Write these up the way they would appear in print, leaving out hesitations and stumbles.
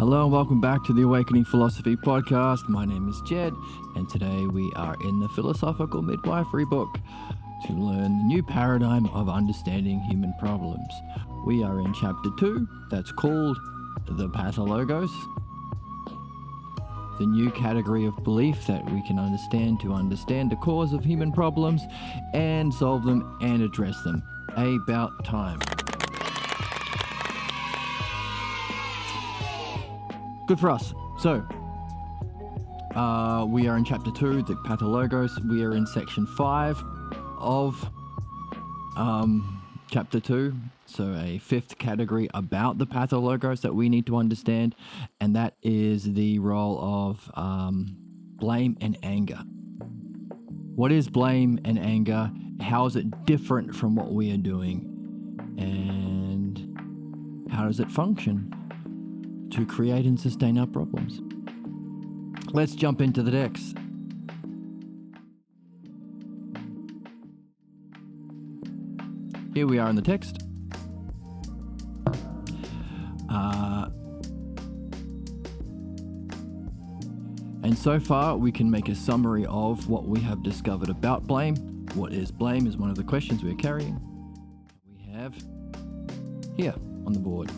Hello and welcome back to the Awakening Philosophy Podcast. My name is Jed, and today we are in the Philosophical Midwifery book to learn the new paradigm of understanding human problems. We are in chapter 2, that's called the Pathologos, the new category of belief that we can understand to understand the cause of human problems and solve them and address them. About time. Good for us. So, we are in chapter 2, the Pathologos. We are in section 5 of chapter 2. So a fifth category about the Pathologos that we need to understand, and that is the role of blame and anger. What is blame and anger? How is it different from what we are doing? And how does it function to create and sustain our problems? Let's jump into the text. Here we are in the text. And so far we can make a summary of what we have discovered about blame. What is blame is one of the questions we're carrying. We have here on the board.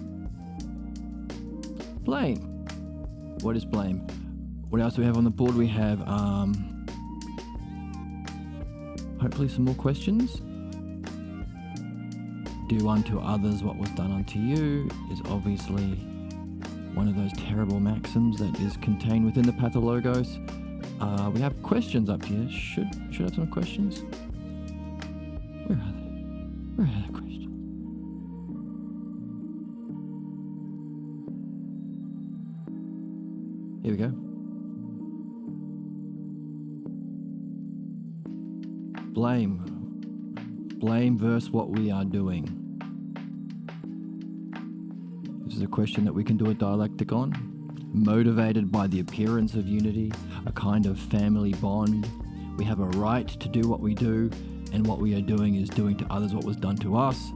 Blame. What is blame? What else do we have on the board? We have hopefully some more questions. Do unto others what was done unto you is obviously one of those terrible maxims that is contained within the Pathologos. We have questions up here. Should have some questions. Where are they? Where are the questions? Here we go. Blame. Blame versus what we are doing. This is a question that we can do a dialectic on. Motivated by the appearance of unity, a kind of family bond. We have a right to do what we do, and what we are doing is doing to others what was done to us.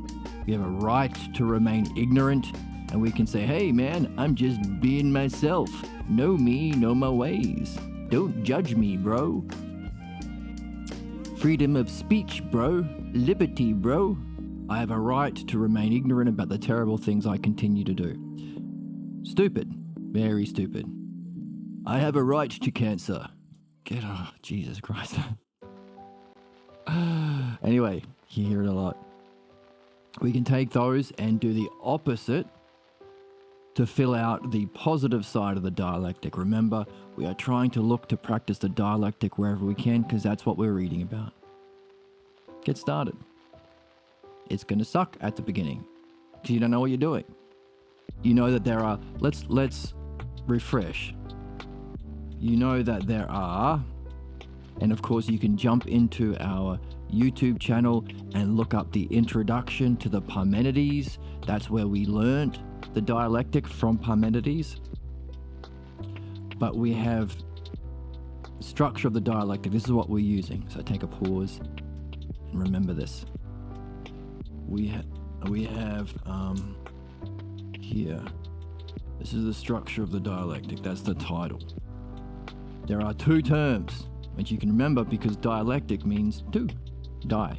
We have a right to remain ignorant, and we can say, hey man, I'm just being myself. Know me, know my ways. Don't judge me, bro. Freedom of speech, bro. Liberty, bro. I have a right to remain ignorant about the terrible things I continue to do. Stupid. Very stupid. I have a right to cancer. Jesus Christ. Anyway, you hear it a lot. We can take those and do the opposite to fill out the positive side of the dialectic. Remember, we are trying to look to practice the dialectic wherever we can because that's what we're reading about. Get started. It's going to suck at the beginning because you don't know what you're doing. You know that there are, let's refresh. You know that there are, and of course you can jump into our YouTube channel and look up the introduction to the Parmenides. That's where we learned the dialectic from Parmenides. But we have the structure of the dialectic. This is what we're using. So take a pause and remember this. We have here. This is the structure of the dialectic. That's the title. There are two terms, which you can remember because dialectic means two. Die.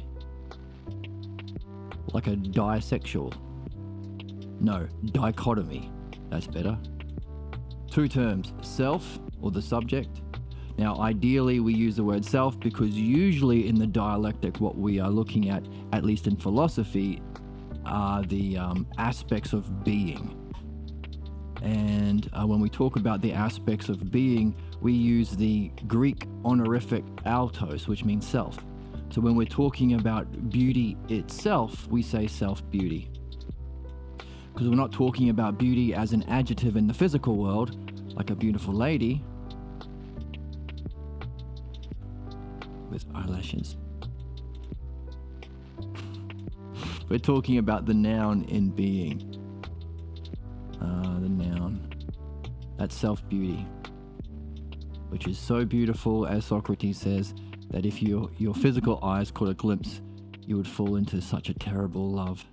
Like a disexual. No, dichotomy. That's better. Two terms, self or the subject. Now, ideally, we use the word self because usually in the dialectic, what we are looking at least in philosophy, are the aspects of being. And when we talk about the aspects of being, we use the Greek honorific altos, which means self. So when we're talking about beauty itself, we say self-beauty. Because we're not talking about beauty as an adjective in the physical world, like a beautiful lady with eyelashes. We're talking about the noun in being. The noun. That's self-beauty, which is so beautiful, as Socrates says, that if your physical eyes caught a glimpse, you would fall into such a terrible love.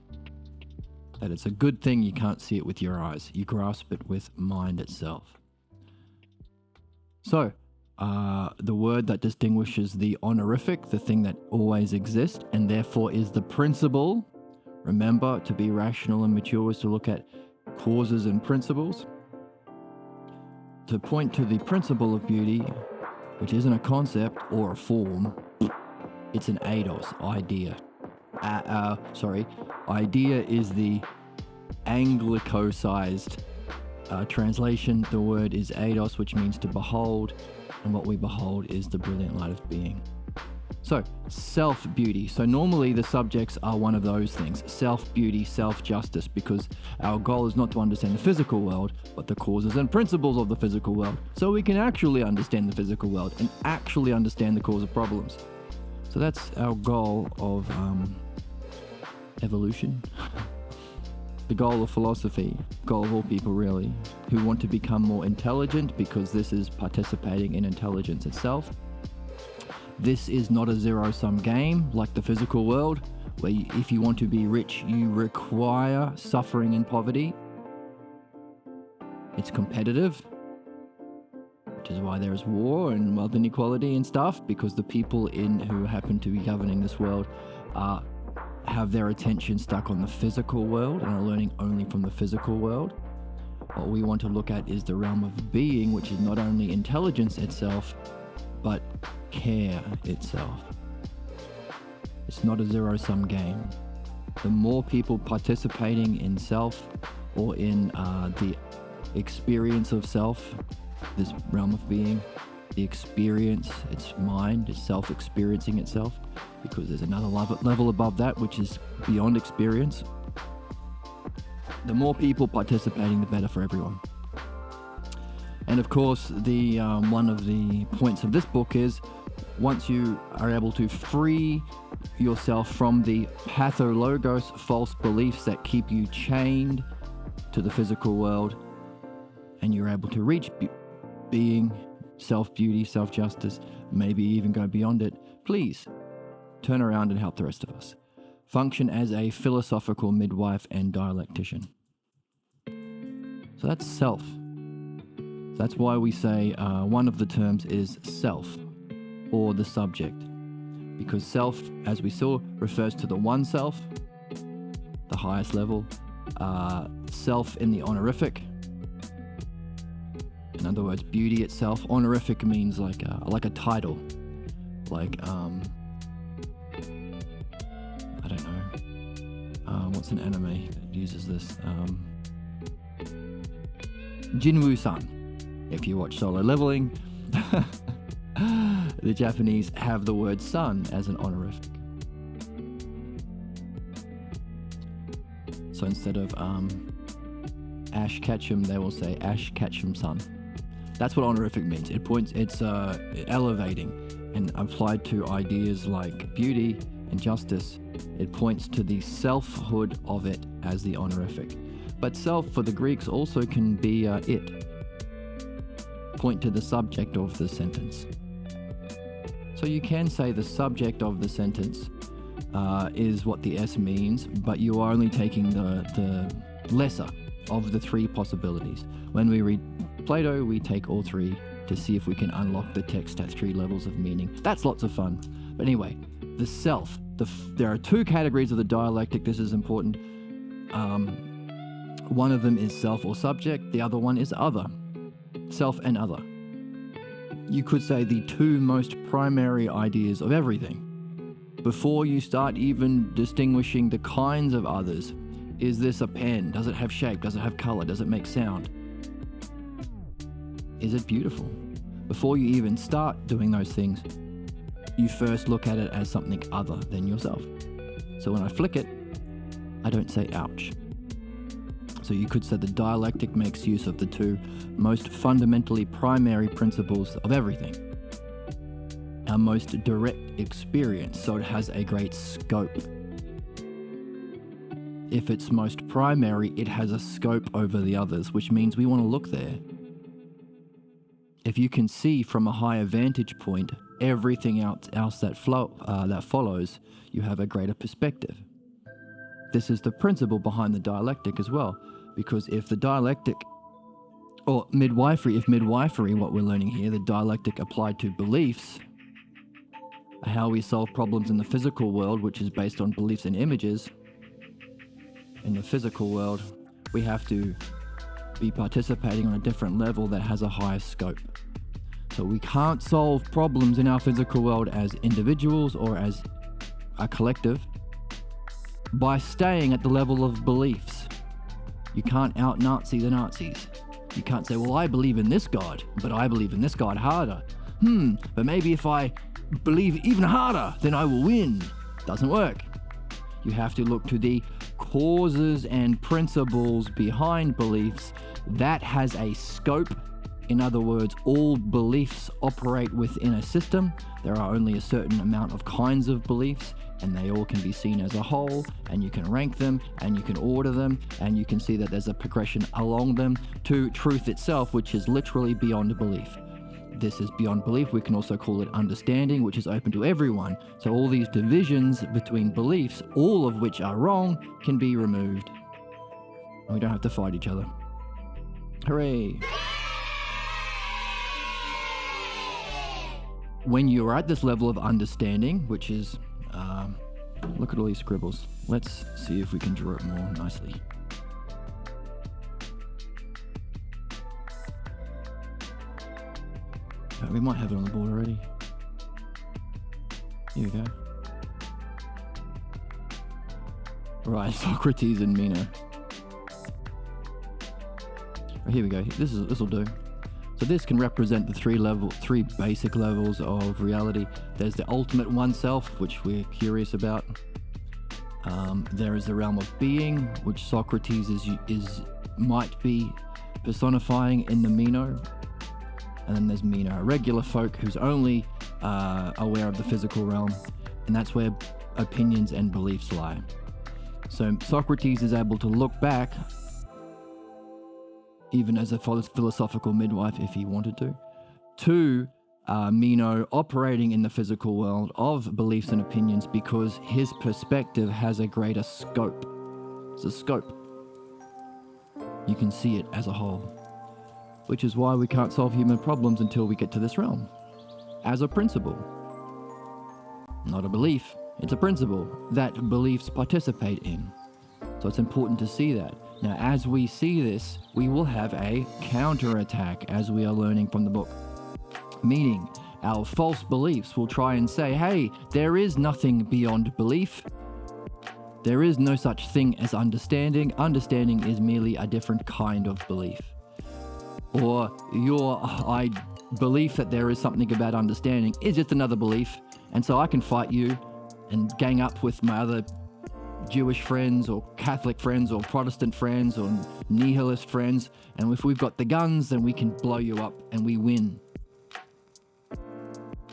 that it's a good thing you can't see it with your eyes. You grasp it with mind itself. So, the word that distinguishes the honorific, the thing that always exists, and therefore is the principle. Remember, to be rational and mature is to look at causes and principles. To point to the principle of beauty, which isn't a concept or a form, it's an eidos, idea. Idea is the anglicized translation. The word is eidos, which means to behold, and what we behold is the brilliant light of being. So, self-beauty. So normally the subjects are one of those things: self-beauty, self-justice, because our goal is not to understand the physical world, but the causes and principles of the physical world, so we can actually understand the physical world and actually understand the cause of problems. So that's our goal of evolution. The goal of philosophy, goal of all people really, who want to become more intelligent, because this is participating in intelligence itself. This is not a zero-sum game like the physical world, where if you want to be rich, you require suffering and poverty. It's competitive, which is why there is war and wealth inequality and stuff, because the people who happen to be governing this world have their attention stuck on the physical world and are learning only from the physical world. What we want to look at is the realm of being, which is not only intelligence itself, but care itself. It's not a zero-sum game. The more people participating in self, or in the experience of self, this realm of being, the experience, its mind, it's self-experiencing itself, because there's another level above that, which is beyond experience. The more people participating, the better for everyone. And of course, the one of the points of this book is, once you are able to free yourself from the pathologos, false beliefs that keep you chained to the physical world, and you're able to reach being, self-beauty, self-justice, maybe even go beyond it, please turn around and help the rest of us. Function as a philosophical midwife and dialectician. So that's self. That's why we say one of the terms is self, or the subject, because self, as we saw, refers to the one self, the highest level, self in the honorific. In other words, beauty itself. Honorific means like a title, like I don't know, what's an anime that uses this? Jinwoo-san. If you watch Solo Leveling, the Japanese have the word son as an honorific. So instead of Ash Ketchum, they will say Ash Ketchum-san. That's what honorific means. It's elevating, and applied to ideas like beauty and justice, it points to the selfhood of it as the honorific. But self for the Greeks also can be it. Point to the subject of the sentence. So you can say the subject of the sentence is what the S means, but you are only taking the lesser of the three possibilities. When we read Plato, we take all three to see if we can unlock the text at three levels of meaning. That's lots of fun. But anyway, the self. There are two categories of the dialectic. This is important. One of them is self or subject. The other one is other. Self and other. You could say the two most primary ideas of everything. Before you start even distinguishing the kinds of others, is this a pen? Does it have shape? Does it have color? Does it make sound? Is it beautiful? Before you even start doing those things, you first look at it as something other than yourself. So when I flick it, I don't say ouch. So you could say the dialectic makes use of the two most fundamentally primary principles of everything. Our most direct experience, so it has a great scope. If it's most primary, it has a scope over the others, which means we want to look there. If you can see from a higher vantage point everything else that follows, you have a greater perspective. This is the principle behind the dialectic as well, because if the dialectic, or midwifery, what we're learning here, the dialectic applied to beliefs, how we solve problems in the physical world, which is based on beliefs and images. In the physical world, we have to be participating on a different level that has a higher scope. So we can't solve problems in our physical world as individuals or as a collective by staying at the level of beliefs. You can't out-Nazi the Nazis. You can't say, well, I believe in this God, but I believe in this God harder. But maybe if I believe even harder, then I will win. Doesn't work. You have to look to the causes and principles behind beliefs that has a scope. In other words, all beliefs operate within a system. There are only a certain amount of kinds of beliefs, and they all can be seen as a whole, and you can rank them, and you can order them, and you can see that there's a progression along them to truth itself, which is literally beyond belief. This is beyond belief. We can also call it understanding, which is open to everyone. So all these divisions between beliefs, all of which are wrong, can be removed. And we don't have to fight each other. Hooray! When you're at this level of understanding, which is, look at all these scribbles. Let's see if we can draw it more nicely. We might have it on the board already. Here we go. Right, Socrates and Meno. Right, here we go. This will do. So this can represent the three basic levels of reality. There's the ultimate oneself, which we're curious about. There is the realm of being, which Socrates might be personifying in the Meno. And then there's Meno, a regular folk who's only aware of the physical realm, and that's where opinions and beliefs lie. So Socrates is able to look back, even as a philosophical midwife, if he wanted to Meno operating in the physical world of beliefs and opinions, because his perspective has a greater scope. It's a scope. You can see it as a whole. Which is why we can't solve human problems until we get to this realm. As a principle. Not a belief, it's a principle that beliefs participate in. So it's important to see that. Now, as we see this, we will have a counterattack, as we are learning from the book. Meaning, our false beliefs will try and say, hey, there is nothing beyond belief. There is no such thing as understanding. Understanding is merely a different kind of belief. Or your belief that there is something about understanding is just another belief, and so I can fight you and gang up with my other Jewish friends or Catholic friends or Protestant friends or nihilist friends, and if we've got the guns, then we can blow you up and we win.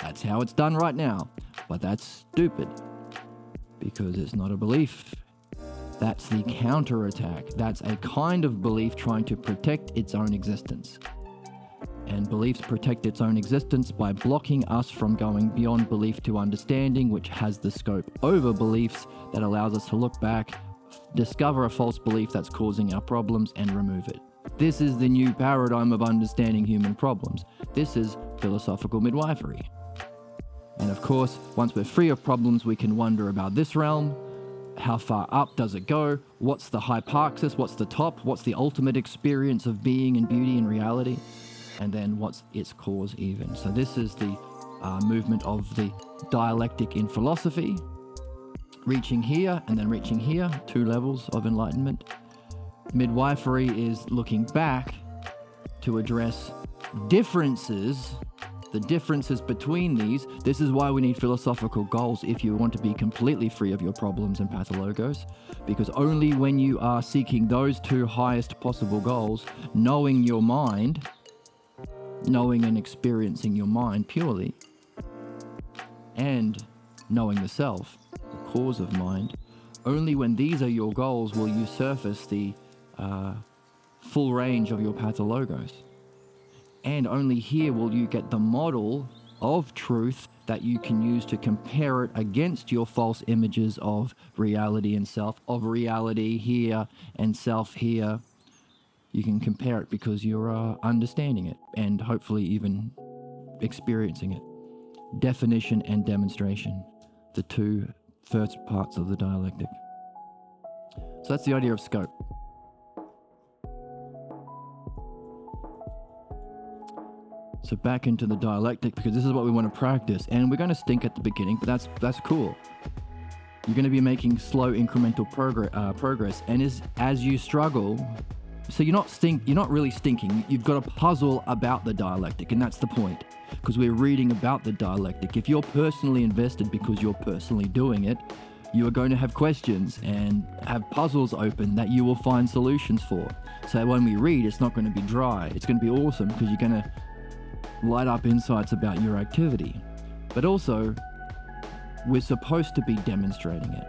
That's how it's done right now, but that's stupid because it's not a belief. That's the counterattack. That's a kind of belief trying to protect its own existence. And beliefs protect its own existence by blocking us from going beyond belief to understanding, which has the scope over beliefs that allows us to look back, discover a false belief that's causing our problems, and remove it. This is the new paradigm of understanding human problems. This is philosophical midwifery. And of course, once we're free of problems, we can wonder about this realm. How far up does it go? What's the hyparxis? What's the top? What's the ultimate experience of being and beauty and reality? And then what's its cause even? So this is the movement of the dialectic in philosophy. Reaching here and then reaching here, 2 levels of enlightenment. Midwifery is looking back to address differences, the differences between these. This is why we need philosophical goals if you want to be completely free of your problems and pathologos, because only when you are seeking those 2 highest possible goals, knowing your mind, knowing and experiencing your mind purely, and knowing the self, the cause of mind, only when these are your goals will you surface the full range of your pathologos. And only here will you get the model of truth that you can use to compare it against your false images of reality and self, of reality here and self here. You can compare it because you're understanding it and hopefully even experiencing it. Definition and demonstration, the two first parts of the dialectic. So that's the idea of scope. So back into the dialectic, because this is what we want to practice, and we're going to stink at the beginning, but that's cool. You're going to be making slow incremental progress, and as you struggle, so you're not really stinking. You've got a puzzle about the dialectic, and that's the point, because we're reading about the dialectic. If you're personally invested because you're personally doing it, you are going to have questions and have puzzles open that you will find solutions for. So when we read, it's not going to be dry. It's going to be awesome because you're going to light up insights about your activity. But also, we're supposed to be demonstrating it.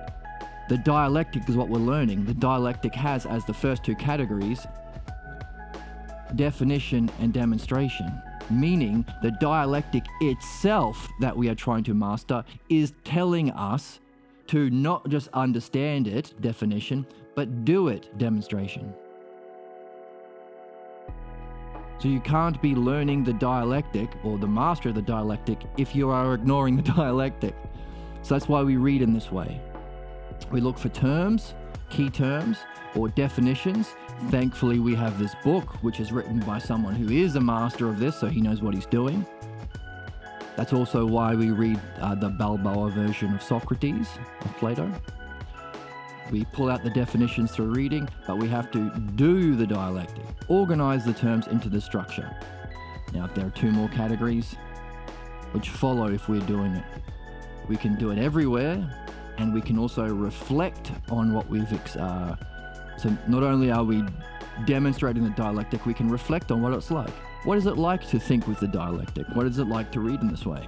The dialectic is what we're learning. The dialectic has as the first two categories definition and demonstration, meaning the dialectic itself that we are trying to master is telling us to not just understand it, definition, but do it, demonstration. So you can't be learning the dialectic or the master of the dialectic if you are ignoring the dialectic. So that's why we read in this way. We look for terms, key terms, or definitions. Thankfully, we have this book, which is written by someone who is a master of this, so he knows what he's doing. That's also why we read the Balboa version of Socrates, of Plato. We pull out the definitions through reading, but we have to do the dialectic, organize the terms into the structure. Now, there are two more categories which follow if we're doing it. We can do it everywhere, and we can also reflect on what we've... So not only are we demonstrating the dialectic, we can reflect on what it's like. What is it like to think with the dialectic? What is it like to read in this way?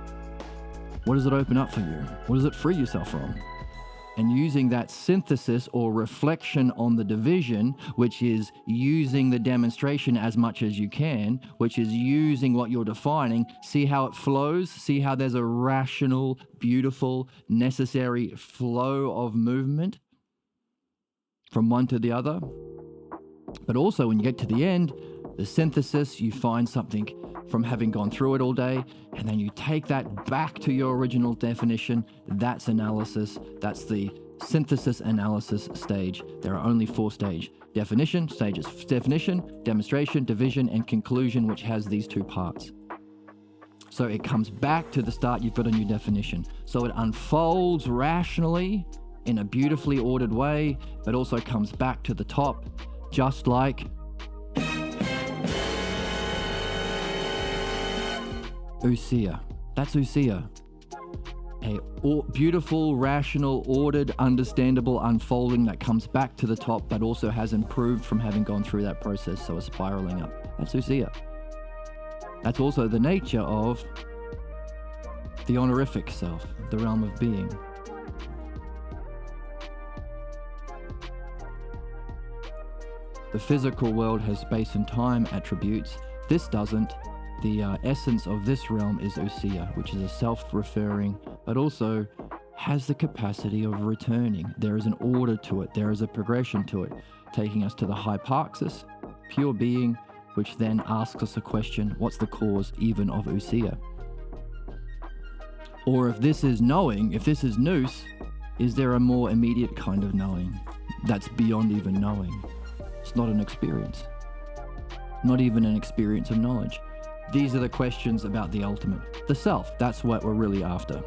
What does it open up for you? What does it free yourself from? And using that synthesis or reflection on the division, which is using the demonstration as much as you can, which is using what you're defining, see how it flows, see how there's a rational, beautiful, necessary flow of movement from one to the other. But also when you get to the end, the synthesis, you find something from having gone through it all day, and then you take that back to your original definition. That's analysis. That's the synthesis analysis stage. There are only 4 stages. Definition, demonstration, division, and conclusion, which has these 2 parts. So it comes back to the start, you've got a new definition. So it unfolds rationally in a beautifully ordered way, but also comes back to the top, just like ousia. That's ousia. A beautiful, rational, ordered, understandable unfolding that comes back to the top, but also has improved from having gone through that process, so it's spiraling up. That's ousia. That's also the nature of the honorific self, the realm of being. The physical world has space and time attributes. This doesn't. The essence of this realm is ousia, which is a self-referring, but also has the capacity of returning. There is an order to it. There is a progression to it, taking us to the hyparxis, pure being, which then asks us a question, what's the cause even of ousia? Or if this is knowing, if this is nous, is there a more immediate kind of knowing that's beyond even knowing? It's not an experience. Not even an experience of knowledge. These are the questions about the ultimate, the self. That's what we're really after.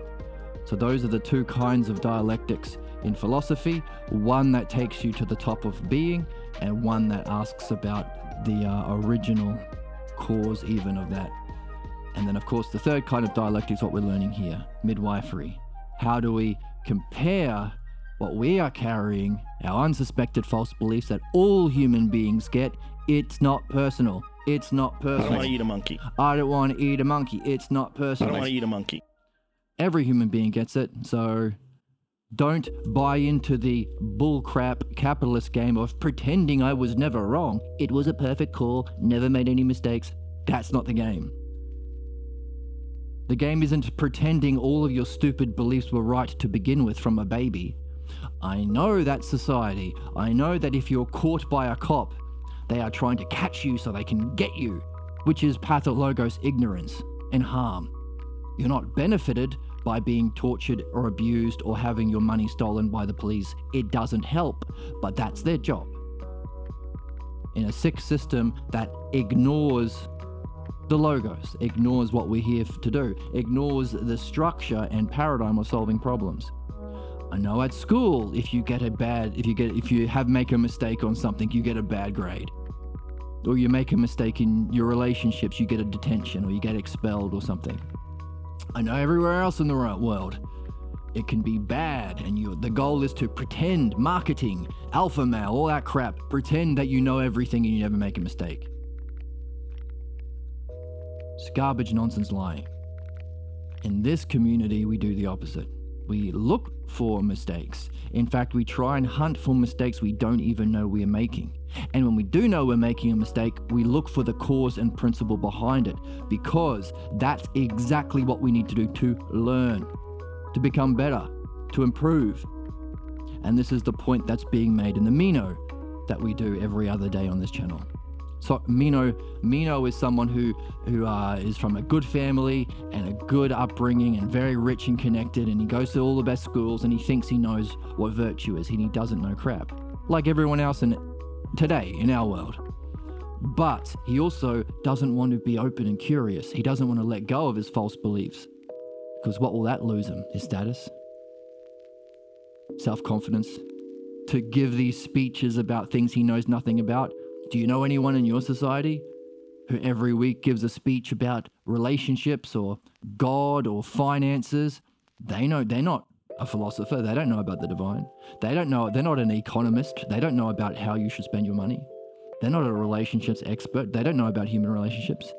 So those are the 2 kinds of dialectics in philosophy. One that takes you to the top of being, and one that asks about the original cause even of that. And then of course the 3rd kind of dialectic is what we're learning here, midwifery. How do we compare what we are carrying, our unsuspected false beliefs that all human beings get? It's not personal. It's not personal. I don't want to eat a monkey. I don't want to eat a monkey. It's not I personal. don't want to eat a monkey. Every human being gets it, so don't buy into the bullcrap capitalist game of pretending I was never wrong. It was a perfect call, never made any mistakes. That's not the game. The game isn't pretending all of your stupid beliefs were right to begin with from a baby. I know that society. I know that if you're caught by a cop, they are trying to catch you so they can get you, which is pathologos ignorance and harm. You're not benefited by being tortured or abused or having your money stolen by the police. It doesn't help, but that's their job. In a sick system that ignores the logos, ignores what we're here to do, ignores the structure and paradigm of solving problems. I know at school, if you make a mistake on something, you get a bad grade. Or you make a mistake in your relationships, you get a detention or you get expelled or something. I know everywhere else in the world, it can be bad, and the goal is to pretend, marketing, alpha male, all that crap, pretend that you know everything and you never make a mistake. It's garbage, nonsense, lying. In this community, we do the opposite. We look for mistakes. In fact, we try and hunt for mistakes we don't even know we're making. And when we do know we're making a mistake, we look for the cause and principle behind it, because that's exactly what we need to do to learn, to become better, to improve. And this is the point that's being made in the Mino that we do every other day on this channel. So Mino is someone who is from a good family and a good upbringing and very rich and connected, and he goes to all the best schools and he thinks he knows what virtue is, and he doesn't know crap, like everyone else today in our world. But he also doesn't want to be open and curious. He doesn't want to let go of his false beliefs, because what will that lose him? His status, self-confidence, to give these speeches about things he knows nothing about. Do you know anyone in your society who every week gives a speech about relationships or God or finances? They're not a philosopher. They don't know about the divine. They don't know. They're not an economist. They don't know about how you should spend your money. They're not a relationships expert. They don't know about human relationships.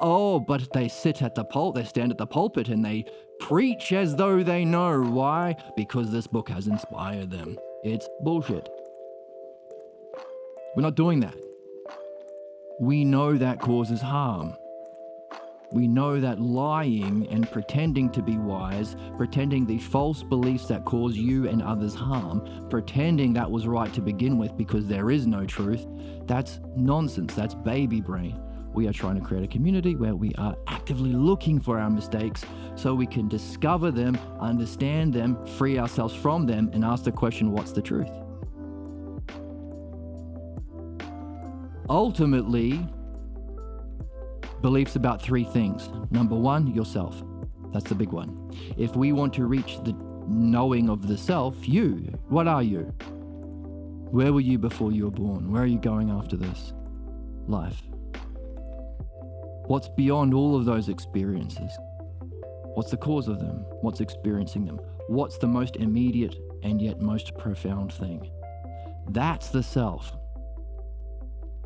Oh, but they stand at the pulpit and they preach as though they know. Why? Because this book has inspired them. It's bullshit. We're not doing that. We know that causes harm. We know that lying and pretending to be wise, pretending the false beliefs that cause you and others harm, pretending that was right to begin with because there is no truth, that's nonsense. That's baby brain. We are trying to create a community where we are actively looking for our mistakes so we can discover them, understand them, free ourselves from them, and ask the question, what's the truth? Ultimately, beliefs about three things. Number one, yourself. That's the big one. If we want to reach the knowing of the self, what are you? Where were you before you were born? Where are you going after this life? What's beyond all of those experiences? What's the cause of them? What's experiencing them? What's the most immediate and yet most profound thing? That's the self.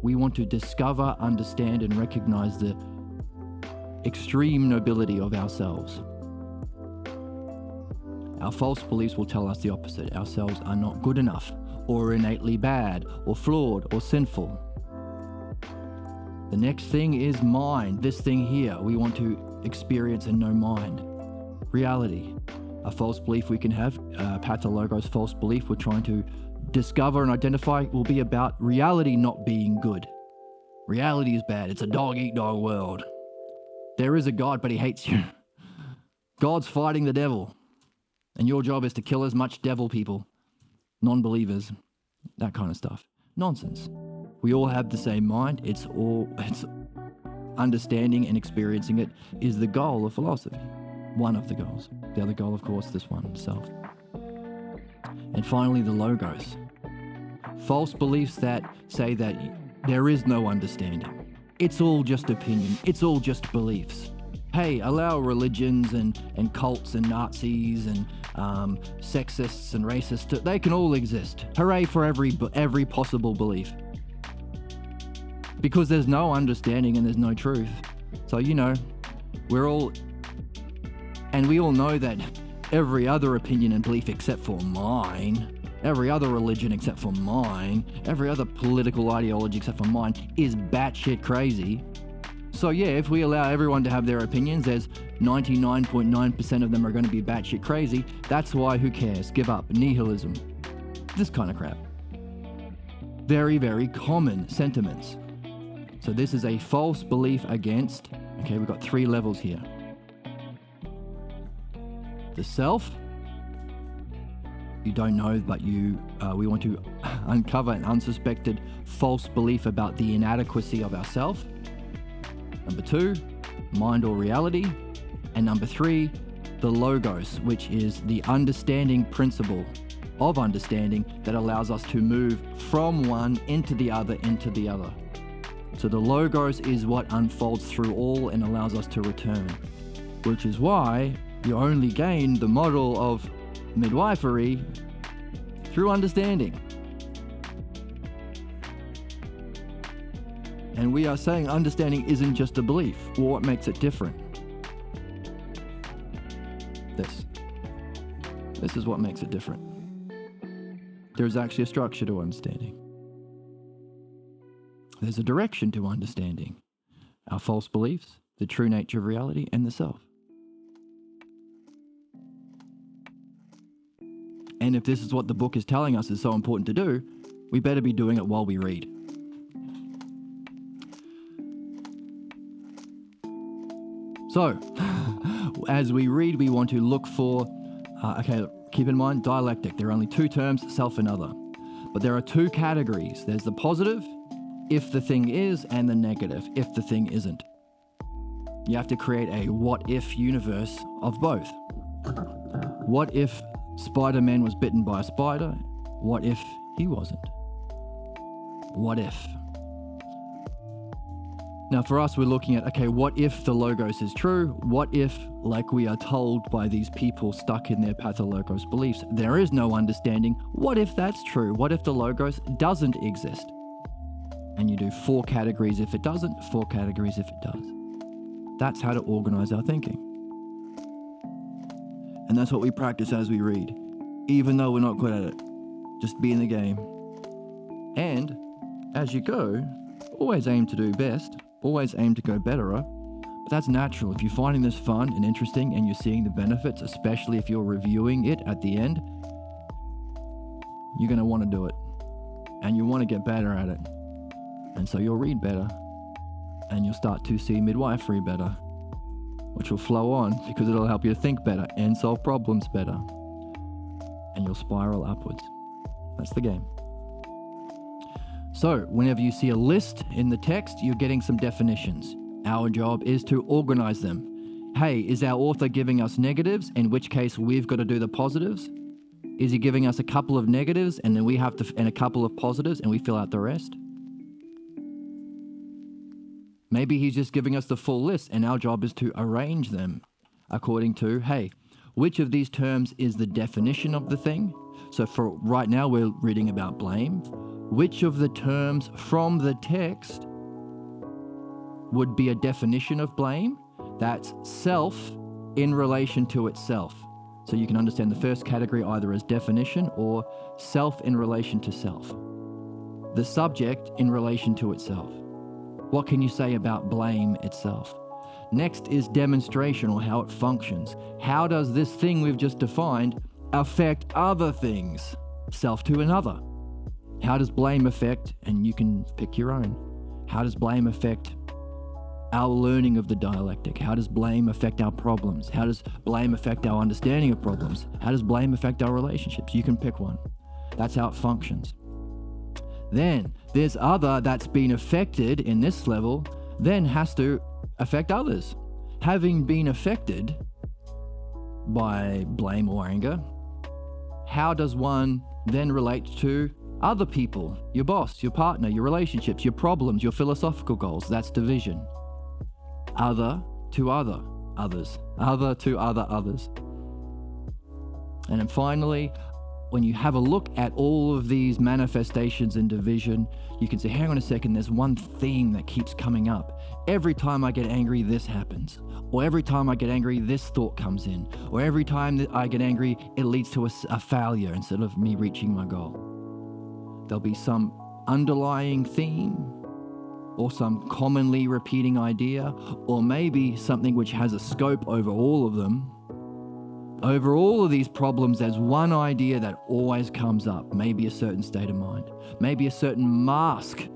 We want to discover, understand, and recognize the extreme nobility of ourselves. Our false beliefs will tell us the opposite. Ourselves are not good enough, or innately bad, or flawed, or sinful. The next thing is mind. This thing here, we want to experience and know mind. Reality. A false belief we can have, pathologos false belief we're trying to discover and identify will be about reality not being good. Reality is bad. It's a dog-eat-dog world. There is a God, but he hates you. God's fighting the devil. And your job is to kill as much devil people, non-believers, that kind of stuff. Nonsense. We all have the same mind. It's understanding and experiencing it is the goal of philosophy. One of the goals. The other goal, of course, this one, self. And finally, the logos. False beliefs that say that there is no understanding. It's all just opinion. It's all just beliefs. Hey, allow religions and cults and Nazis and sexists and racists, they can all exist. Hooray for every possible belief. Because there's no understanding and there's no truth. So, we all know that every other opinion and belief except for mine, every other religion except for mine, every other political ideology except for mine is batshit crazy. So yeah, if we allow everyone to have their opinions, there's 99.9% of them are going to be batshit crazy. That's why, who cares? Give up. Nihilism. This kind of crap. Very, very common sentiments. So this is a false belief against, okay, we've got 3 levels here. The self, you don't know, but we want to uncover an unsuspected false belief about the inadequacy of ourself. Number 2, mind or reality. And number 3, the logos, which is the understanding principle of understanding that allows us to move from one into the other, into the other. So the logos is what unfolds through all and allows us to return, which is why you only gain the model of midwifery through understanding. And we are saying understanding isn't just a belief. Well, what makes it different? This is what makes it different. There's actually a structure to understanding. There's a direction to understanding our false beliefs, the true nature of reality, and the self. And if this is what the book is telling us is so important to do, we better be doing it while we read. So, as we read, we want to look for, keep in mind, dialectic. There are only 2 terms, self and other. But there are 2 categories. There's the positive, if the thing is, and the negative, if the thing isn't. You have to create a what-if universe of both. What if Spider-Man was bitten by a spider? What if he wasn't? What if? Now for us, we're looking at, okay, what if the logos is true? What if, like we are told by these people stuck in their pathologos beliefs, there is no understanding? What if that's true? What if the logos doesn't exist? And you do 4 categories if it doesn't, 4 categories if it does. That's how to organize our thinking. And that's what we practice as we read, even though we're not good at it. Just be in the game. And as you go, always aim to do best, always aim to go better. But that's natural. If you're finding this fun and interesting and you're seeing the benefits, especially if you're reviewing it at the end, you're going to want to do it. And you want to get better at it. And so you'll read better. And you'll start to see midwifery better, which will flow on because it'll help you to think better and solve problems better. And you'll spiral upwards. That's the game. So whenever you see a list in the text, you're getting some definitions. Our job is to organize them. Hey, is our author giving us negatives, in which case we've got to do the positives? Is he giving us a couple of negatives and then we have to, and a couple of positives and we fill out the rest? Maybe he's just giving us the full list and our job is to arrange them according to, hey, which of these terms is the definition of the thing? So for right now, we're reading about blame. Which of the terms from the text would be a definition of blame? That's self in relation to itself. So you can understand the first category either as definition or self in relation to self. The subject in relation to itself. What can you say about blame itself? Next is demonstration, or how it functions. How does this thing we've just defined affect other things? Self to another. How does blame affect, and you can pick your own, how does blame affect our learning of the dialectic? How does blame affect our problems? How does blame affect our understanding of problems? How does blame affect our relationships? You can pick one. That's how it functions. Then there's other that's been affected in this level, then has to affect others. Having been affected by blame or anger, how does one then relate to other people, your boss, your partner, your relationships, your problems, your philosophical goals? That's division. Other to other, others. Other to other, others. And then finally, when you have a look at all of these manifestations in division, you can say, hang on a second, there's one theme that keeps coming up. Every time I get angry, this happens. Or every time I get angry, this thought comes in. Or every time that I get angry, it leads to a failure instead of me reaching my goal. There'll be some underlying theme or some commonly repeating idea, or maybe something which has a scope over all of them. Over all of these problems, there's one idea that always comes up, maybe a certain state of mind, maybe a certain mask.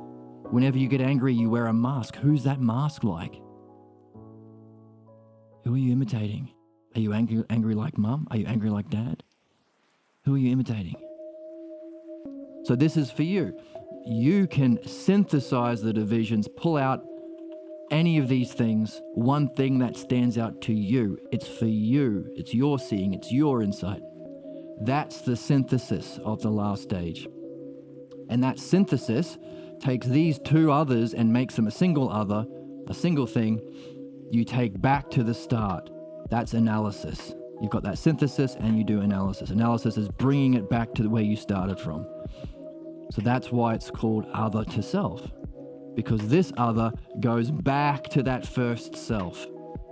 Whenever you get angry, you wear a mask. Who's that mask like? Who are you imitating? Are you angry like mum? Are you angry like dad? Who are you imitating? So this is for you. You can synthesize the divisions, pull out any of these things, one thing that stands out to you. It's for you. It's your seeing. It's your insight. That's the synthesis of the last stage. And that synthesis takes these two others and makes them a single other, a single thing you take back to the start. That's analysis. You've got that synthesis and you do analysis. Analysis is bringing it back to where you started from. So that's why it's called other to self, because this other goes back to that first self.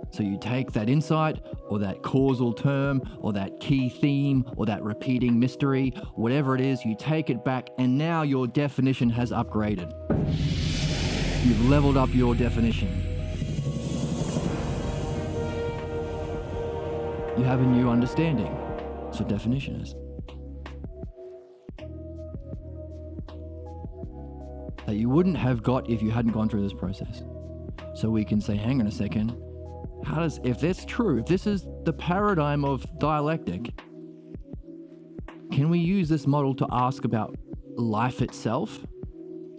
So you take that insight or that causal term or that key theme or that repeating mystery, whatever it is, you take it back, and now your definition has upgraded. You've leveled up your definition. You have a new understanding. That's what definition is. That you wouldn't have got if you hadn't gone through this process. So we can say, hang on a second, if that's true, if this is the paradigm of dialectic, can we use this model to ask about life itself?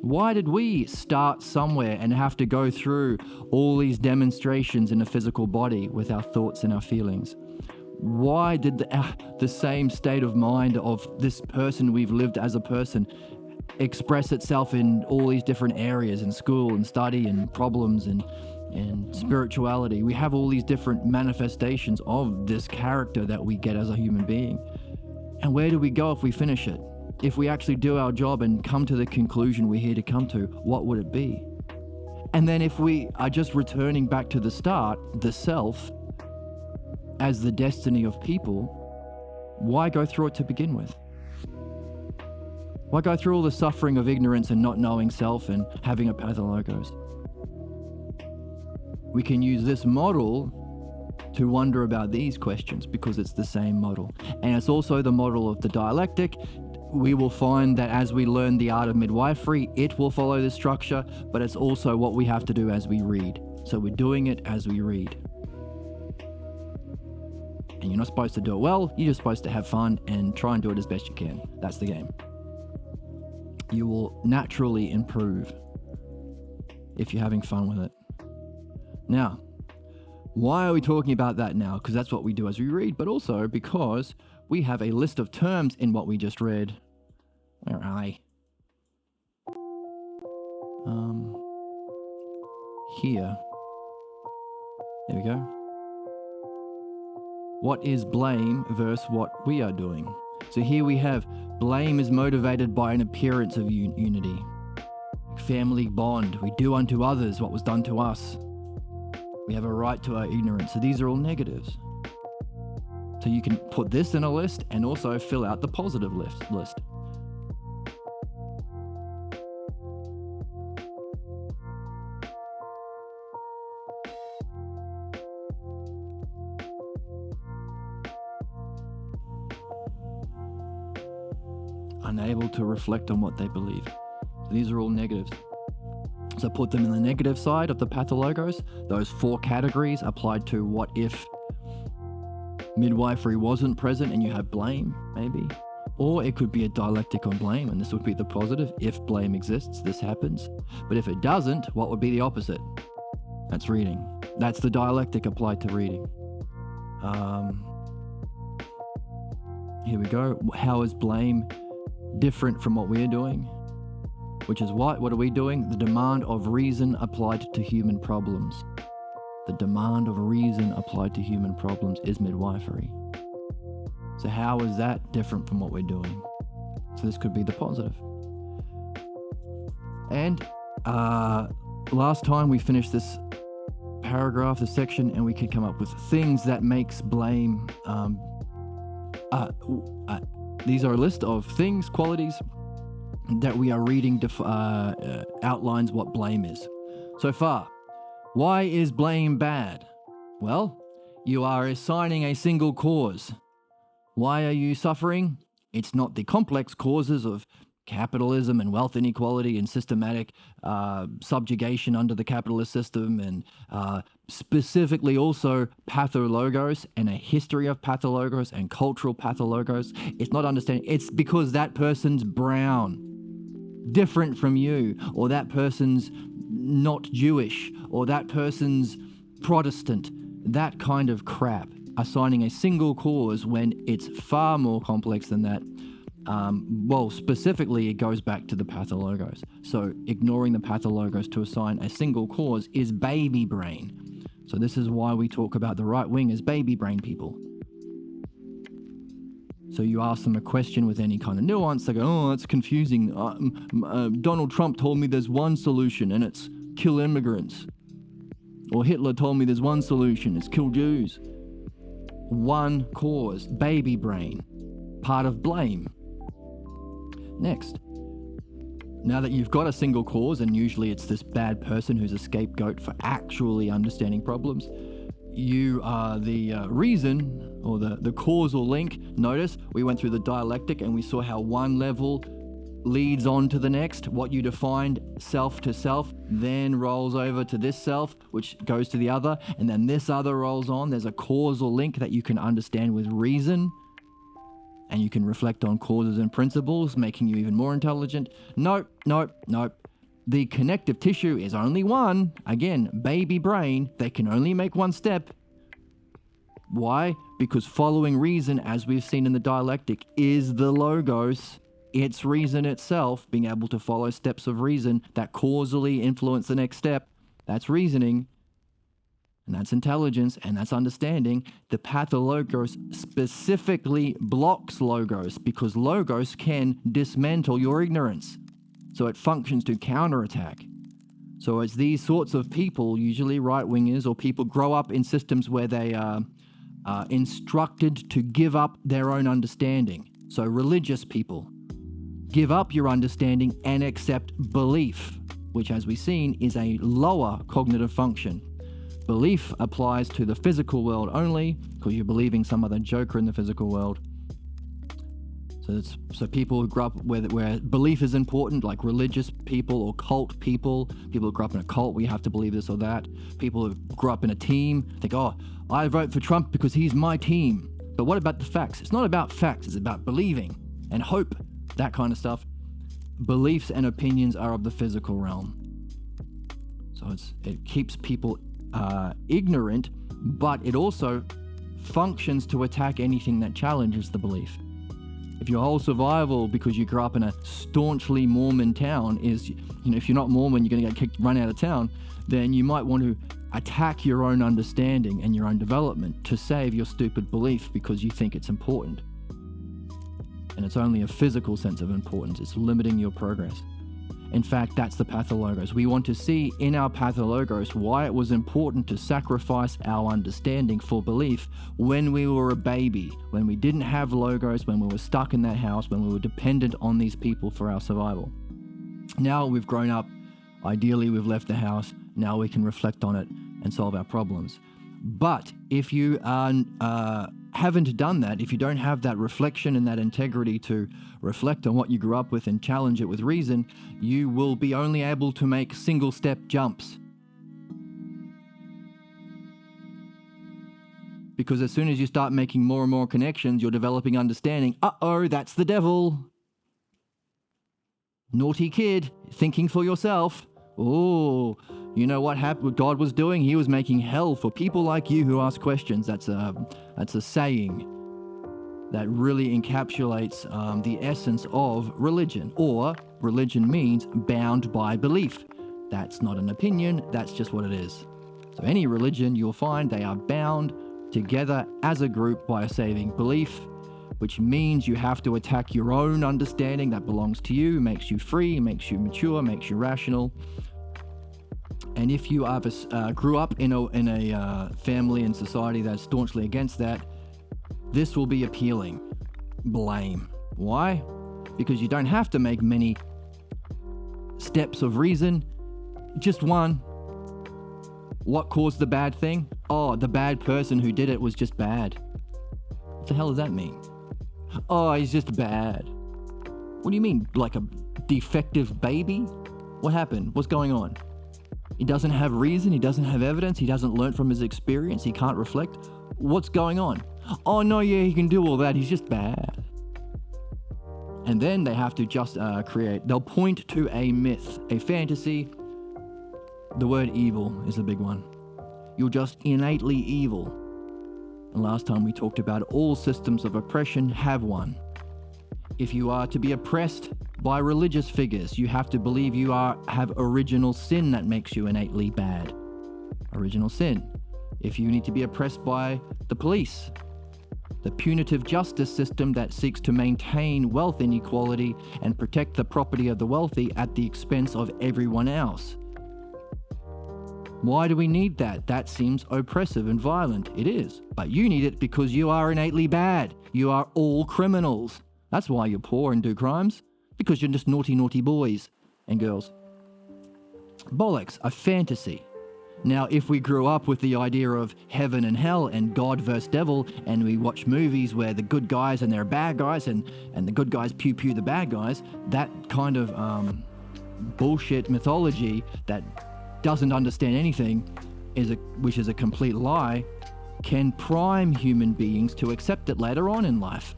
Why did we start somewhere and have to go through all these demonstrations in a physical body with our thoughts and our feelings? Why did the same state of mind of this person we've lived as a person express itself in all these different areas in school and study and problems and spirituality? We have all these different manifestations of this character that we get as a human being. And where do we go if we finish it? If we actually do our job and come to the conclusion we're here to come to, what would it be? And then if we are just returning back to the start, the self, as the destiny of people, why go through it to begin with? Why go through all the suffering of ignorance and not knowing self and having a pathologos? We can use this model to wonder about these questions because it's the same model. And it's also the model of the dialectic. We will find that as we learn the art of midwifery, it will follow this structure, but it's also what we have to do as we read. So we're doing it as we read. And you're not supposed to do it well, you're just supposed to have fun and try and do it as best you can. That's the game. You will naturally improve if you're having fun with it. Now, why are we talking about that now? Because that's what we do as we read, but also because we have a list of terms in what we just read. Where are they? Here. There we go. What is blame versus what we are doing? So here we have blame is motivated by an appearance of unity. Family bond. We do unto others what was done to us. We have a right to our ignorance. So these are all negatives. So you can put this in a list and also fill out the positive list. Unable to reflect on what they believe. So these are all negatives. So put them in the negative side of the pathologos. Those 4 categories applied to what if midwifery wasn't present and you have blame, maybe. Or it could be a dialectic on blame, and this would be the positive. If blame exists, this happens. But if it doesn't, what would be the opposite? That's reading. That's the dialectic applied to reading. Here we go. How is blame different from what we're doing? Which is what are we doing? The demand of reason applied to human problems. The demand of reason applied to human problems is midwifery. So how is that different from what we're doing? So this could be the positive. And last time we finished this paragraph, this section, and we could come up with things that makes blame. These are a list of things, qualities that we are reading outlines what blame is. So far, why is blame bad? Well, you are assigning a single cause. Why are you suffering? It's not the complex causes of capitalism and wealth inequality and systematic subjugation under the capitalist system, and specifically also pathologos and a history of pathologos and cultural pathologos. It's not understanding. It's because that person's brown, different from you, or that person's not Jewish, or that person's Protestant, that kind of crap. Assigning a single cause when it's far more complex than that. Well, specifically, it goes back to the pathologos. So ignoring the pathologos to assign a single cause is baby brain. So this is why we talk about the right wing as baby brain people. So you ask them a question with any kind of nuance, they go, oh, that's confusing. Donald Trump told me there's one solution and it's kill immigrants. Or Hitler told me there's one solution, it's kill Jews. One cause, baby brain, part of blame. Next, now that you've got a single cause, and usually it's this bad person who's a scapegoat for actually understanding problems, you are the reason or the causal link. Notice we went through the dialectic and we saw how one level leads on to the next. What you defined self to self then rolls over to this self, which goes to the other, and then this other rolls on. There's a causal link that you can understand with reason, and you can reflect on causes and principles, making you even more intelligent. Nope. The connective tissue is only one. Again, baby brain, they can only make one step. Why? Because following reason, as we've seen in the dialectic, is the logos. It's reason itself, being able to follow steps of reason that causally influence the next step. That's reasoning, and that's intelligence, and that's understanding. The pathologos specifically blocks logos because logos can dismantle your ignorance. So it functions to counterattack. So it's these sorts of people, usually right-wingers, or people grow up in systems where they are instructed to give up their own understanding. So religious people. Give up your understanding and accept belief, which, as we've seen, is a lower cognitive function. Belief applies to the physical world only, because you're believing some other joker in the physical world. So people who grew up where belief is important, like religious people or cult people who grew up in a cult where you have to believe this or that. People who grew up in a team think, oh, I vote for Trump because he's my team. But what about the facts? It's not about facts, it's about believing and hope, that kind of stuff. Beliefs and opinions are of the physical realm. So it keeps people ignorant, but it also functions to attack anything that challenges the belief. If your whole survival, because you grew up in a staunchly Mormon town, is, if you're not Mormon, you're going to get run out of town, then you might want to attack your own understanding and your own development to save your stupid belief because you think it's important. And it's only a physical sense of importance. It's limiting your progress. In fact, that's the pathologos. We want to see in our pathologos why it was important to sacrifice our understanding for belief when we were a baby, when we didn't have logos, when we were stuck in that house, when we were dependent on these people for our survival. Now we've grown up, ideally we've left the house, now we can reflect on it and solve our problems. But if you haven't done that, if you don't have that reflection and that integrity to reflect on what you grew up with and challenge it with reason, you will be only able to make single-step jumps. Because as soon as you start making more and more connections, you're developing understanding. Uh-oh, that's the devil. Naughty kid, thinking for yourself. Oh, you know what God was doing? He was making hell for people like you who ask questions. That's a saying that really encapsulates the essence of religion. Or religion means bound by belief. That's not an opinion, that's just what it is. So any religion, you'll find they are bound together as a group by a saving belief, which means you have to attack your own understanding that belongs to you, makes you free, makes you mature, makes you rational. And if you grew up in a family and society that's staunchly against that, this will be appealing. Blame. Why? Because you don't have to make many steps of reason, just one. What caused the bad thing? Oh, the bad person who did it was just bad. What the hell does that mean? Oh, he's just bad. What do you mean, like a defective baby? What happened? What's going on? He doesn't have reason, he doesn't have evidence, he doesn't learn from his experience, he can't reflect. What's going on? Oh no, yeah, he can do all that, he's just bad. And then they have to just they'll point to a myth, a fantasy. The word evil is a big one. You're just innately evil. And last time we talked about all systems of oppression have one. If you are to be oppressed by religious figures, you have to believe you have original sin that makes you innately bad. Original sin. If you need to be oppressed by the police, the punitive justice system that seeks to maintain wealth inequality and protect the property of the wealthy at the expense of everyone else. Why do we need that? That seems oppressive and violent. It is. But you need it because you are innately bad. You are all criminals. That's why you're poor and do crimes. Because you're just naughty, naughty boys and girls. Bollocks, a fantasy. Now, if we grew up with the idea of heaven and hell and God versus devil, and we watch movies where the good guys and they're bad guys and the good guys pew the bad guys, that kind of bullshit mythology that doesn't understand anything, which is a complete lie, can prime human beings to accept it later on in life.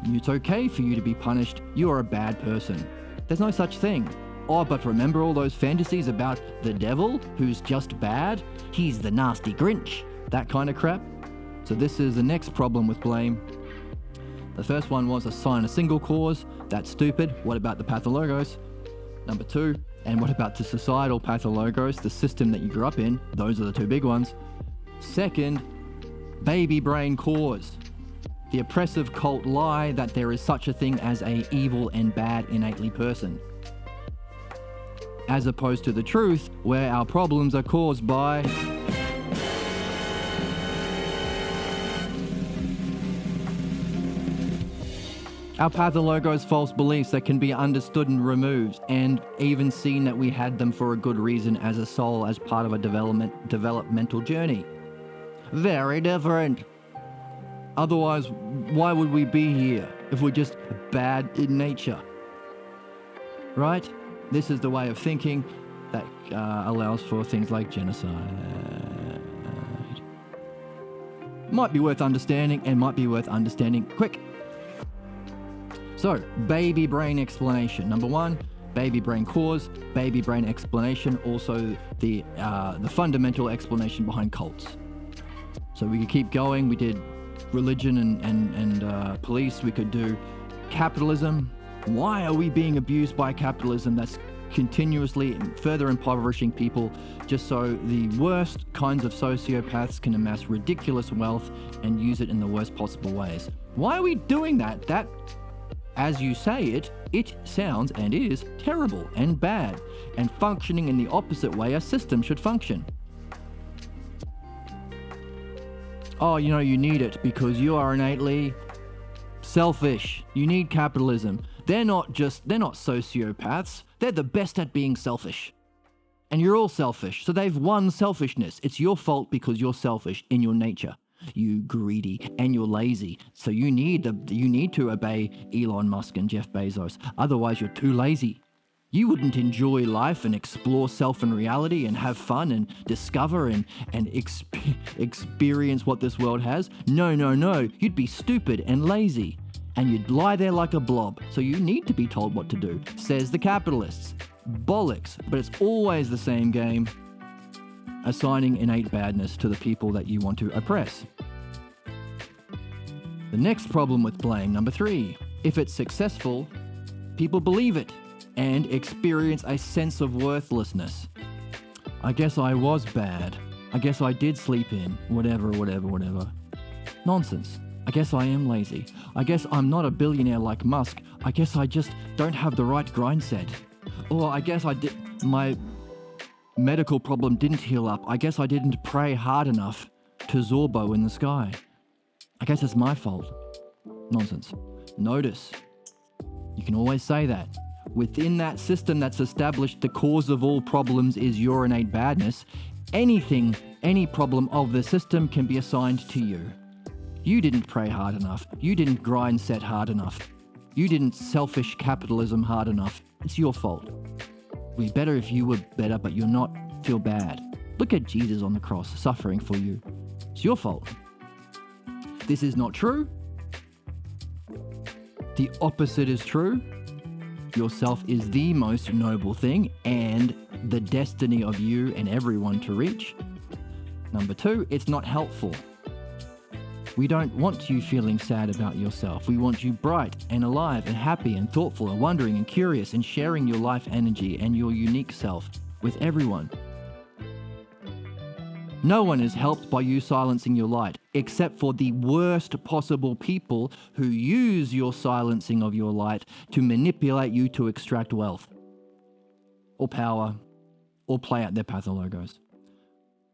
It's okay for you to be punished. You are a bad person. There's no such thing. Oh, but remember all those fantasies about the devil who's just bad? He's the nasty Grinch. That kind of crap. So this is the next problem with blame. The first one was assign a single cause. That's stupid. What about the pathologos? Number 2, and what about the societal pathologos, the system that you grew up in? Those are the 2 big ones. Second, baby brain cause. The oppressive cult lie that there is such a thing as a evil and bad innately person. As opposed to the truth, where our problems are caused by our pathologos' false beliefs that can be understood and removed, and even seen that we had them for a good reason as a soul, as part of a developmental journey. Very different. Otherwise, why would we be here if we're just bad in nature? Right? This is the way of thinking that allows for things like genocide. Might be worth understanding and might be worth understanding quick. So, baby brain explanation. Number 1, baby brain cause, baby brain explanation, also the fundamental explanation behind cults. So we could keep going. We did religion and police. We could do capitalism. Why are we being abused by capitalism that's continuously further impoverishing people just so the worst kinds of sociopaths can amass ridiculous wealth and use it in the worst possible ways? Why are we doing that? That, as you say it sounds and is terrible and bad and functioning in the opposite way a system should function. Oh, you need it because you are innately selfish. You need capitalism. They're not sociopaths. They're the best at being selfish. And you're all selfish. So they've won selfishness. It's your fault because you're selfish in your nature. You greedy and you're lazy. So you need to obey Elon Musk and Jeff Bezos. Otherwise you're too lazy. You wouldn't enjoy life and explore self and reality and have fun and discover and experience what this world has. No. You'd be stupid and lazy. And you'd lie there like a blob. So you need to be told what to do, says the capitalists. Bollocks. But it's always the same game. Assigning innate badness to the people that you want to oppress. The next problem with blame, number 3. If it's successful, people believe it and experience a sense of worthlessness. I guess I was bad. I guess I did sleep in. Whatever. Nonsense. I guess I am lazy. I guess I'm not a billionaire like Musk. I guess I just don't have the right grind set. Or I guess my medical problem didn't heal up. I guess I didn't pray hard enough to Zorbo in the sky. I guess it's my fault. Nonsense. Notice, you can always say that. Within that system that's established the cause of all problems is your innate badness, Anything, any problem of the system can be assigned to you. You didn't pray hard enough. You didn't grind set hard enough. You didn't selfish capitalism hard enough. It's your fault. It'd be better if you were better, but you're not. Feel bad. Look at Jesus on the cross, suffering for you. It's your fault. This is not true. The opposite is true. Yourself is the most noble thing and the destiny of you and everyone to reach. Number 2, it's not helpful. We don't want you feeling sad about yourself. We want you bright and alive and happy and thoughtful and wondering and curious and sharing your life energy and your unique self with everyone. No one is helped by you silencing your light, except for the worst possible people who use your silencing of your light to manipulate you to extract wealth or power or play out their pathologos.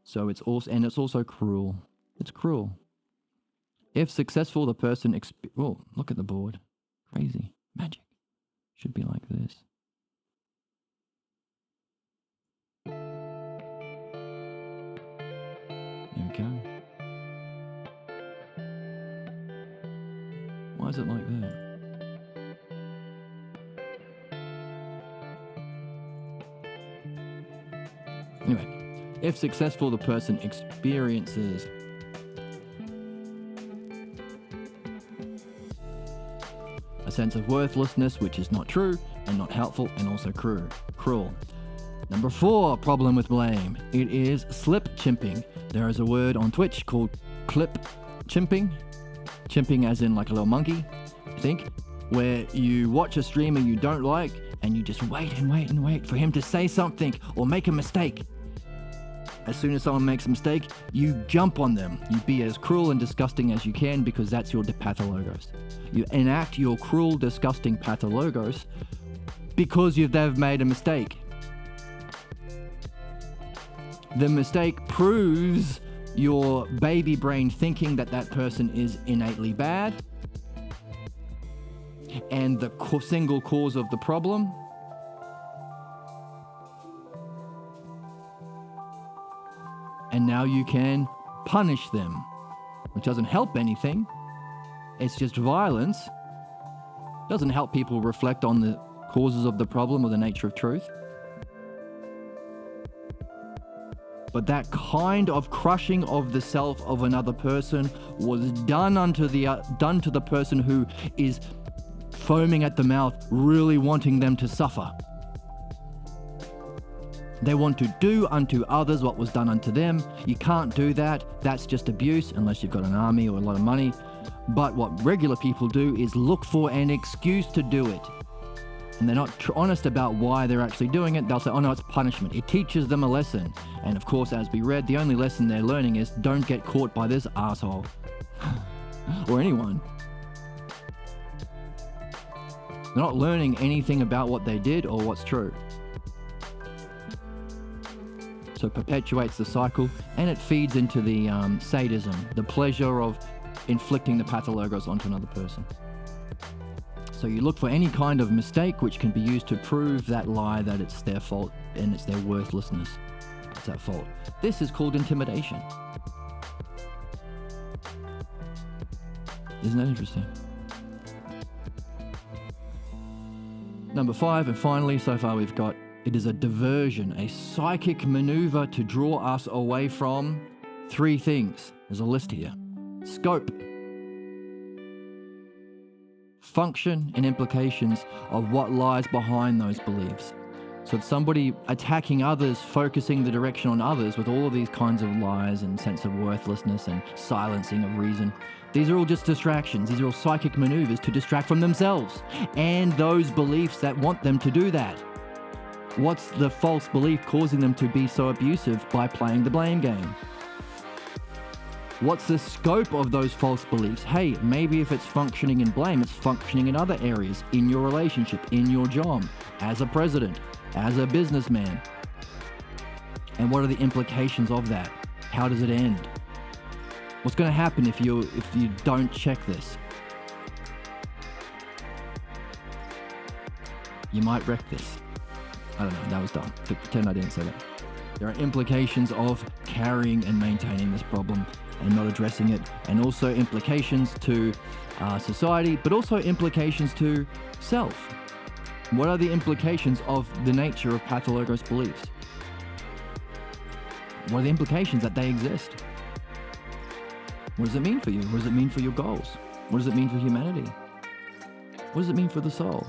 So it's also cruel. It's cruel. If successful, the person oh, look at the board. Crazy. Magic. Should be like this. There we go. Why is it like that? Anyway, if successful, the person experiences a sense of worthlessness, which is not true and not helpful and also cruel. Number 4 problem with blame. It is slip chimping. There is a word on Twitch called clip chimping. Chimping as in like a little monkey, I think, where you watch a streamer you don't like and you just wait and wait and wait for him to say something or make a mistake. As soon as someone makes a mistake, you jump on them. You be as cruel and disgusting as you can because that's your pathologos. You enact your cruel, disgusting pathologos because they've made a mistake. The mistake proves your baby brain thinking that that person is innately bad and the single cause of the problem. And now you can punish them, which doesn't help anything. It's just violence. Doesn't help people reflect on the causes of the problem or the nature of truth. But that kind of crushing of the self of another person was done to the person who is foaming at the mouth, really wanting them to suffer. They want to do unto others what was done unto them. You can't do that. That's just abuse unless you've got an army or a lot of money. But what regular people do is look for an excuse to do it. And they're not honest about why they're actually doing it. They'll say, oh no, it's punishment. It teaches them a lesson. And of course, as we read, the only lesson they're learning is don't get caught by this asshole. Or anyone. They're not learning anything about what they did or what's true. So it perpetuates the cycle and it feeds into the sadism, the pleasure of inflicting the pathologos onto another person. So you look for any kind of mistake which can be used to prove that lie that it's their fault and it's their worthlessness. It's that fault. This is called intimidation. Isn't that interesting? Number 5, and finally, so far we've got, it is a diversion, a psychic maneuver to draw us away from 3 things. There's a list here. Scope, function, and implications of what lies behind those beliefs. So it's somebody attacking others, focusing the direction on others with all of these kinds of lies and sense of worthlessness and silencing of reason. These are all just distractions. These are all psychic maneuvers to distract from themselves and those beliefs that want them to do that. What's the false belief causing them to be so abusive by playing the blame game? What's the scope of those false beliefs? Hey, maybe if it's functioning in blame, it's functioning in other areas, in your relationship, in your job, as a president, as a businessman. And what are the implications of that? How does it end? What's going to happen if you don't check this? You might wreck this. I don't know, that was dumb. Pretend I didn't say that. There are implications of carrying and maintaining this problem and not addressing it, and also implications to society, but also implications to self. What are the implications of the nature of Pathologos beliefs? What are the implications that they exist? What does it mean for you? What does it mean for your goals? What does it mean for humanity? What does it mean for the soul?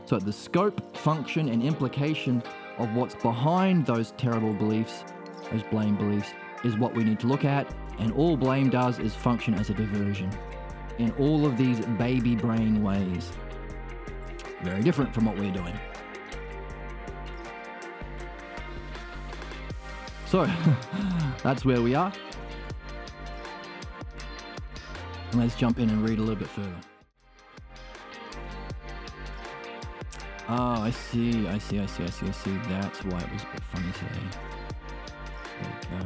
So the scope, function, and implication of what's behind those terrible beliefs, those blame beliefs, is what we need to look at. And all blame does is function as a diversion in all of these baby brain ways. Very different from what we're doing. So that's where we are. And let's jump in and read a little bit further. Oh, I see. That's why it was a bit funny today. There we go.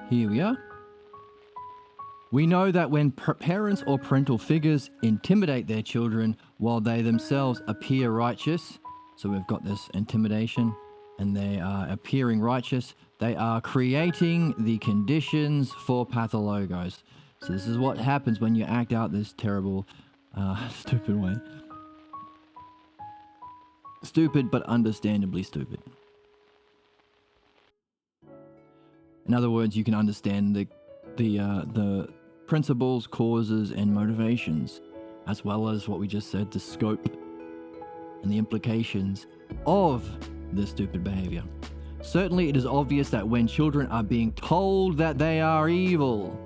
Here we are. We know that when parents or parental figures intimidate their children while they themselves appear righteous, so we've got this intimidation and they are appearing righteous, they are creating the conditions for pathologos. So this is what happens when you act out this terrible, stupid way. Stupid, but understandably stupid. In other words, you can understand the principles, causes, and motivations, as well as what we just said, the scope and the implications of this stupid behavior. Certainly, it is obvious that when children are being told that they are evil,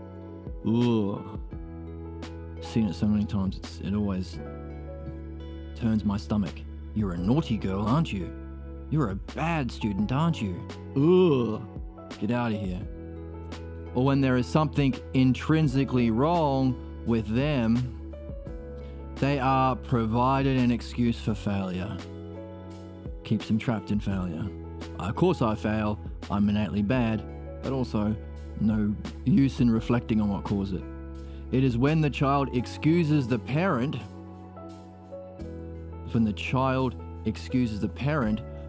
seen it so many times, it always turns my stomach. You're a naughty girl, aren't you? You're a bad student, aren't you? Get out of here. Or when there is something intrinsically wrong with them, they are provided an excuse for failure. Keeps them trapped in failure. Of course I fail, I'm innately bad, but also no use in reflecting on what caused it. It is when the child excuses the parent,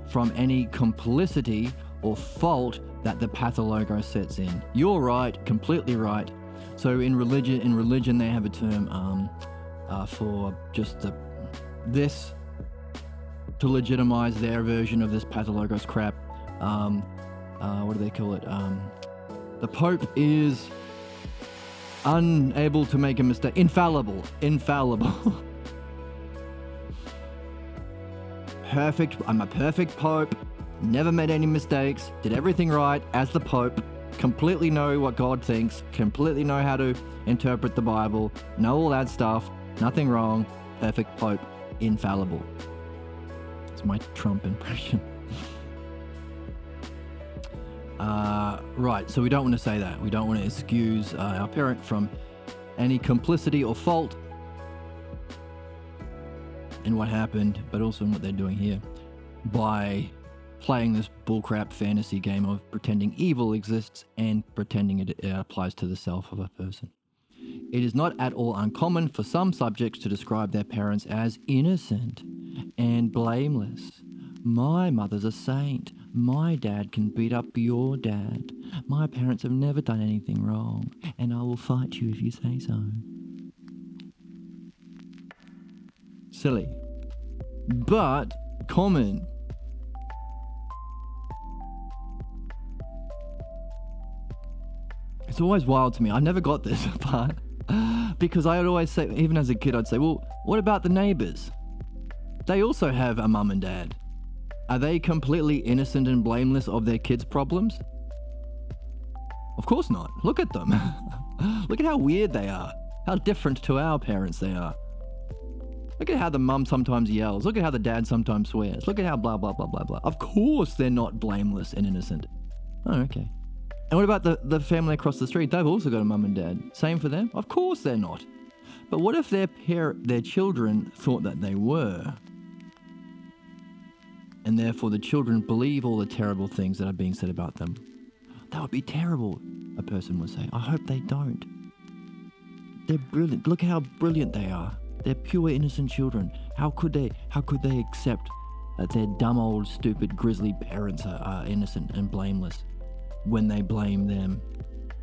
from any complicity or fault that the pathologos sets in. You're right, completely right. So in religion they have a term for just this to legitimize their version of this pathologos crap. What do they call it? The Pope is unable to make a mistake. Infallible. Perfect. I'm a perfect Pope. Never made any mistakes, did everything right as the Pope, completely know what God thinks, completely know how to interpret the Bible, know all that stuff, nothing wrong, perfect Pope, infallible. It's my Trump impression. Right, so we don't want to say that. We don't want to excuse our parent from any complicity or fault in what happened, but also in what they're doing here by playing this bullcrap fantasy game of pretending evil exists and pretending it applies to the self of a person. It is not at all uncommon for some subjects to describe their parents as innocent and blameless. My mother's a saint. My dad can beat up your dad. My parents have never done anything wrong, and I will fight you if you say so. Silly, but common. It's always wild to me. I never got this part because I would always say, even as a kid, I'd say, well, what about the neighbors? They also have a mum and dad. Are they completely innocent and blameless of their kids' problems? Of course not. Look at them. Look at how weird they are. How different to our parents they are. Look at how the mum sometimes yells. Look at how the dad sometimes swears. Look at how blah, blah, blah, blah, blah. Of course they're not blameless and innocent. Oh, okay. And what about the family across the street? They've also got a mum and dad. Same for them? Of course they're not. But what if their children thought that they were? and therefore the children believe all the terrible things that are being said about them. That would be terrible, a person would say. I hope they don't. They're brilliant. Look how brilliant they are. They're pure, innocent children. How could they accept that their dumb, old, stupid, grisly parents are innocent and blameless when they blame them?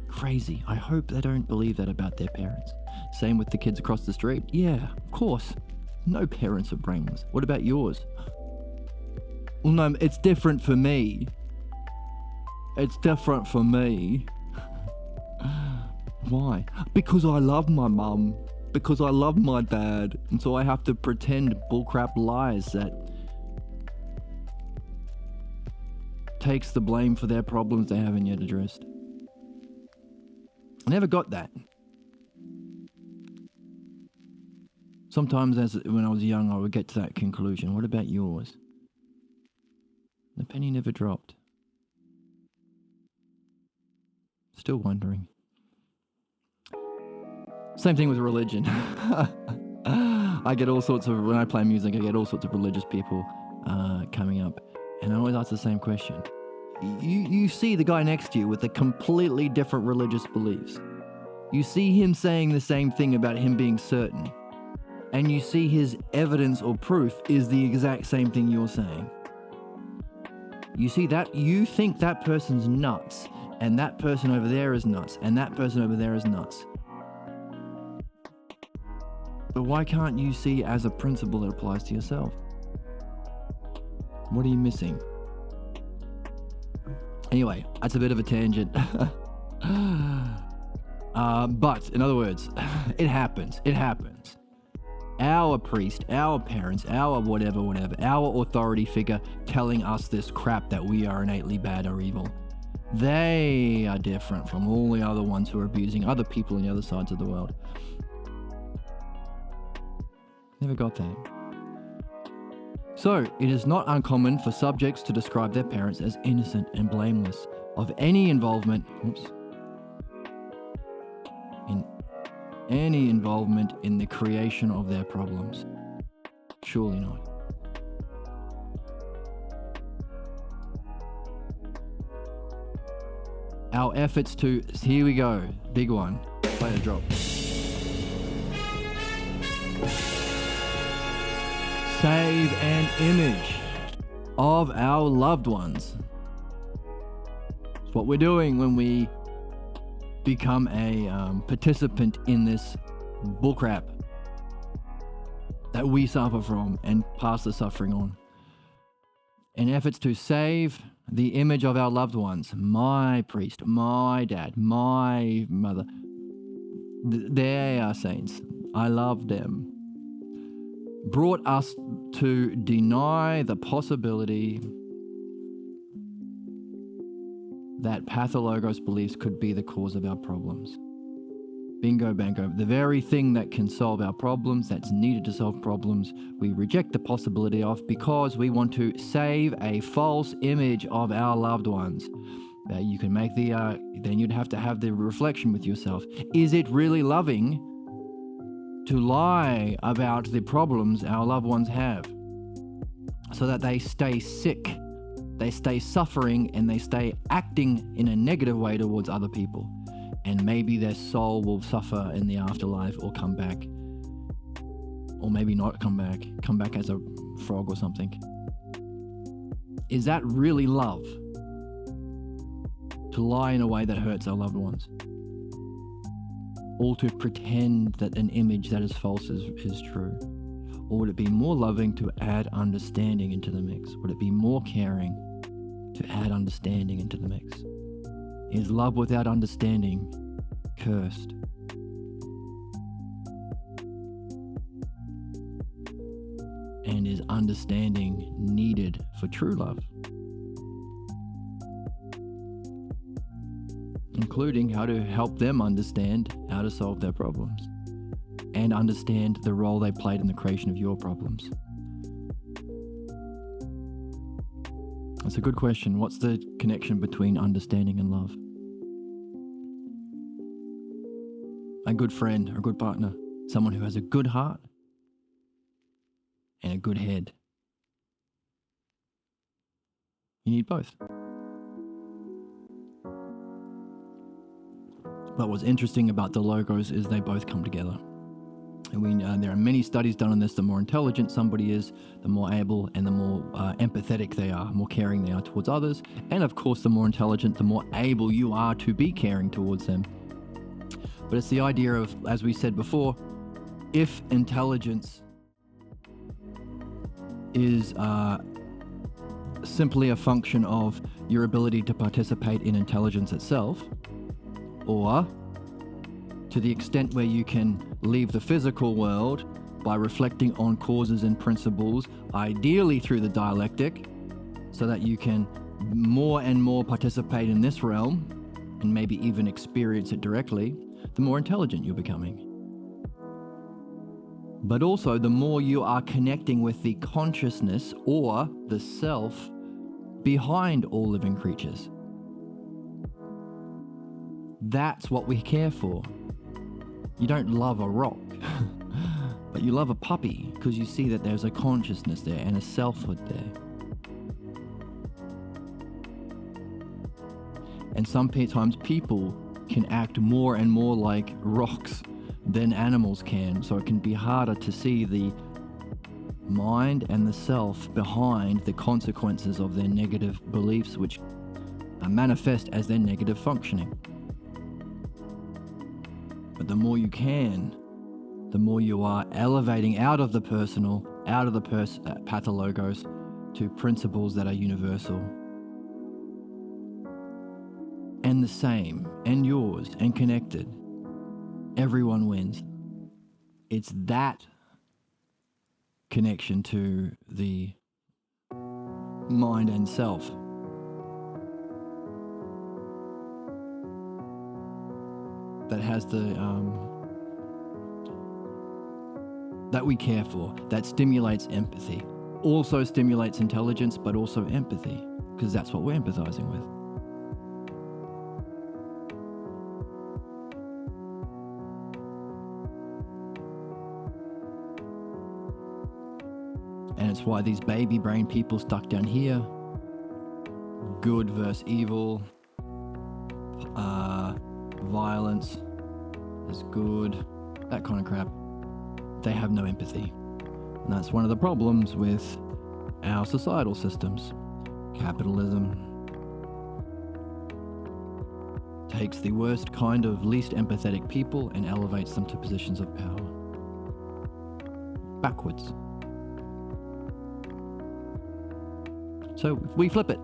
Crazy. I hope they don't believe that about their parents. Same with the kids across the street. Yeah, of course. No parents are brainless. What about yours? Well, no, it's different for me. It's different for me. Why? Because I love my mum. Because I love my dad. And so I have to pretend bullcrap lies that takes the blame for their problems they haven't yet addressed. I never got that. Sometimes when I was young, I would get to that conclusion. What about yours? The penny never dropped. Still wondering. Same thing with religion. I get all sorts of, when I play music, I get all sorts of religious people coming up. And I always ask the same question. You see the guy next to you with a completely different religious beliefs. You see him saying the same thing about him being certain. And you see his evidence or proof is the exact same thing you're saying. You see that, you think that person's nuts, and that person over there is nuts, and that person over there is nuts. But why can't you see as a principle that applies to yourself? What are you missing? Anyway, that's a bit of a tangent. But, in other words, it happens. It happens. Our priest, our parents, our whatever, our authority figure telling us this crap that we are innately bad or evil. They are different from all the other ones who are abusing other people on the other sides of the world. Never got that. So, it is not uncommon for subjects to describe their parents as innocent and blameless of any involvement in the creation of their problems. Surely not. Our efforts to, here we go, big one, play the drop. Save an image of our loved ones. It's what we're doing when we become a participant in this bullcrap that we suffer from and pass the suffering on. In efforts to save the image of our loved ones, my priest, my dad, my mother, they are saints. I love them. Brought us to deny the possibility that Pathologos beliefs could be the cause of our problems. Bingo, bango. The very thing that can solve our problems, that's needed to solve problems, we reject the possibility of because we want to save a false image of our loved ones. You can make then you'd have to have the reflection with yourself. Is it really loving to lie about the problems our loved ones have so that they stay sick, they stay suffering, and they stay acting in a negative way towards other people? And maybe their soul will suffer in the afterlife or come back. Or maybe not come back as a frog or something. Is that really love? To lie in a way that hurts our loved ones? Or to pretend that an image that is false is true? Or would it be more loving to add understanding into the mix? Would it be more caring to add understanding into the mix? Is love without understanding cursed? And is understanding needed for true love? Including how to help them understand how to solve their problems and understand the role they played in the creation of your problems. That's a good question. What's the connection between understanding and love? A good friend, a good partner, someone who has a good heart and a good head. You need both. But what's interesting about the logos is they both come together. And there are many studies done on this. The more intelligent somebody is, the more able and the more empathetic they are, more caring they are towards others. And of course, the more intelligent, the more able you are to be caring towards them. But it's the idea of, as we said before, if intelligence is simply a function of your ability to participate in intelligence itself, or to the extent where you can leave the physical world by reflecting on causes and principles, ideally through the dialectic, so that you can more and more participate in this realm and maybe even experience it directly, the more intelligent you're becoming. But also, the more you are connecting with the consciousness or the self behind all living creatures. That's what we care for. You don't love a rock, but you love a puppy because you see that there's a consciousness there and a selfhood there. And sometimes people can act more and more like rocks than animals can, so it can be harder to see the mind and the self behind the consequences of their negative beliefs, which manifest as their negative functioning. But the more you can, the more you are elevating out of the personal, out of the pathologos, to principles that are universal and the same and yours and connected. Everyone wins. It's that connection to the mind and self that has that we care for, that stimulates empathy, also stimulates intelligence, but also empathy, because that's what we're empathizing with. And it's why these baby brain people stuck down here, good versus evil, violence is good, that kind of crap, they have no empathy. And that's one of the problems with our societal systems. Capitalism takes the worst kind of least empathetic people and elevates them to positions of power. Backwards. So if we flip it,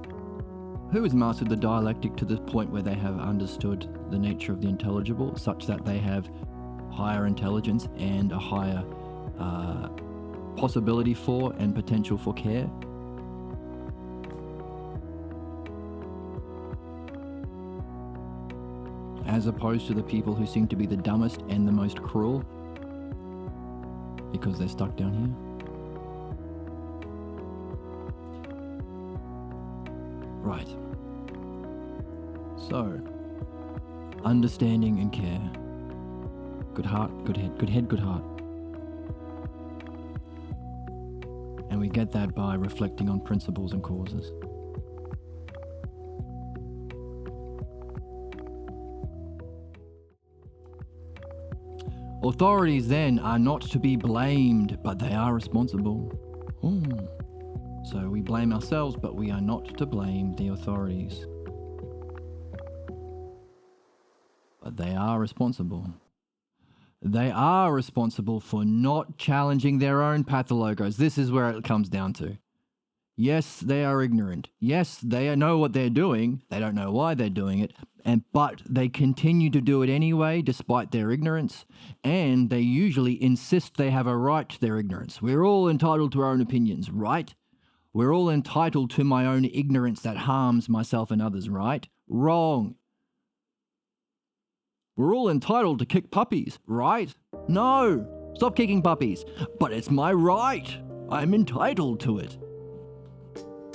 who has mastered the dialectic to the point where they have understood the nature of the intelligible, such that they have higher intelligence and a higher possibility for and potential for care? As opposed to the people who seem to be the dumbest and the most cruel because they're stuck down here. Right. So, understanding and care. Good heart, good head, good head, good heart. And we get that by reflecting on principles and causes. Authorities then are not to be blamed, but they are responsible. So we blame ourselves, but we are not to blame the authorities. But they are responsible. They are responsible for not challenging their own pathologos. This is where it comes down to. Yes, they are ignorant. Yes, they know what they're doing. They don't know why they're doing it. But they continue to do it anyway, despite their ignorance. And they usually insist they have a right to their ignorance. We're all entitled to our own opinions, right? We're all entitled to my own ignorance that harms myself and others, right? Wrong. We're all entitled to kick puppies, right? No, stop kicking puppies. But it's my right. I'm entitled to it.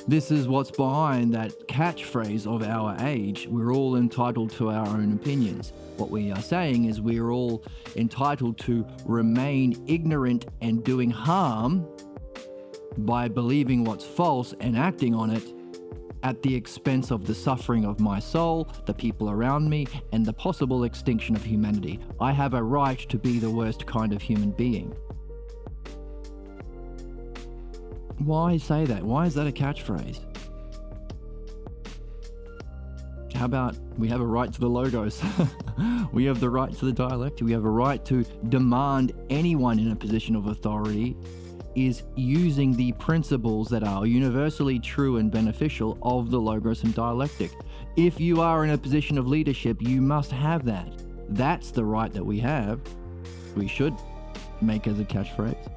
This is what's behind that catchphrase of our age. We're all entitled to our own opinions. What we are saying is we're all entitled to remain ignorant and doing harm by believing what's false and acting on it at the expense of the suffering of my soul, the people around me, and the possible extinction of humanity. I have a right to be the worst kind of human being. Why say that? Why is that a catchphrase? How about we have a right to the logos? We have the right to the dialectic. We have a right to demand anyone in a position of authority is using the principles that are universally true and beneficial of the logos and dialectic. If you are in a position of leadership, you must have that. That's the right that we have. We should make as a catchphrase.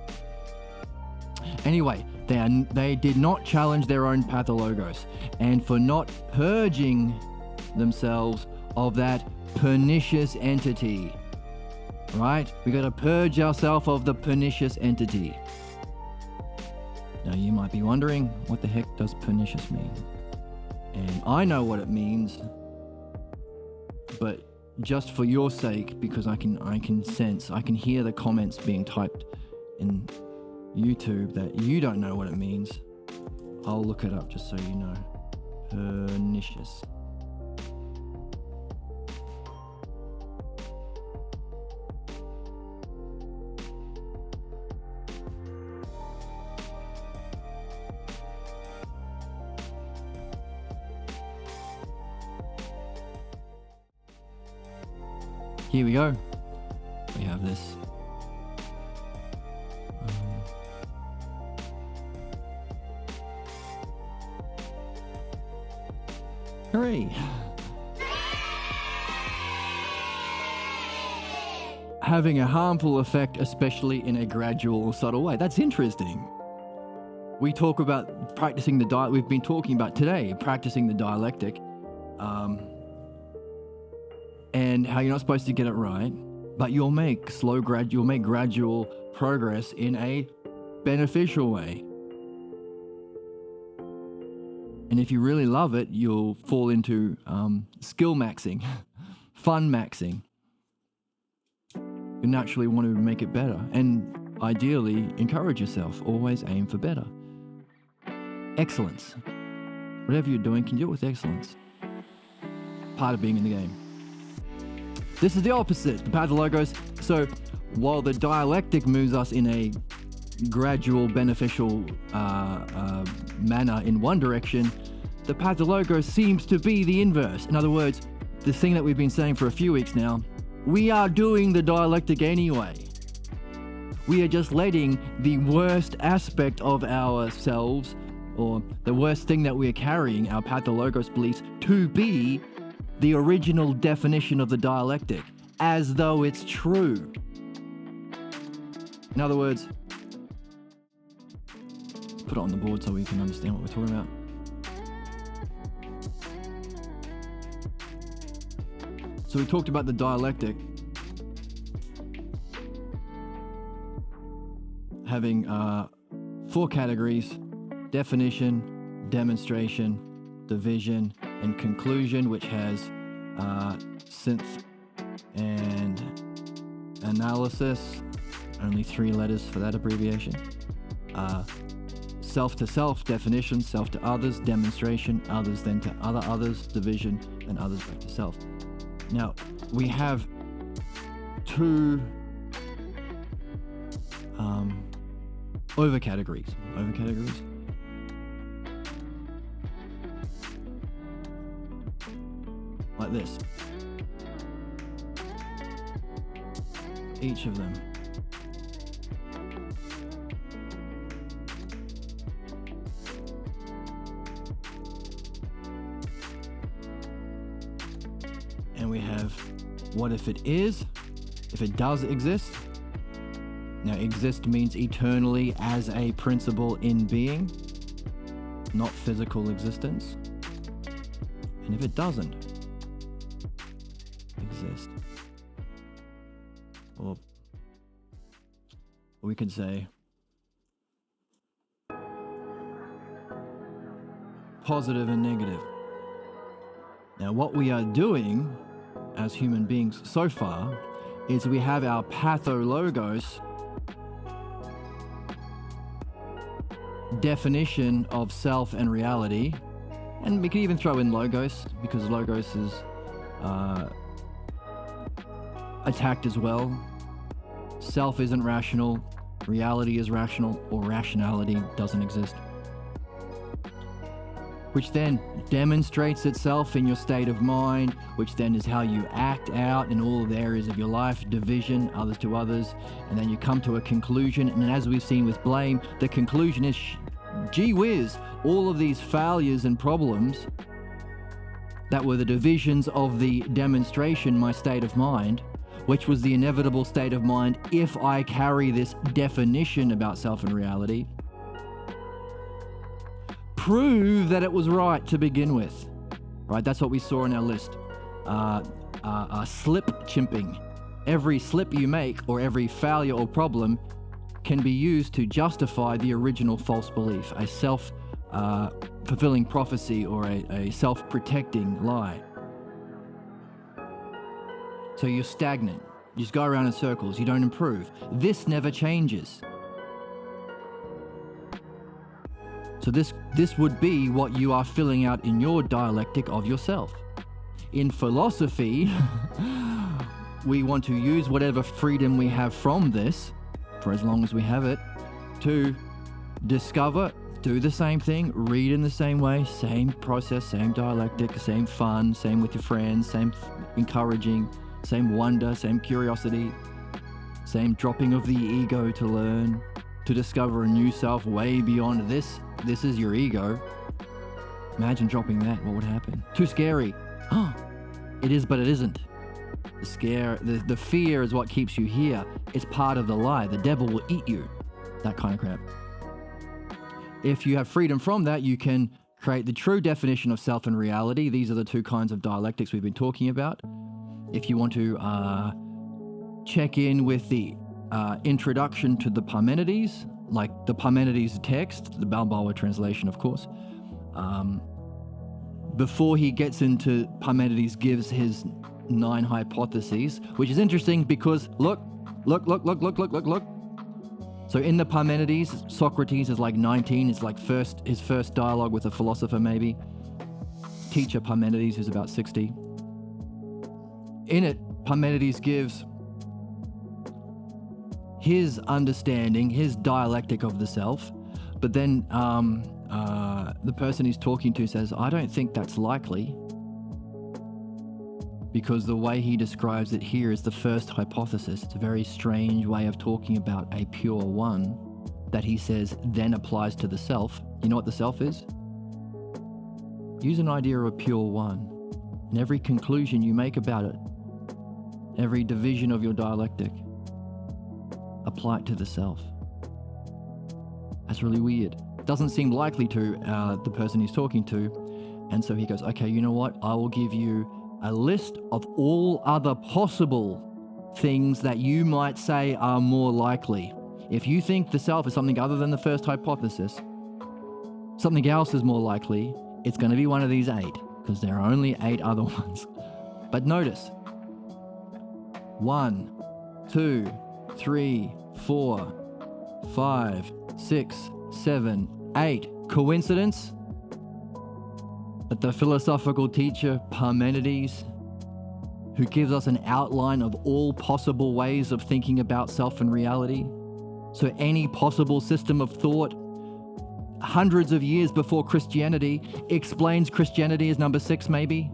Anyway, they did not challenge their own pathologos, and for not purging themselves of that pernicious entity, right? We got to purge ourselves of the pernicious entity. Now you might be wondering, what the heck does pernicious mean? And I know what it means, but just for your sake, because I can hear the comments being typed in YouTube that you don't know what it means. I'll look it up just so you know. Pernicious. Here we go. We have this. Hooray! Having a harmful effect, especially in a gradual or subtle way. That's interesting. We talk about practicing the we've been talking about today, practicing the dialectic, and how you're not supposed to get it right, but you'll make gradual progress in a beneficial way. And if you really love it, you'll fall into skill maxing, fun maxing. You naturally want to make it better, and ideally encourage yourself. Always aim for better. Excellence. Whatever you're doing, can you do it with excellence? Part of being in the game. This is the opposite, the Pathologos. So while the dialectic moves us in a gradual, beneficial manner in one direction, the Pathologos seems to be the inverse. In other words, the thing that we've been saying for a few weeks now, we are doing the dialectic anyway. We are just letting the worst aspect of ourselves, or the worst thing that we're carrying, our Pathologos beliefs, to be the original definition of the dialectic, as though it's true. In other words, put it on the board so we can understand what we're talking about. So we talked about the dialectic having 4 categories: definition, demonstration, division, and conclusion, which has synth and analysis, only 3 letters for that abbreviation. Self to self, definition, self to others, demonstration, others then to others, division, and others back to self. Now, we have 2 overcategories. Like this. Each of them. And we have what if it is, if it does exist. Now, exist means eternally as a principle in being, not physical existence. And if it doesn't exist, or we could say positive and negative. Now, what we are doing as human beings so far is we have our pathologos definition of self and reality, And we can even throw in logos, because logos is attacked as well. Self isn't rational, reality is rational, or rationality doesn't exist. Which then demonstrates itself in your state of mind, which then is how you act out in all the areas of your life, division, others to others, and then you come to a conclusion. And as we've seen with blame, the conclusion is, gee whiz, all of these failures and problems that were the divisions of the demonstration, my state of mind, which was the inevitable state of mind if I carry this definition about self and reality, prove that it was right to begin with. Right? That's what we saw in our list. Slip chimping. Every slip you make or every failure or problem can be used to justify the original false belief, a self-fulfilling prophecy or a self-protecting lie. So you're stagnant. You just go around in circles. You don't improve. This never changes. So this would be what you are filling out in your dialectic of yourself. In philosophy, we want to use whatever freedom we have from this, for as long as we have it, to discover, do the same thing, read in the same way, same process, same dialectic, same fun, same with your friends, same encouraging, same wonder, same curiosity, same dropping of the ego to learn, to discover a new self way beyond this. This is your ego. Imagine dropping that. What would happen? Too scary. Oh, it is, but it isn't. The fear is what keeps you here. It's part of the lie. The devil will eat you. That kind of crap. If you have freedom from that, you can create the true definition of self and reality. These are the two kinds of dialectics we've been talking about. If you want to check in with the introduction to the Parmenides, like the Parmenides text, the Balboa translation, of course. Before he gets into, Parmenides gives his 9 hypotheses, which is interesting because look. So in the Parmenides, Socrates is like 19. It's like his first dialogue with a philosopher, maybe. Teacher Parmenides is about 60. In it, Parmenides gives his understanding, his dialectic of the self, but then the person he's talking to says, I don't think that's likely, because the way he describes it here is the first hypothesis. It's a very strange way of talking about a pure one that he says then applies to the self. You know what the self is? Use an idea of a pure one, and every conclusion you make about it, every division of your dialectic, apply it to the self. That's really weird. Doesn't seem likely to the person he's talking to. And so he goes, okay, you know what? I will give you a list of all other possible things that you might say are more likely. If you think the self is something other than the first hypothesis, something else is more likely, it's going to be one of these 8, because there are only 8 other ones. But notice, 1, 2, 3, 4, 5, 6, 7, 8. Coincidence that the philosophical teacher Parmenides, who gives us an outline of all possible ways of thinking about self and reality, so any possible system of thought hundreds of years before Christianity explains Christianity as number 6 maybe,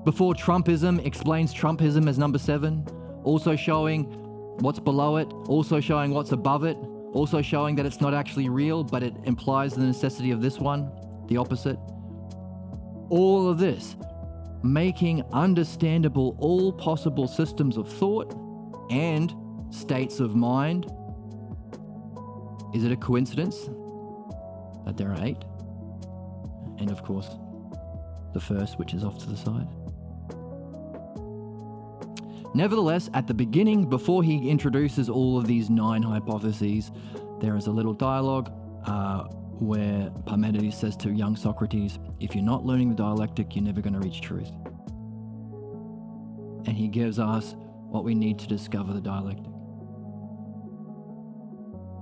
before Trumpism explains Trumpism as number 7, also showing what's below it, also showing what's above it, also showing that it's not actually real, but it implies the necessity of this one, the opposite. All of this, making understandable all possible systems of thought and states of mind. Is it a coincidence that there are 8? And of course, the first, which is off to the side. Nevertheless, at the beginning, before he introduces all of these 9 hypotheses, there is a little dialogue where Parmenides says to young Socrates, if you're not learning the dialectic, you're never going to reach truth. And he gives us what we need to discover the dialectic.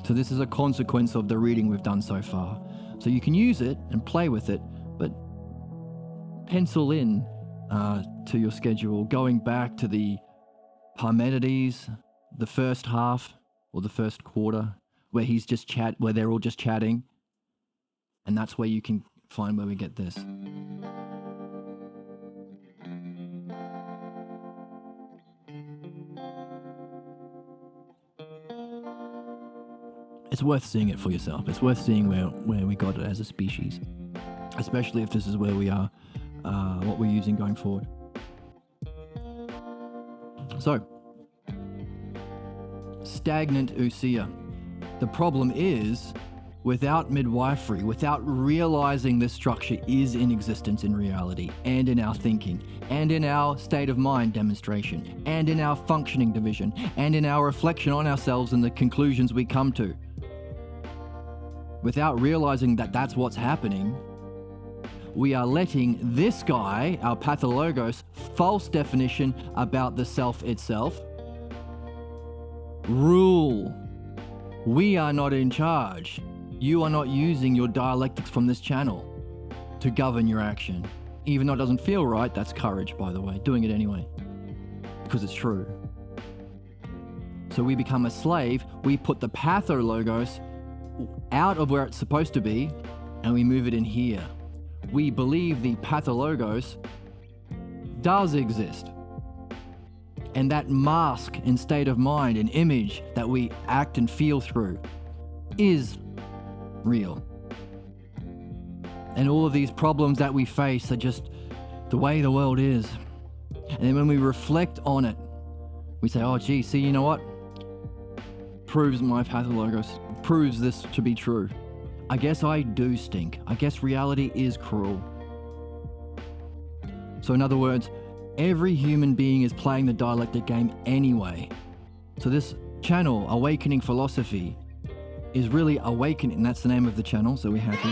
So this is a consequence of the reading we've done so far. So you can use it and play with it, pencil in to your schedule going back to the Parmenides, the first half or the first quarter, where where they're all just chatting, and that's where you can find where we get this. It's worth seeing it for yourself. It's worth seeing where we got it as a species, especially if this is where we are, what we're using going forward. So, stagnant ousia. The problem is, without midwifery, without realizing this structure is in existence in reality, and in our thinking, and in our state of mind demonstration, and in our functioning division, and in our reflection on ourselves and the conclusions we come to, without realizing that that's what's happening, we are letting this guy, our Pathologos, false definition about the self itself, rule. We are not in charge. You are not using your dialectics from this channel to govern your action. Even though it doesn't feel right, that's courage, by the way, doing it anyway, because it's true. So we become a slave, we put the Pathologos out of where it's supposed to be, and we move it in here. We believe the Pathologos does exist. And that mask and state of mind and image that we act and feel through is real. And all of these problems that we face are just the way the world is. And then when we reflect on it, we say, oh gee, see, you know what? Proves my Pathologos, proves this to be true. I guess I do stink. I guess reality is cruel. So in other words, every human being is playing the dialectic game anyway. So this channel, Awakening Philosophy, is really awakening. That's the name of the channel, so we're happy.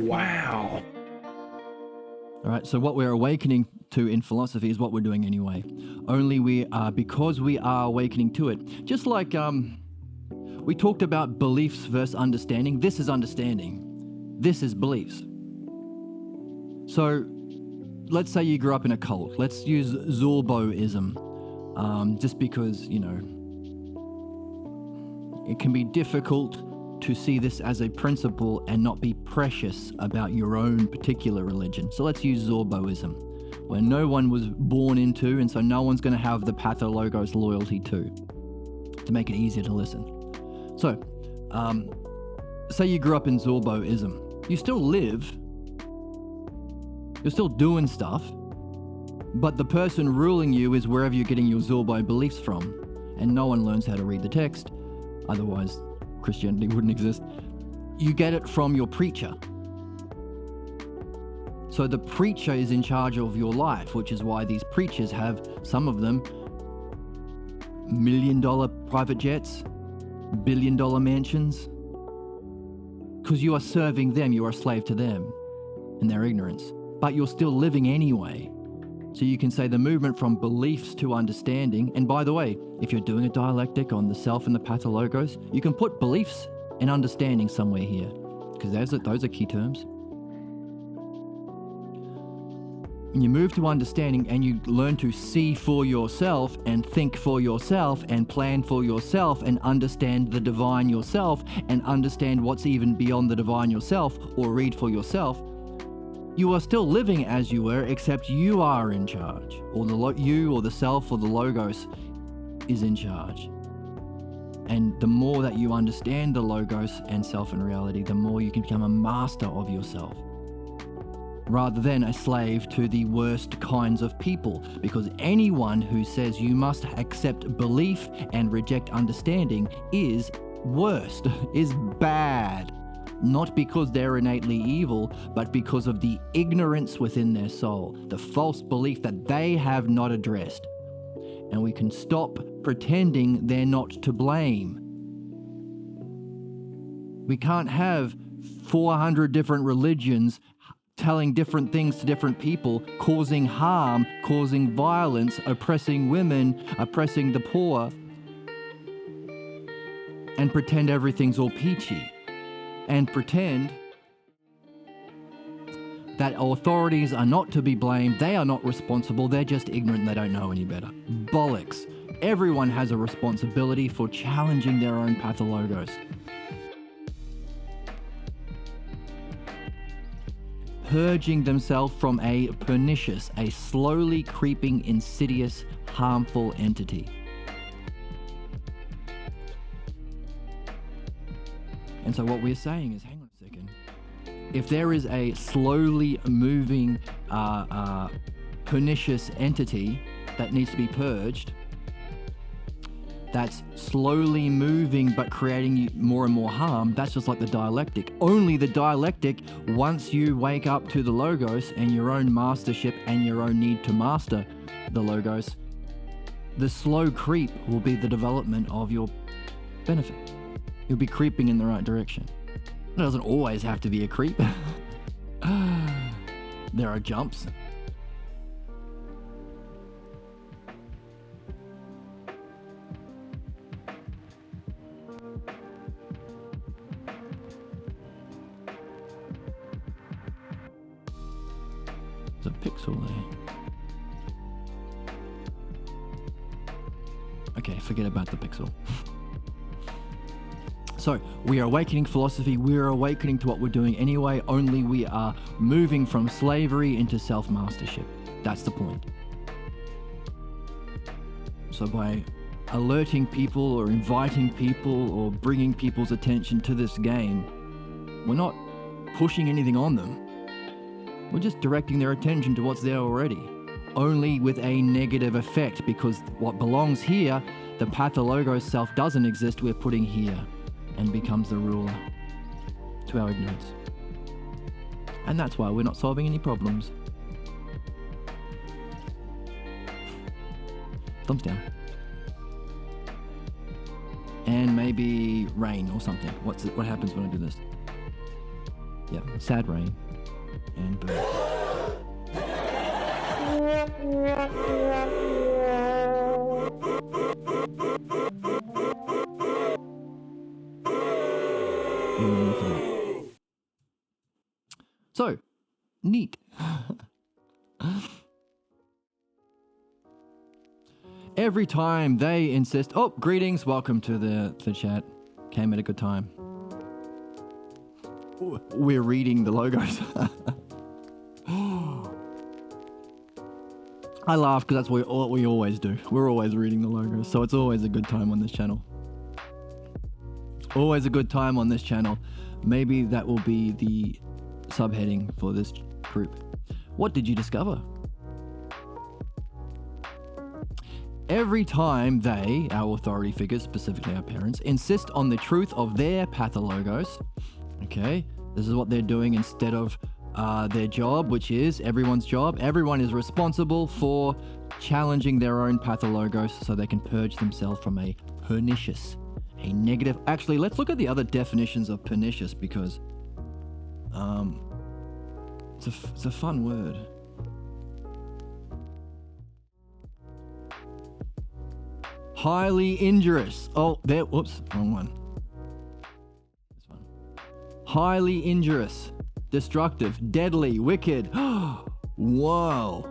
Wow. All right, so what we're awakening to in philosophy is what we're doing anyway. Only we are, because we are awakening to it. Just like we talked about beliefs versus understanding. This is understanding. This is beliefs. So let's say you grew up in a cult. Let's use Zorboism, just because, you know, it can be difficult to see this as a principle and not be precious about your own particular religion. So let's use Zorboism, where no one was born into, and so no one's going to have the Pathologos loyalty to make it easier to listen. So, say you grew up in Zorboism. You still live, you're still doing stuff, but the person ruling you is wherever you're getting your Zorbo beliefs from, and no one learns how to read the text, otherwise Christianity wouldn't exist. You get it from your preacher. So the preacher is in charge of your life, which is why these preachers have, some of them, $1 million private jets, $1 billion mansions, because you are serving them, you are a slave to them and their ignorance, but you're still living anyway. So you can say the movement from beliefs to understanding, and by the way, if you're doing a dialectic on the self and the Pathologos, you can put beliefs and understanding somewhere here, because those are key terms. And you move to understanding and you learn to see for yourself and think for yourself and plan for yourself and understand the divine yourself and understand what's even beyond the divine yourself, or read for yourself. You are still living as you were, except you are in charge, or you or the self or the Logos is in charge. And the more that you understand the Logos and self and reality, the more you can become a master of yourself, rather than a slave to the worst kinds of people. Because anyone who says you must accept belief and reject understanding is worst, is bad. Not because they're innately evil, but because of the ignorance within their soul, the false belief that they have not addressed. And we can stop pretending they're not to blame. We can't have 400 different religions telling different things to different people, causing harm, causing violence, oppressing women, oppressing the poor, and pretend everything's all peachy and pretend that authorities are not to be blamed, they are not responsible, they're just ignorant, they don't know any better. Bollocks. Everyone has a responsibility for challenging their own pathologos. Purging themselves from a pernicious, a slowly creeping, insidious, harmful entity. And so what we're saying is, hang on a second, if there is a slowly moving, pernicious entity that needs to be purged, that's slowly moving but creating more and more harm, that's just like the dialectic. Only the dialectic, once you wake up to the logos and your own mastership and your own need to master the logos, the slow creep will be the development of your benefit. You'll be creeping in the right direction. It doesn't always have to be a creep. There are jumps. There's a pixel there. Okay, forget about the pixel. So, we are awakening philosophy, we are awakening to what we're doing anyway, only we are moving from slavery into self-mastership. That's the point. So by alerting people or inviting people or bringing people's attention to this game, we're not pushing anything on them. We're just directing their attention to what's there already, only with a negative effect, because what belongs here, the pathologos self doesn't exist, we're putting here, and becomes the ruler to our ignorance. And that's why we're not solving any problems. Thumbs down. And maybe rain or something. What happens when I do this? Yep, sad rain. And boom. So, neat. Every time they insist, oh, greetings, welcome to the chat. Came at a good time. We're reading the logos. I laugh because that's what we always do. We're always reading the logos, so it's always a good time on this channel. Always a good time on this channel. Maybe that will be the subheading for this group. What did you discover? Every time they, our authority figures, specifically our parents, insist on the truth of their pathologos, okay, this is what they're doing instead of their job, which is everyone's job. Everyone is responsible for challenging their own pathologos so they can purge themselves from a pernicious, a negative. Actually, let's look at the other definitions of pernicious, because it's a fun word. Highly injurious. Oh, there. Whoops, wrong one. This one. Highly injurious, destructive, deadly, wicked. Whoa.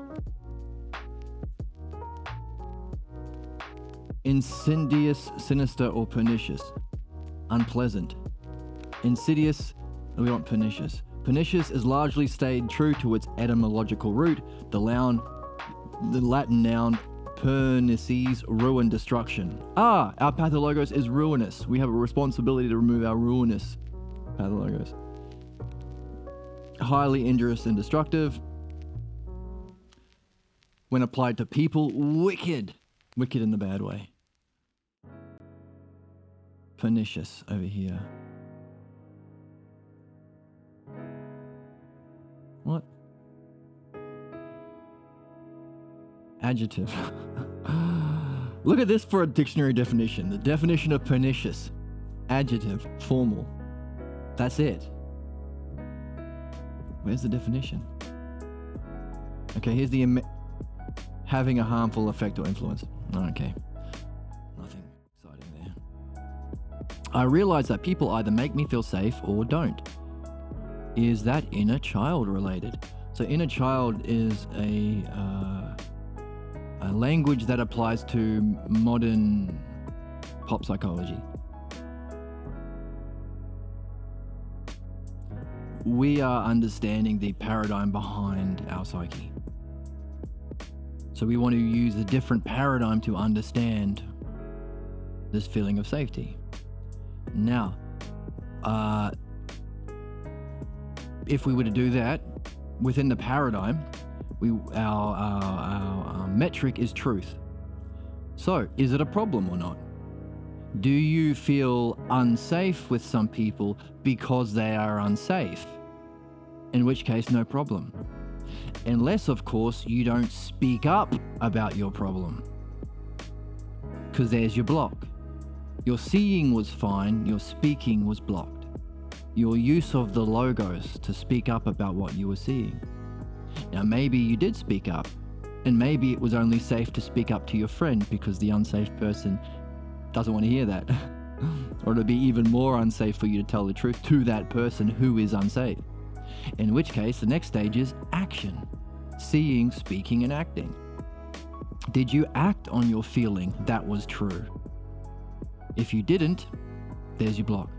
Insidious, sinister, or pernicious. Unpleasant. Insidious. We want pernicious. Pernicious is largely stayed true to its etymological root, the Latin noun pernices, ruin, destruction. Our pathologos is ruinous. We have a responsibility to remove our ruinous pathologos. Highly injurious and destructive. When applied to people, wicked. Wicked in the bad way. Pernicious over here. What? Adjective. Look at this for a dictionary definition. The definition of pernicious. Adjective. Formal. That's it. Where's the definition? Okay, here's the having a harmful effect or influence. Okay. Nothing exciting there. I realize that people either make me feel safe or don't. Is that inner child related? So inner child is a language that applies to modern pop psychology. We are understanding the paradigm behind our psyche. So we want to use a different paradigm to understand this feeling of safety. Now, if we were to do that within the paradigm, our metric is truth. So, is it a problem or not? Do you feel unsafe with some people because they are unsafe? In which case, no problem. Unless, of course, you don't speak up about your problem. Because there's your block. Your seeing was fine, your speaking was blocked. Your use of the logos to speak up about what you were seeing. Now, maybe you did speak up, and maybe it was only safe to speak up to your friend because the unsafe person doesn't want to hear that. Or it'll be even more unsafe for you to tell the truth to that person who is unsafe. In which case, the next stage is action. Seeing, speaking, and acting. Did you act on your feeling that was true? If you didn't, there's your block.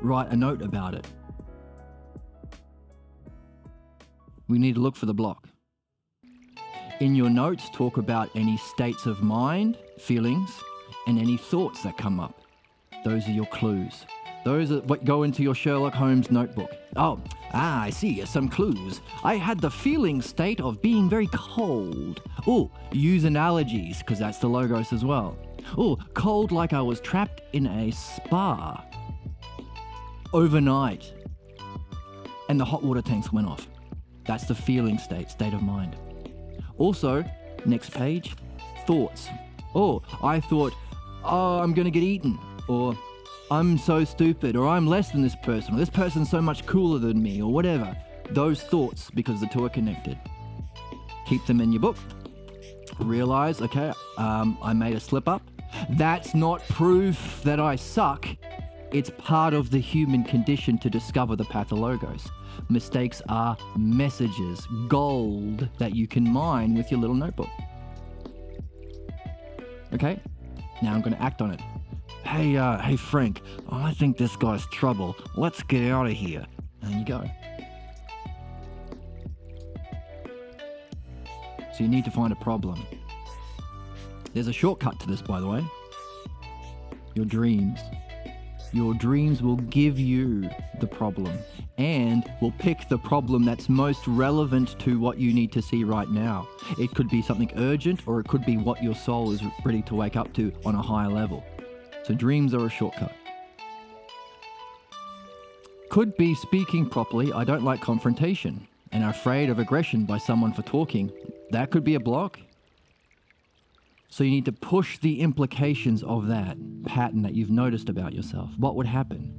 Write a note about it. We need to look for the block. In your notes, talk about any states of mind, feelings, and any thoughts that come up. Those are your clues. Those are what go into your Sherlock Holmes notebook. I see, some clues. I had the feeling state of being very cold. Use analogies, because that's the logos as well. Cold like I was trapped in a spa overnight and the hot water tanks went off. That's the feeling state of mind. Also, next page, thoughts. I thought, I'm going to get eaten, or I'm so stupid, or I'm less than this person, or this person's so much cooler than me, or whatever. Those thoughts, because the two are connected. Keep them in your book. Realize, okay, I made a slip up. That's not proof that I suck. It's part of the human condition to discover the pathologos. Mistakes are messages, gold that you can mine with your little notebook. Okay, now I'm going to act on it. Hey Frank, I think this guy's trouble. Let's get out of here. And you go. So you need to find a problem. There's a shortcut to this, by the way. Your dreams. Your dreams will give you the problem and will pick the problem that's most relevant to what you need to see right now. It could be something urgent, or it could be what your soul is ready to wake up to on a higher level. So dreams are a shortcut. Could be speaking properly. I don't like confrontation and are afraid of aggression by someone for talking. That could be a block. So you need to push the implications of that pattern that you've noticed about yourself. What would happen?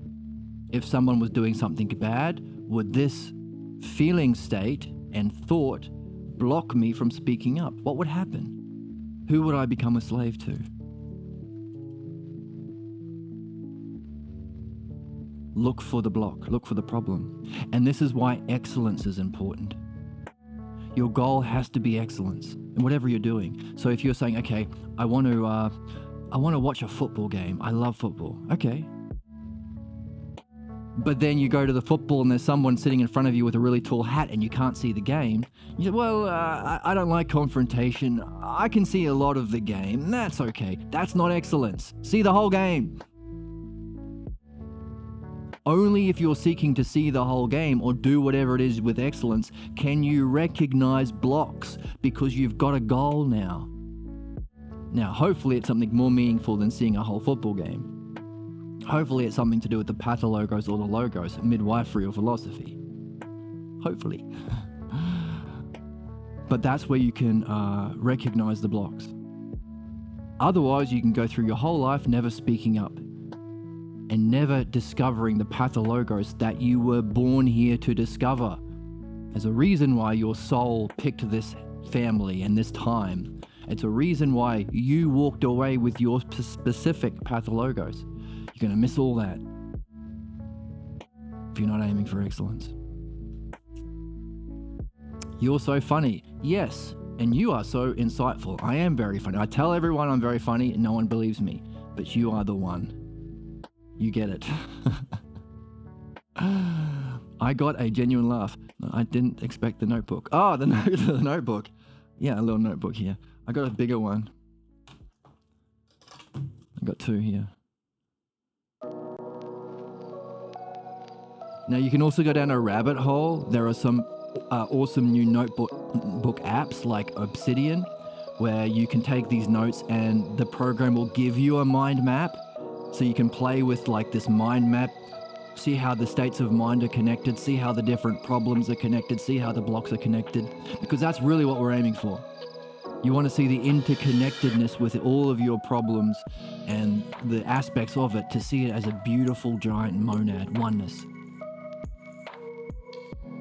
If someone was doing something bad, would this feeling state and thought block me from speaking up? What would happen? Who would I become a slave to? Look for the block, look for the problem. And this is why excellence is important. Your goal has to be excellence in whatever you're doing. So if you're saying, okay, I want to watch a football game. I love football. Okay. But then you go to the football and there's someone sitting in front of you with a really tall hat and you can't see the game. You say, well, I don't like confrontation. I can see a lot of the game. That's okay. That's not excellence. See the whole game. Only if you're seeking to see the whole game or do whatever it is with excellence can you recognize blocks, because you've got a goal now. Now, hopefully it's something more meaningful than seeing a whole football game. Hopefully it's something to do with the pathologos or the logos, midwifery or philosophy. Hopefully. But that's where you can recognize the blocks. Otherwise, you can go through your whole life never speaking up and never discovering the pathologos that you were born here to discover. There's a reason why your soul picked this family and this time. It's a reason why you walked away with your specific pathologos. You're going to miss all that if you're not aiming for excellence. You're so funny. Yes, and you are so insightful. I am very funny. I tell everyone I'm very funny and no one believes me, but you are the one. You get it. I got a genuine laugh. I didn't expect the notebook. Oh, the notebook. Yeah, a little notebook here. I got a bigger one. I got two here. Now you can also go down a rabbit hole. There are some awesome new notebook apps like Obsidian, where you can take these notes and the program will give you a mind map. So you can play with like this mind map, see how the states of mind are connected, see how the different problems are connected, see how the blocks are connected, because that's really what we're aiming for. You want to see the interconnectedness with all of your problems and the aspects of it, to see it as a beautiful giant monad, oneness.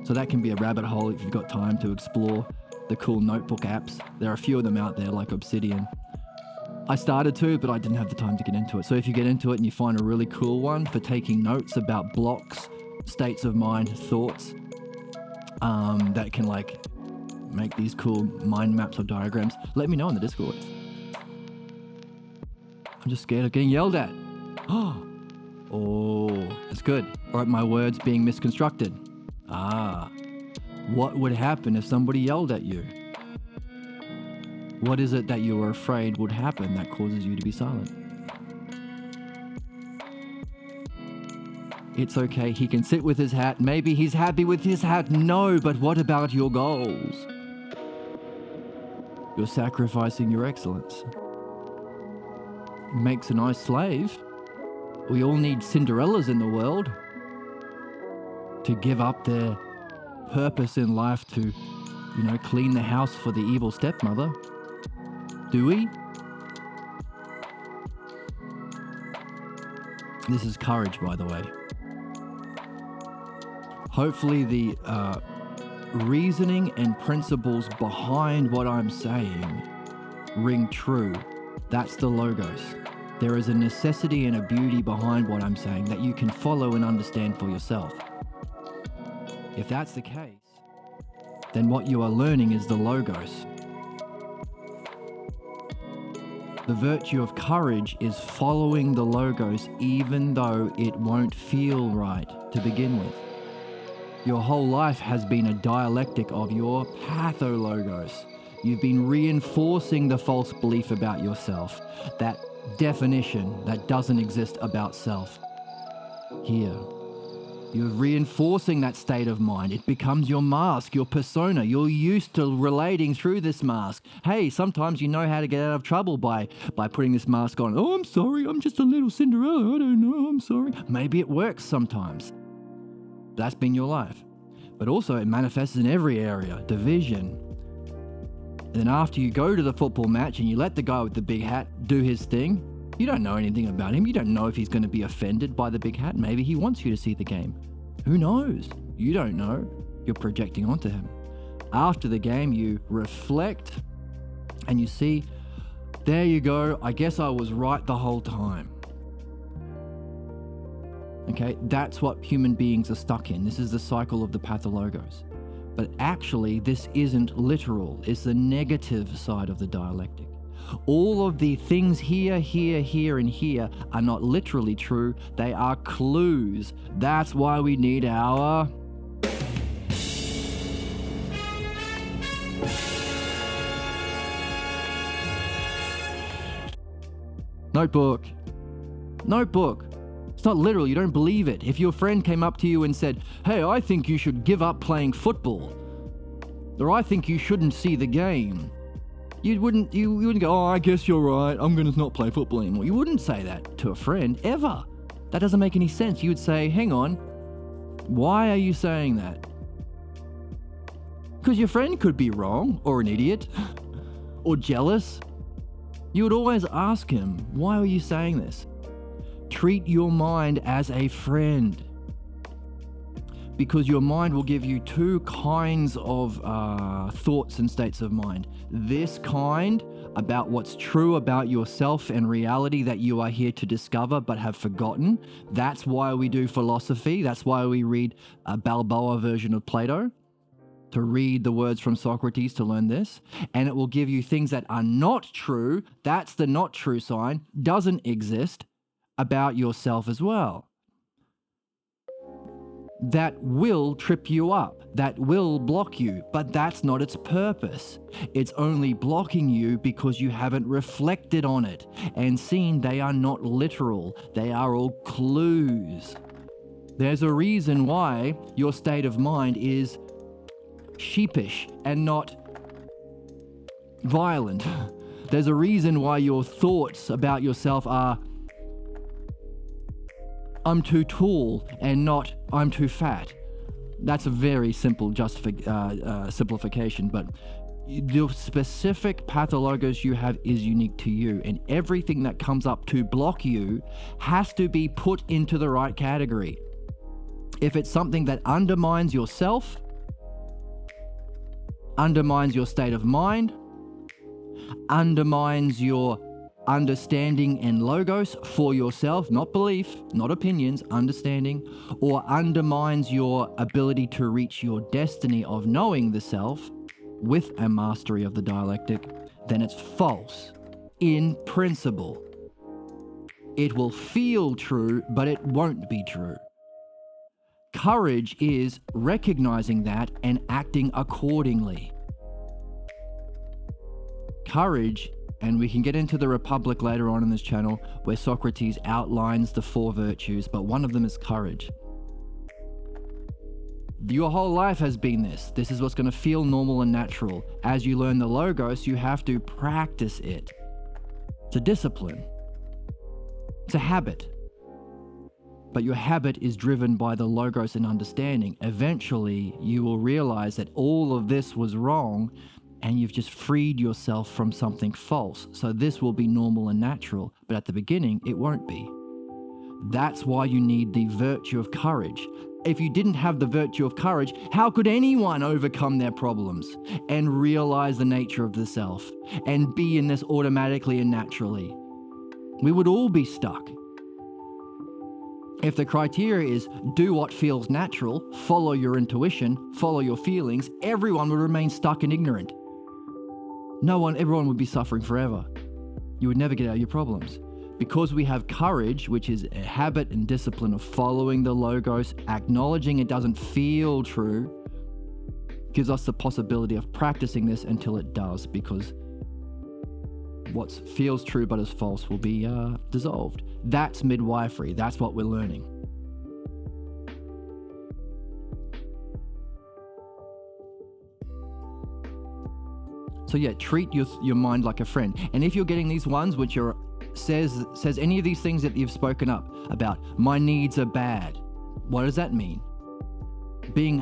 So that can be a rabbit hole if you've got time to explore the cool notebook apps. There are a few of them out there like Obsidian. I started to, but I didn't have the time to get into it. So if you get into it and you find a really cool one for taking notes about blocks, states of mind, thoughts, that can like make these cool mind maps or diagrams, let me know in the Discord. I'm just scared of getting yelled at. Oh, that's good. All right, my words being misconstructed. What would happen if somebody yelled at you? What is it that you were afraid would happen that causes you to be silent? It's okay, he can sit with his hat. Maybe he's happy with his hat. No, but what about your goals? You're sacrificing your excellence. Makes a nice slave. We all need Cinderellas in the world to give up their purpose in life to, clean the house for the evil stepmother. Do we? This is courage, by the way. Hopefully the reasoning and principles behind what I'm saying ring true. That's the Logos. There is a necessity and a beauty behind what I'm saying that you can follow and understand for yourself. If that's the case, then what you are learning is the Logos. The virtue of courage is following the Logos even though it won't feel right to begin with. Your whole life has been a dialectic of your Pathologos. You've been reinforcing the false belief about yourself, that definition that doesn't exist about self. Here, you're reinforcing that state of mind. It becomes your mask, your persona. You're used to relating through this mask. Hey, sometimes you know how to get out of trouble by putting this mask on. Oh, I'm sorry, I'm just a little Cinderella. I don't know, I'm sorry. Maybe it works sometimes. That's been your life. But also it manifests in every area, division. And then after you go to the football match and you let the guy with the big hat do his thing, you don't know anything about him. You don't know if he's going to be offended by the big hat. Maybe he wants you to see the game. Who knows? You don't know. You're projecting onto him. After the game, you reflect and you see, there you go. I guess I was right the whole time. Okay, that's what human beings are stuck in. This is the cycle of the Pathologos. But actually, this isn't literal. It's the negative side of the dialectic. All of the things here, and here are not literally true. They are clues. That's why we need our notebook. It's not literal. You don't believe it. If your friend came up to you and said, hey, I think you should give up playing football, or I think you shouldn't see the game, you wouldn't go, oh, I guess you're right, I'm going to not play football anymore. You wouldn't say that to a friend, ever. That doesn't make any sense. You would say, hang on, why are you saying that? Because your friend could be wrong, or an idiot, or jealous. You would always ask him, why are you saying this? Treat your mind as a friend. Because your mind will give you two kinds of thoughts and states of mind. This kind about what's true about yourself and reality that you are here to discover but have forgotten. That's why we do philosophy. That's why we read a Balboa version of Plato, to read the words from Socrates to learn this. And it will give you things that are not true. That's the not true sign, doesn't exist, about yourself as well. That will trip you up, that will block you, but that's not its purpose. It's only blocking you because you haven't reflected on it and seen they are not literal, they are all clues. There's a reason why your state of mind is sheepish and not violent. There's a reason why your thoughts about yourself are I'm too tall and not I'm too fat. That's a very simple simplification, but the specific pathologos you have is unique to you, and everything that comes up to block you has to be put into the right category. If it's something that undermines yourself, undermines your state of mind, undermines your understanding and logos for yourself, not belief, not opinions, understanding, or undermines your ability to reach your destiny of knowing the self with a mastery of the dialectic, then it's false in principle. It will feel true, but it won't be true. Courage is recognizing that and acting accordingly. Courage, and we can get into the Republic later on in this channel, where Socrates outlines the 4 virtues, but one of them is courage. Your whole life has been this. This is what's going to feel normal and natural. As you learn the Logos, you have to practice it. It's a discipline. It's a habit. But your habit is driven by the Logos and understanding. Eventually, you will realize that all of this was wrong, and you've just freed yourself from something false. So this will be normal and natural, but at the beginning, it won't be. That's why you need the virtue of courage. If you didn't have the virtue of courage, how could anyone overcome their problems and realize the nature of the self and be in this automatically and naturally? We would all be stuck. If the criteria is do what feels natural, follow your intuition, follow your feelings, everyone would remain stuck and ignorant. Everyone would be suffering forever. You would never get out of your problems. Because we have courage, which is a habit and discipline of following the Logos, acknowledging it doesn't feel true, gives us the possibility of practicing this until it does, because what feels true but is false will be dissolved. That's midwifery. That's what we're learning. So yeah, treat your mind like a friend. And if you're getting these ones which are says any of these things that you've spoken up about, my needs are bad, what does that mean?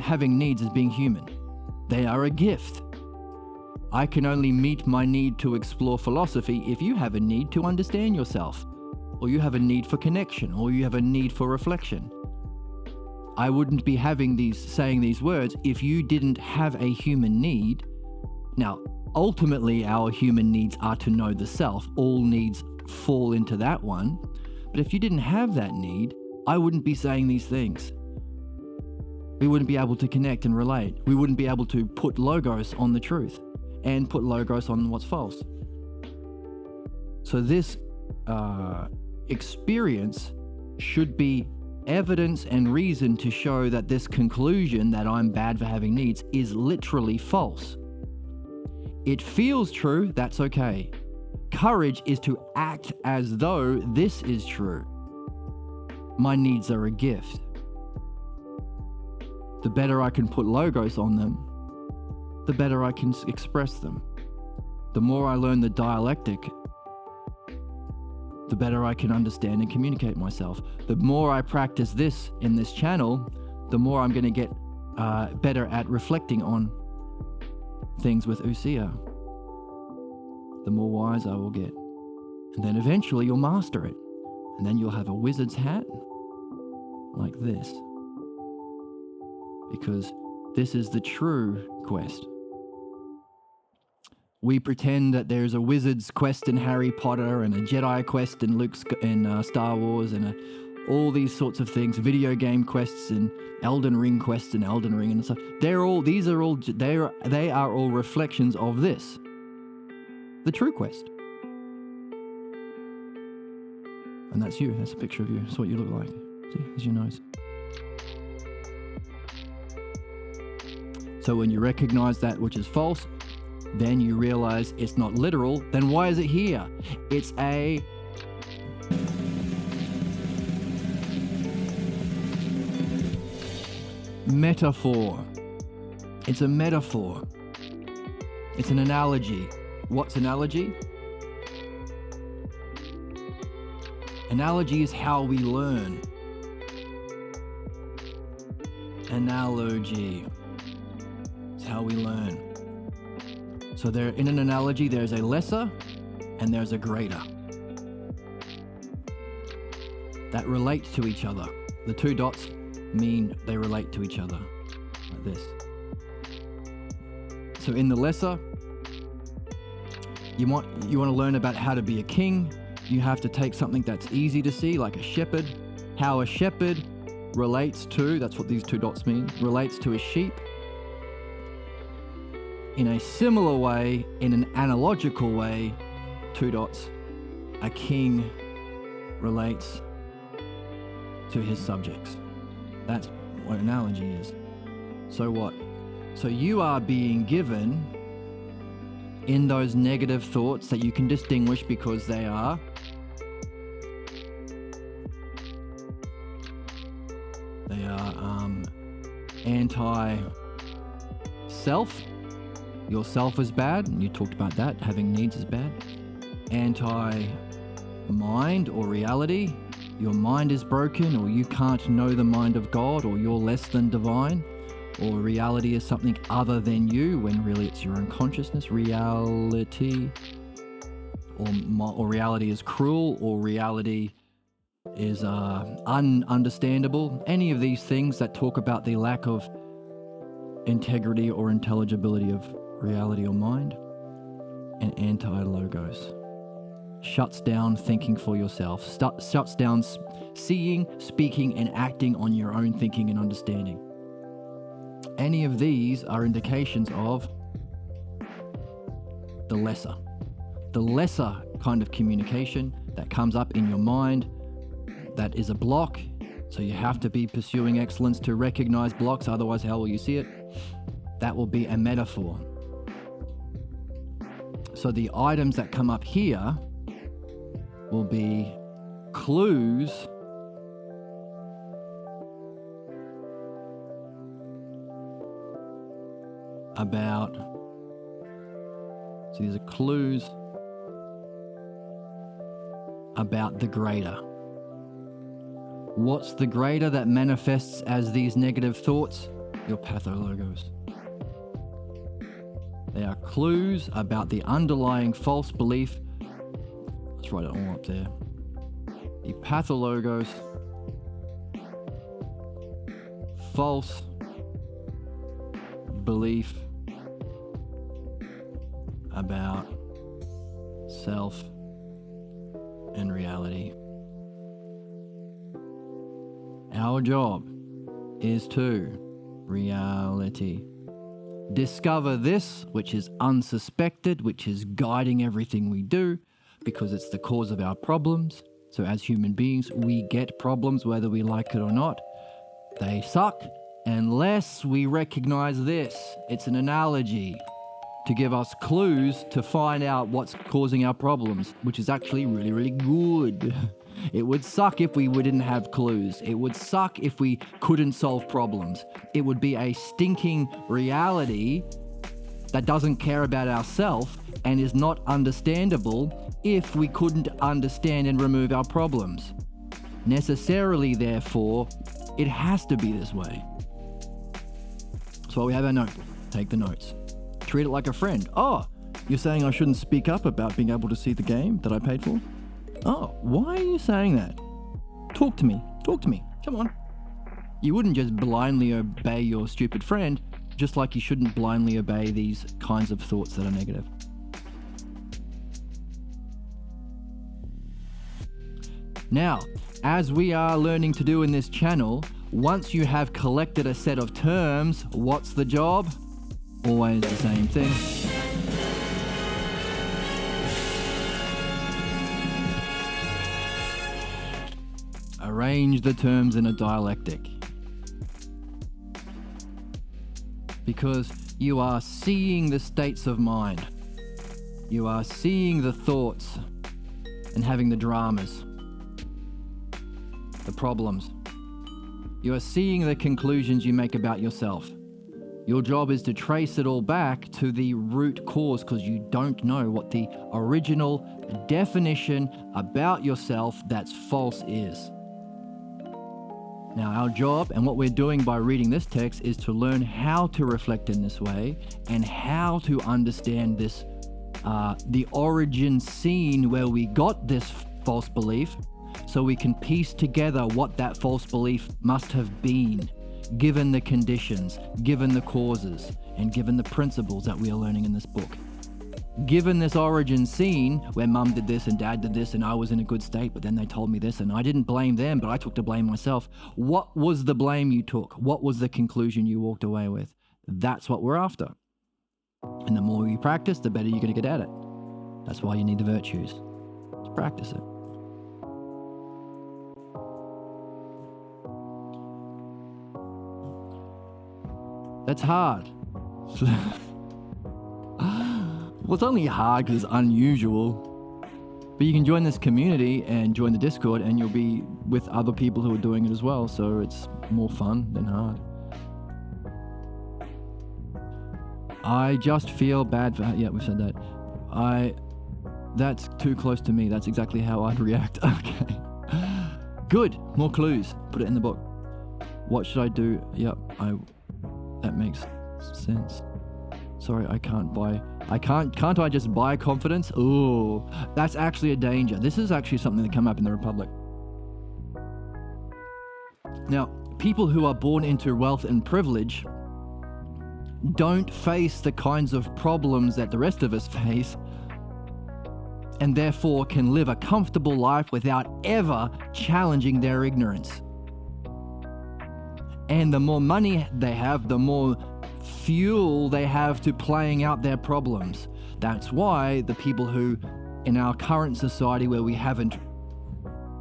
Having needs is being human. They are a gift. I can only meet my need to explore philosophy if you have a need to understand yourself, or you have a need for connection, or you have a need for reflection. I wouldn't be saying these words if you didn't have a human need. Now, ultimately, our human needs are to know the self. All needs fall into that one. But if you didn't have that need, I wouldn't be saying these things. We wouldn't be able to connect and relate. We wouldn't be able to put Logos on the truth and put Logos on what's false. So this experience should be evidence and reason to show that this conclusion that I'm bad for having needs is literally false. It feels true, that's okay. Courage is to act as though this is true. My needs are a gift. The better I can put Logos on them, the better I can express them. The more I learn the dialectic, the better I can understand and communicate myself. The more I practice this in this channel, the more I'm going to get better at reflecting on things with Usia. The more wise I will get. And then eventually you'll master it. And then you'll have a wizard's hat like this. Because this is the true quest. We pretend that there's a wizard's quest in Harry Potter and a Jedi quest in Star Wars and all these sorts of things, video game quests and Elden Ring quests in Elden Ring and stuff. They are all reflections of this, the true quest. And that's you. That's a picture of you. That's what you look like. See, there's your nose. So when you recognize that which is false, then you realize it's not literal. Then why is it here? It's a metaphor. It's a metaphor. It's an analogy. What's analogy? Analogy is how we learn. Analogy. It's how we learn. So in an analogy, there's a lesser and there's a greater that relate to each other. The two dots mean they relate to each other, like this. So in the lesser, you want to learn about how to be a king. You have to take something that's easy to see, like a shepherd. How a shepherd relates to, that's what these two dots mean, relates to a sheep. In a similar way, in an analogical way, two dots, a king relates to his subjects. That's what analogy is. So what? So you are being given in those negative thoughts that you can distinguish because they are anti-self. Yourself is bad, and you talked about that, having needs is bad. Anti-mind or reality. Your mind is broken, or you can't know the mind of God, or you're less than divine, or reality is something other than you, when really it's your own consciousness. Reality, or reality is cruel, or reality is ununderstandable. Any of these things that talk about the lack of integrity or intelligibility of reality or mind. And anti-logos shuts down thinking for yourself, shuts down seeing, speaking, and acting on your own thinking and understanding. Any of these are indications of the lesser kind of communication that comes up in your mind that is a block. So you have to be pursuing excellence to recognize blocks, otherwise how will you see it? That will be a metaphor. So the items that come up here will be clues about, so these are clues about the greater. What's the greater that manifests as these negative thoughts? Your pathologos. They are clues about the underlying false belief. Let's write it all up there. The pathologos, false belief about self and reality. Our job is to reality. Discover this, which is unsuspected, which is guiding everything we do, because it's the cause of our problems. So as human beings, we get problems whether we like it or not. They suck unless we recognize this. It's an analogy to give us clues to find out what's causing our problems, which is actually really, really good. It would suck if we didn't have clues. It would suck if we couldn't solve problems. It would be a stinking reality that doesn't care about ourselves and is not understandable if we couldn't understand and remove our problems. Necessarily, therefore, it has to be this way. So we have our notebook. Take the notes. Treat it like a friend. Oh, you're saying I shouldn't speak up about being able to see the game that I paid for? Oh, why are you saying that? Talk to me. Come on. You wouldn't just blindly obey your stupid friend, just like you shouldn't blindly obey these kinds of thoughts that are negative. Now, as we are learning to do in this channel, once you have collected a set of terms, what's the job? Always the same thing. Arrange the terms in a dialectic. Because you are seeing the states of mind. You are seeing the thoughts and having the dramas, the problems. You are seeing the conclusions you make about yourself. Your job is to trace it all back to the root cause, because you don't know what the original definition about yourself that's false is. Now, our job and what we're doing by reading this text is to learn how to reflect in this way and how to understand this, the origin scene where we got this false belief, so we can piece together what that false belief must have been, given the conditions, given the causes, and given the principles that we are learning in this book. Given this origin scene where mum did this and dad did this and I was in a good state, but then they told me this and I didn't blame them, but I took the blame myself. What was the blame you took? What was the conclusion you walked away with? That's what we're after. And the more you practice, the better you're going to get at it. That's why you need the virtues. To practice it. That's hard. Well, it's only hard because it's unusual. But you can join this community and join the Discord and you'll be with other people who are doing it as well. So it's more fun than hard. I just feel bad for... Yeah, we've said that. That's too close to me. That's exactly how I'd react. Okay. Good. More clues. Put it in the book. What should I do? Yep. That makes sense. Sorry, can't I just buy confidence? Ooh, that's actually a danger. This is actually something that came up in the Republic. Now, people who are born into wealth and privilege don't face the kinds of problems that the rest of us face, and therefore can live a comfortable life without ever challenging their ignorance. And the more money they have, the more fuel they have to playing out their problems. That's why the people who, in our current society where we haven't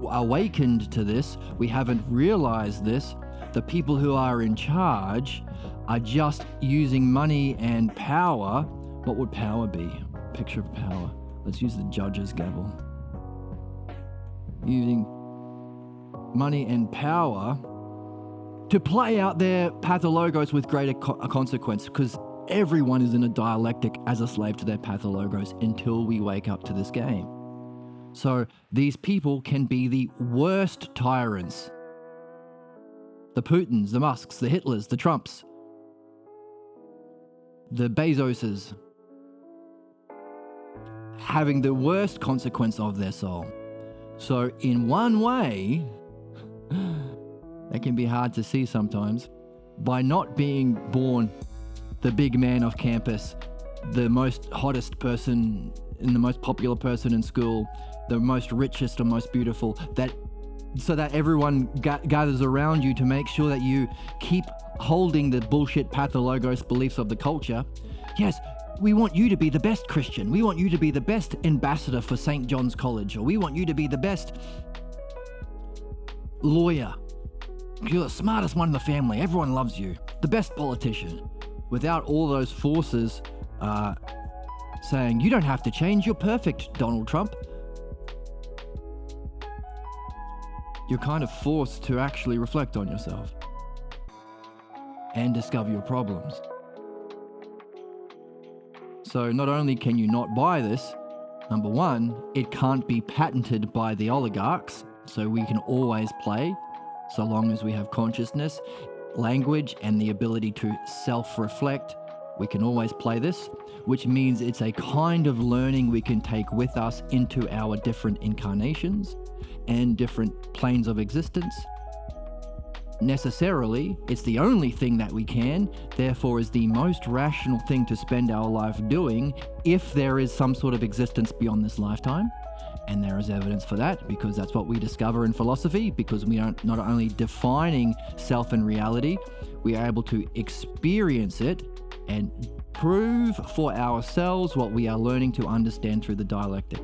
awakened to this, we haven't realized this, the people who are in charge are just using money and power. What would power be? Picture of power. Let's use the judge's gavel. Using money and power to play out their pathologos with greater consequence, because everyone is in a dialectic as a slave to their pathologos until we wake up to this game. So these people can be the worst tyrants. The Putins, the Musks, the Hitlers, the Trumps, the Bezoses, having the worst consequence of their soul. So in one way, that can be hard to see sometimes, by not being born the big man off campus, the most hottest person and the most popular person in school, the most richest or most beautiful, so that everyone gathers around you to make sure that you keep holding the bullshit pathologos beliefs of the culture. Yes, we want you to be the best Christian. We want you to be the best ambassador for St. John's College, or we want you to be the best lawyer. You're the smartest one in the family. Everyone loves you. The best politician. Without all those forces saying, you don't have to change, you're perfect, Donald Trump. You're kind of forced to actually reflect on yourself and discover your problems. So not only can you not buy this, number one, it can't be patented by the oligarchs, so we can always play. So long as we have consciousness, language, and the ability to self-reflect, we can always play this, which means it's a kind of learning we can take with us into our different incarnations and different planes of existence. necessarily it's the only thing that we can, therefore is the most rational thing to spend our life doing if there is some sort of existence beyond this lifetime. And there is evidence for that, because that's what we discover in philosophy, because we are not only defining self and reality, we are able to experience it and prove for ourselves what we are learning to understand through the dialectic.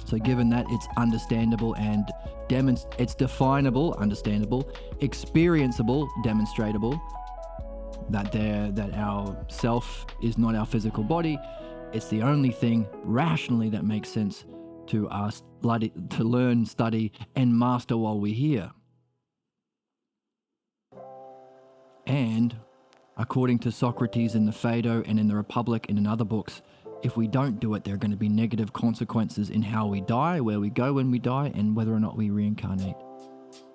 So given that it's understandable and it's definable, understandable, experienceable, demonstratable, that our self is not our physical body, it's the only thing rationally that makes sense to us to learn, study, and master while we're here. And according to Socrates in the Phaedo and in the Republic and in other books, if we don't do it, there are going to be negative consequences in how we die, where we go when we die, and whether or not we reincarnate,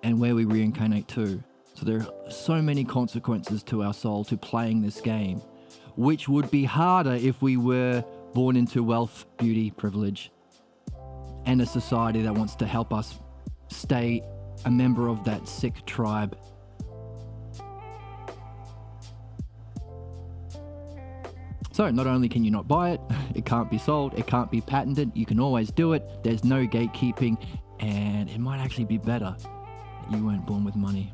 and where we reincarnate to. So there are so many consequences to our soul to playing this game, which would be harder if we were born into wealth, beauty, privilege, and a society that wants to help us stay a member of that sick tribe. So not only can you not buy it, it can't be sold, it can't be patented, you can always do it, there's no gatekeeping, and it might actually be better that you weren't born with money.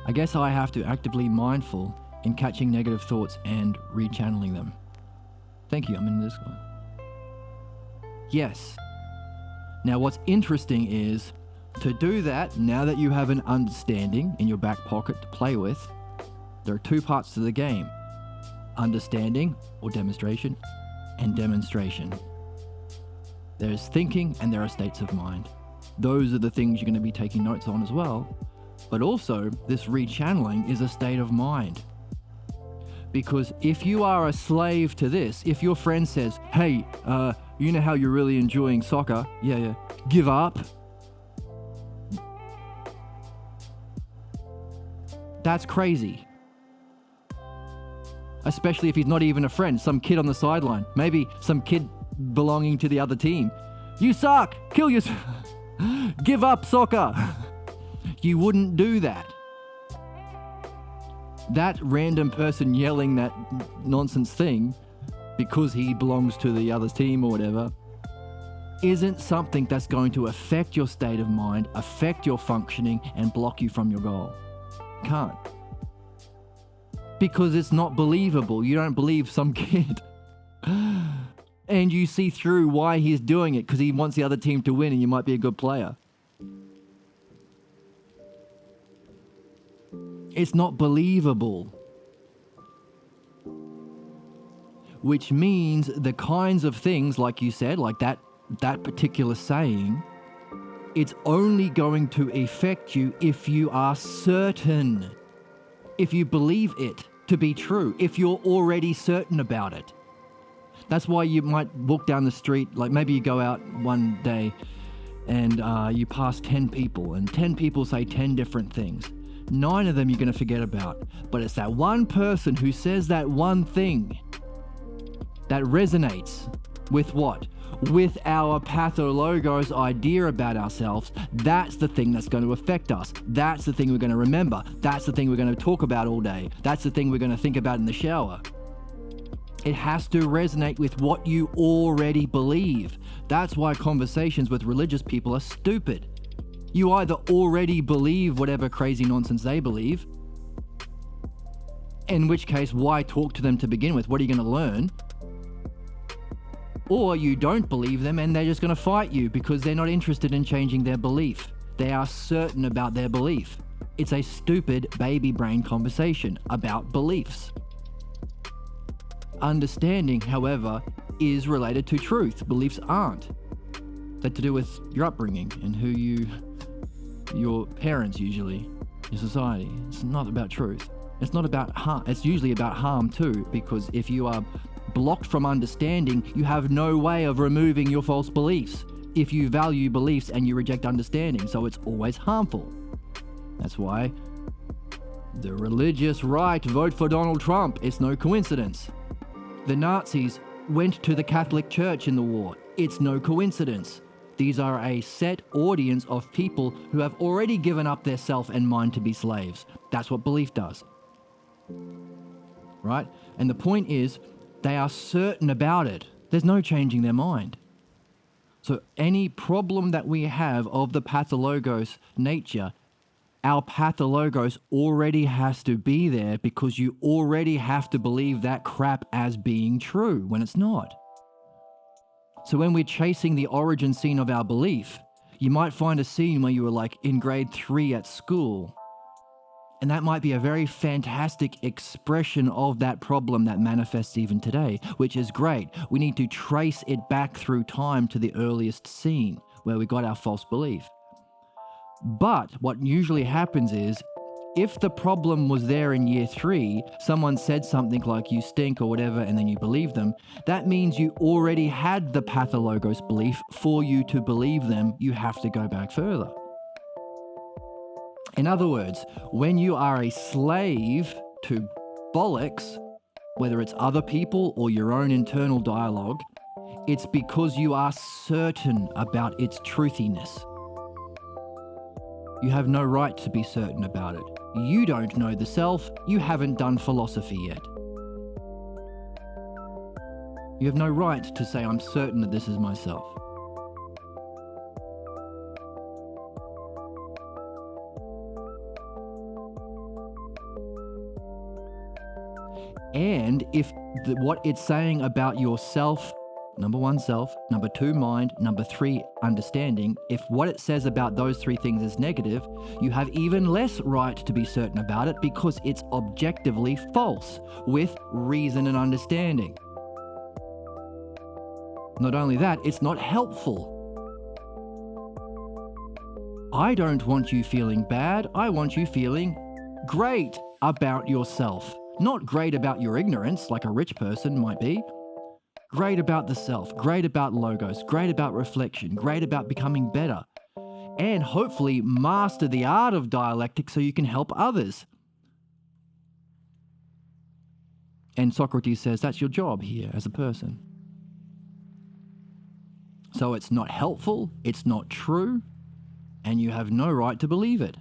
I guess I have to actively mindful in catching negative thoughts and rechanneling them. Thank you, I'm in this one. Yes. Now what's interesting is, to do that, now that you have an understanding in your back pocket to play with, there are two parts to the game: understanding or demonstration, and demonstration. There's thinking and there are states of mind. Those are the things you're going to be taking notes on as well. But also, this rechanneling is a state of mind. Because if you are a slave to this, if your friend says, hey, you know how you're really enjoying soccer? Yeah. Give up. That's crazy. Especially if he's not even a friend, some kid on the sideline, maybe some kid belonging to the other team. You suck! Kill yourself! Give up soccer! You wouldn't do that. That random person yelling that nonsense thing because he belongs to the other team or whatever isn't something that's going to affect your state of mind, affect your functioning, and block you from your goal. Can't. Because it's not believable. You don't believe some kid. And you see through why he's doing it, because he wants the other team to win and you might be a good player. It's not believable. Which means the kinds of things, like you said, like that particular saying, it's only going to affect you if you are certain. If you believe it to be true, if you're already certain about it. That's why you might walk down the street, like maybe you go out one day and you pass 10 people and 10 people say 10 different things. 9 of them you're going to forget about. But it's that one person who says that one thing that resonates with what? With our Pathologos idea about ourselves. That's the thing that's going to affect us. That's the thing we're going to remember. That's the thing we're going to talk about all day. That's the thing we're going to think about in the shower. It has to resonate with what you already believe. That's why conversations with religious people are stupid. You either already believe whatever crazy nonsense they believe, in which case, why talk to them to begin with? What are you going to learn? Or you don't believe them and they're just going to fight you because they're not interested in changing their belief. They are certain about their belief. It's a stupid baby brain conversation about beliefs. Understanding, however, is related to truth. Beliefs aren't. They're to do with your upbringing and your parents usually, your society. It's not about truth. It's not about harm. It's usually about harm too, because if you are blocked from understanding, you have no way of removing your false beliefs. If you value beliefs and you reject understanding, so it's always harmful. That's why the religious right vote for Donald Trump. It's no coincidence. The Nazis went to the Catholic Church in the war. It's no coincidence. These are a set audience of people who have already given up their self and mind to be slaves. That's what belief does. Right? And the point is, they are certain about it. There's no changing their mind. So any problem that we have of the pathologos nature, our pathologos already has to be there because you already have to believe that crap as being true when it's not. So when we're chasing the origin scene of our belief, you might find a scene where you were like in grade 3 at school. And that might be a very fantastic expression of that problem that manifests even today, which is great. We need to trace it back through time to the earliest scene where we got our false belief. But what usually happens is, if the problem was there in year 3, someone said something like you stink or whatever, and then you believe them, that means you already had the pathologos belief. For you to believe them, you have to go back further. In other words, when you are a slave to bollocks, whether it's other people or your own internal dialogue, it's because you are certain about its truthiness. You have no right to be certain about it. You don't know the self. You haven't done philosophy yet. You have no right to say, I'm certain that this is myself. And if what it's saying about yourself, number 1, self, number 2, mind, number 3, understanding, if what it says about those 3 things is negative, you have even less right to be certain about it because it's objectively false with reason and understanding. Not only that, it's not helpful. I don't want you feeling bad. I want you feeling great about yourself. Not great about your ignorance, like a rich person might be. Great about the self, great about logos, great about reflection, great about becoming better. And hopefully master the art of dialectic so you can help others. And Socrates says that's your job here as a person. So it's not helpful, it's not true, and you have no right to believe it.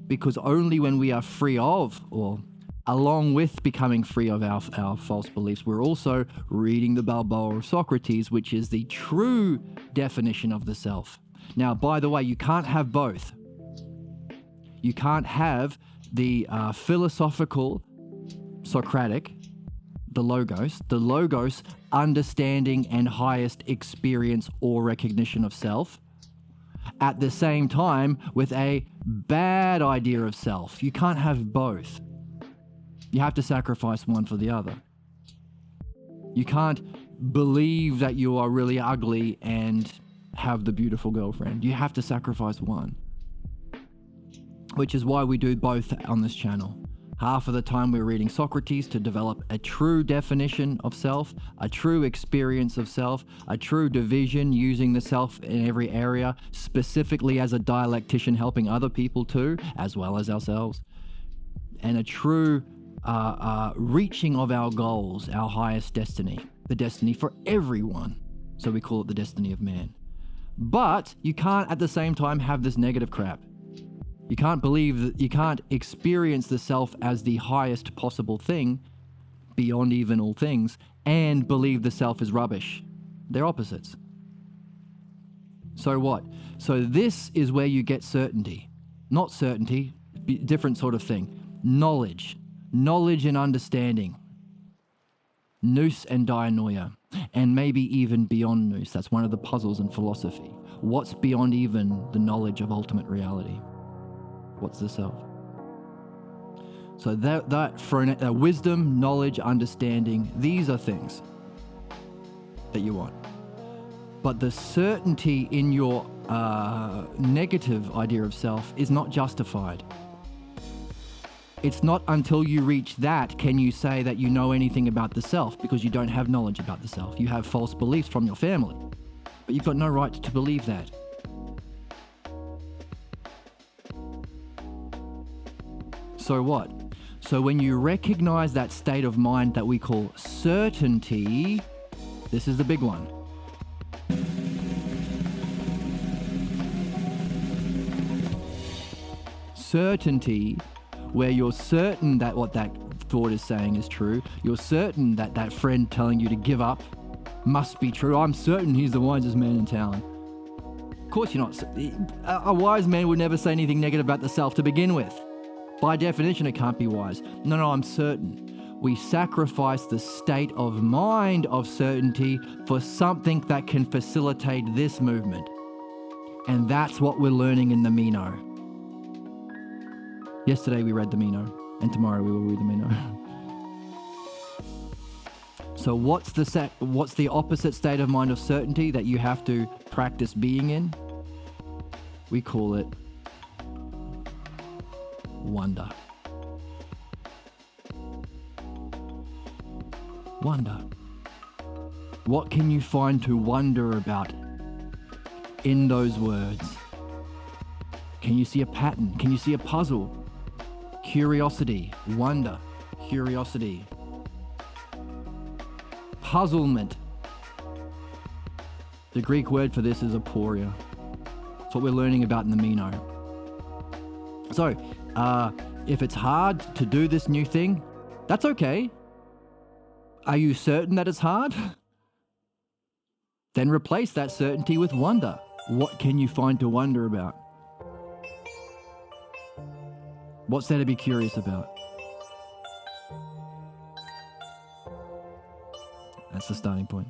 Because only when we are free of, or along with becoming free of our false beliefs, we're also reading the Balboa of Socrates, which is the true definition of the self. Now, by the way, you can't have both. You can't have the philosophical Socratic, the logos understanding and highest experience or recognition of self, at the same time with a bad idea of self. You can't have both. You have to sacrifice one for the other. You can't believe that you are really ugly and have the beautiful girlfriend. You have to sacrifice one. Which is why we do both on this channel. Half of the time we're reading Socrates to develop a true definition of self, a true experience of self, a true division using the self in every area, specifically as a dialectician helping other people too, as well as ourselves. And a true reaching of our goals, our highest destiny, the destiny for everyone. So we call it the destiny of man. But you can't at the same time have this negative crap. You can't believe that you can't experience the self as the highest possible thing, beyond even all things, and believe the self is rubbish. They're opposites. So what? So this is where you get certainty. Not certainty, different sort of thing. Knowledge and understanding. Nous and dianoia. And maybe even beyond nous. That's one of the puzzles in philosophy. What's beyond even the knowledge of ultimate reality? What's the self? So that for wisdom, knowledge, understanding, these are things that you want. But the certainty in your negative idea of self is not justified. It's not until you reach that can you say that you know anything about the self, because you don't have knowledge about the self. You have false beliefs from your family, but you've got no right to believe that. So what? So when you recognize that state of mind that we call certainty, this is the big one. certainty, where you're certain that what that thought is saying is true. You're certain that that friend telling you to give up must be true. I'm certain he's the wisest man in town. Of course you're not. A wise man would never say anything negative about the self to begin with. By definition, it can't be wise. No, I'm certain. We sacrifice the state of mind of certainty for something that can facilitate this movement. And that's what we're learning in the Meno. Yesterday we read the Meno, and tomorrow we will read the Meno. So what's the opposite state of mind of certainty that you have to practice being in? We call it wonder. Wonder. What can you find to wonder about in those words? Can you see a pattern? Can you see a puzzle? Curiosity, wonder, curiosity. Puzzlement. The Greek word for this is aporia. It's what we're learning about in the Meno. So, if it's hard to do this new thing, that's okay. Are you certain that it's hard? Then replace that certainty with wonder. What can you find to wonder about? What's there to be curious about? That's the starting point.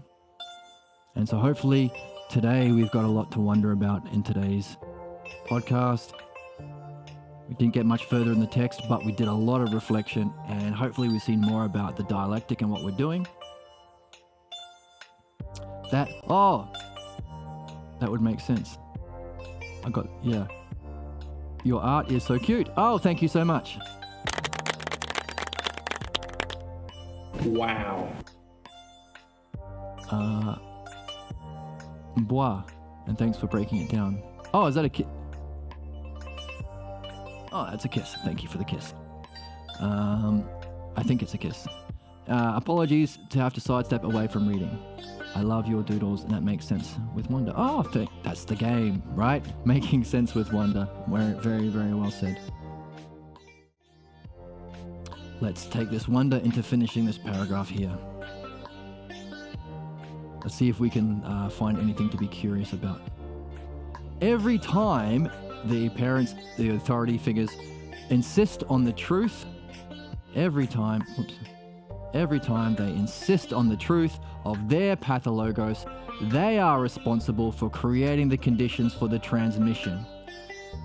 And so hopefully today we've got a lot to wonder about in today's podcast. We didn't get much further in the text, but we did a lot of reflection, and hopefully we've seen more about the dialectic and what we're doing. That would make sense. Your art is so cute. Oh, thank you so much. Wow. Bois. And thanks for breaking it down. Oh, is that a kiss? Oh, that's a kiss. Thank you for the kiss. I think it's a kiss. Apologies to have to sidestep away from reading. I love your doodles, and that makes sense with wonder. Oh, that's the game, right? Making sense with wonder. Very, very well said. Let's take this wonder into finishing this paragraph here. Let's see if we can find anything to be curious about. Every time the parents, the authority figures, insist on the truth, every time they insist on the truth of their pathologos, they are responsible for creating the conditions for the transmission.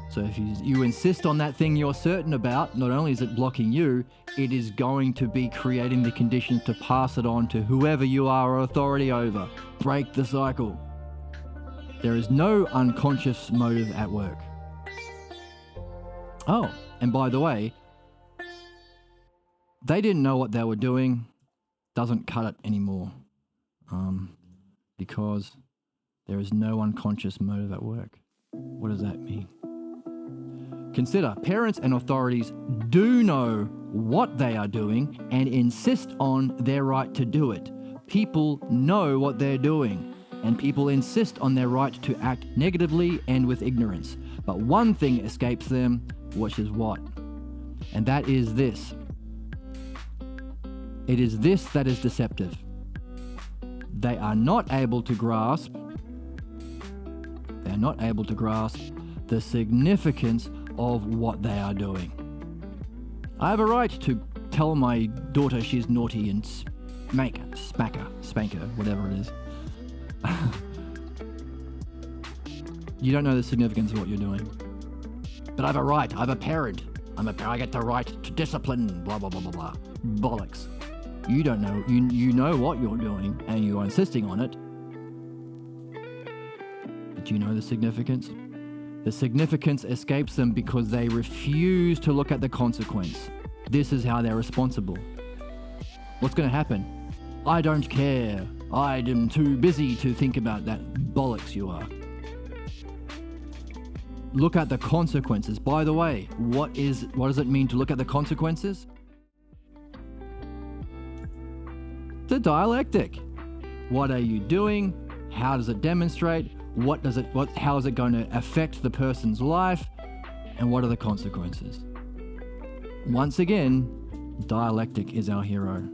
So if you insist on that thing you're certain about, not only is it blocking you, it is going to be creating the conditions to pass it on to whoever you are authority over. Break the cycle. There is no unconscious motive at work. Oh, and by the way, they didn't know what they were doing. Doesn't cut it anymore. Because there is no unconscious motive at work. What does that mean? Consider, parents and authorities do know what they are doing and insist on their right to do it. People know what they're doing, and people insist on their right to act negatively and with ignorance. But one thing escapes them, which is what? And that is this. It is this that is deceptive. They are not able to grasp the significance of what they are doing. I have a right to tell my daughter she's spank her, whatever it is. You don't know the significance of what you're doing. But I have a right, I'm a parent. I get the right to discipline, blah, blah, blah, blah, blah. Bollocks. You don't know, you know what you're doing and you are insisting on it. But do you know the significance? The significance escapes them because they refuse to look at the consequence. This is how they're responsible. What's going to happen? I don't care. I am too busy to think about that. Bollocks you are. Look at the consequences. By the way, what does it mean to look at the consequences? The dialectic. What are you doing? How does it demonstrate? How is it going to affect the person's life? And what are the consequences? Once again, dialectic is our hero.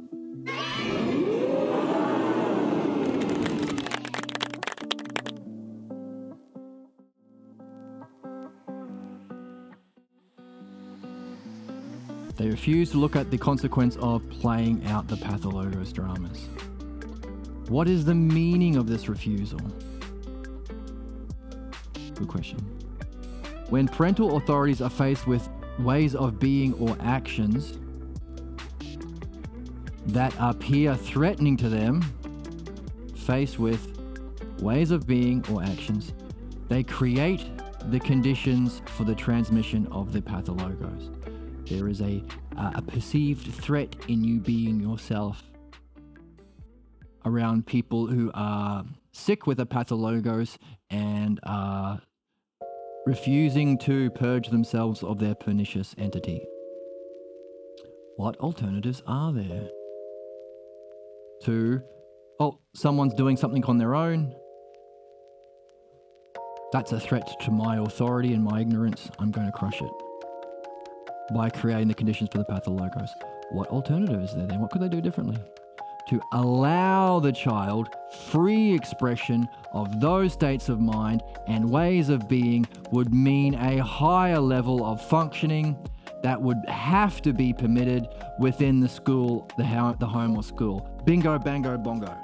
They refuse to look at the consequence of playing out the Pathologos dramas. What is the meaning of this refusal? Good question. When parental authorities are faced with ways of being or actions that appear threatening to them, faced with ways of being or actions, they create the conditions for the transmission of the Pathologos. There is a perceived threat in you being yourself around people who are sick with a Pathologos and are refusing to purge themselves of their pernicious entity. What alternatives are there? Someone's doing something on their own. That's a threat to my authority and my ignorance. I'm going to crush it by creating the conditions for the Pathologos. What alternative is there then? What could they do differently? To allow the child free expression of those states of mind and ways of being would mean a higher level of functioning that would have to be permitted within the school, the home or school. Bingo, bango, bongo.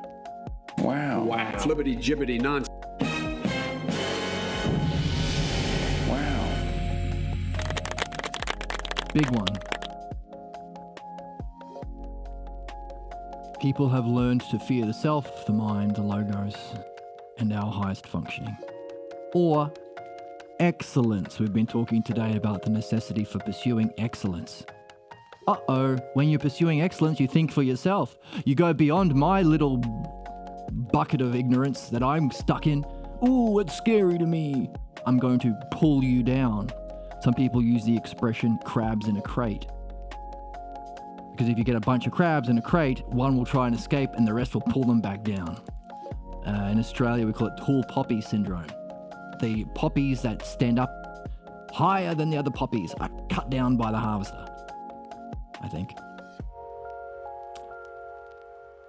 Wow. Flippity jibbity nonsense. Wow. Big one. People have learned to fear the self, the mind, the logos, and our highest functioning. Or excellence. We've been talking today about the necessity for pursuing excellence. When you're pursuing excellence, you think for yourself. You go beyond my little bucket of ignorance that I'm stuck in. Ooh, it's scary to me. I'm going to pull you down. Some people use the expression crabs in a crate. Because if you get a bunch of crabs in a crate, one will try and escape and the rest will pull them back down. In Australia, we call it tall poppy syndrome. The poppies that stand up higher than the other poppies are cut down by the harvester, I think.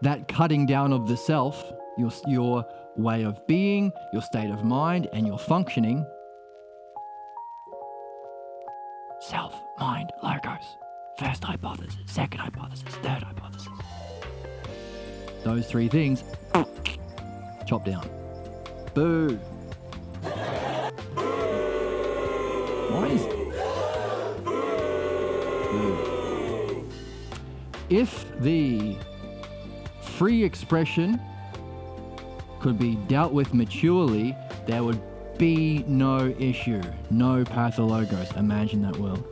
That cutting down of the self, your way of being, your state of mind, and your functioning. Self, mind, logos. First hypothesis, second hypothesis, third hypothesis. Those three things, chop down. Boo. Why is... Boo. If the free expression could be dealt with maturely, there would be no issue, no Pathologos. Imagine that world.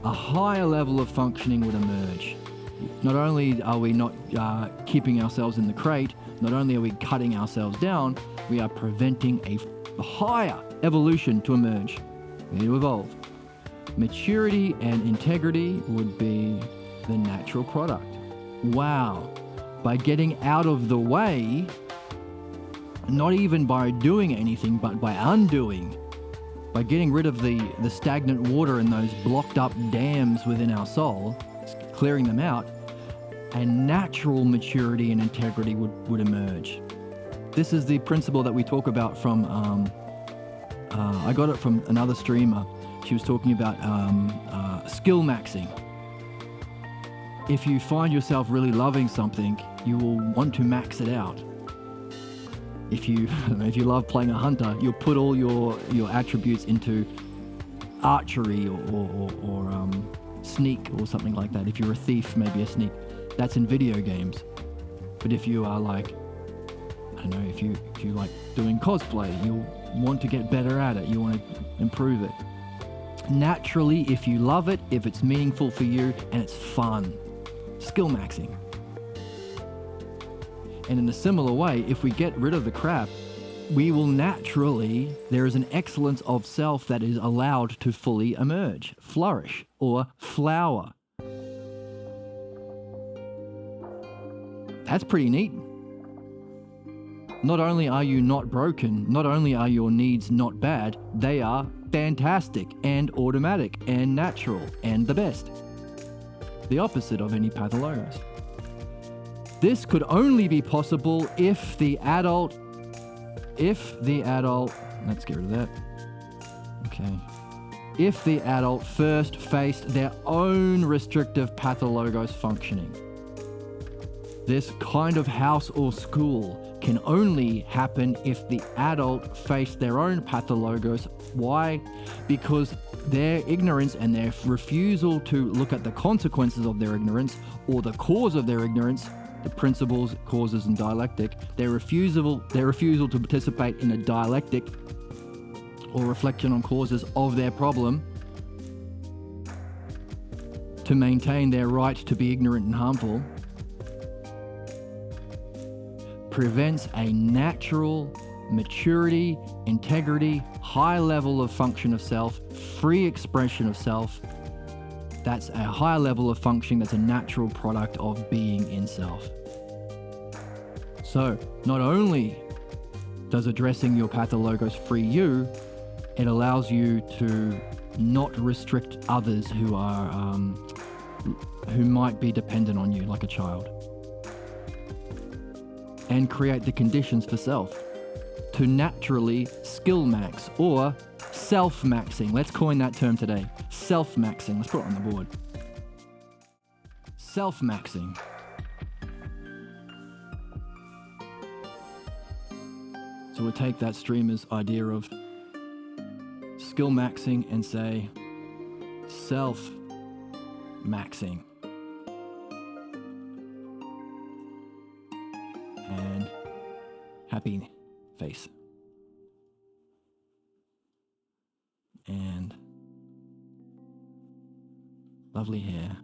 A higher level of functioning would emerge. Not only are we not keeping ourselves in the crate, not only are we cutting ourselves down, we are preventing a higher evolution to emerge. We need to evolve. Maturity and integrity would be the natural product. Wow. By getting out of the way, not even by doing anything, but by undoing, by getting rid of the stagnant water and those blocked up dams within our soul, clearing them out, and natural maturity and integrity would emerge. This is the principle that we talk about from, I got it from another streamer. She was talking about skill maxing. If you find yourself really loving something, you will want to max it out. If you love playing a hunter, you'll put all your attributes into archery or sneak or something like that. If you're a thief, maybe a sneak. That's in video games. But if you are like, I don't know, if you like doing cosplay, you'll want to get better at it. You want to improve it. Naturally, if you love it, if it's meaningful for you and it's fun. Skill maxing. And in a similar way, if we get rid of the crap, we will naturally, there is an excellence of self that is allowed to fully emerge, flourish, or flower. That's pretty neat. Not only are you not broken, not only are your needs not bad, they are fantastic and automatic and natural and the best. The opposite of any pathologos. This could only be possible if the adult, let's get rid of that. Okay. If the adult first faced their own restrictive pathologos functioning. This kind of house or school can only happen if the adult faced their own pathologos. Why? Because their ignorance and their refusal to look at the consequences of their ignorance or the cause of their ignorance, the principles, causes, and dialectic, their refusal to participate in a dialectic or reflection on causes of their problem to maintain their right to be ignorant and harmful, prevents a natural maturity, integrity, high level of function of self, free expression of self. That's a high level of functioning that's a natural product of being in self. So, not only does addressing your pathologos free you, it allows you to not restrict others who might be dependent on you, like a child. And create the conditions for self to naturally skill max or self-maxing. Let's coin that term today. Self-maxing. Let's put it on the board. Self-maxing. So we'll take that streamer's idea of skill maxing and say self-maxing. And happy face. And lovely hair.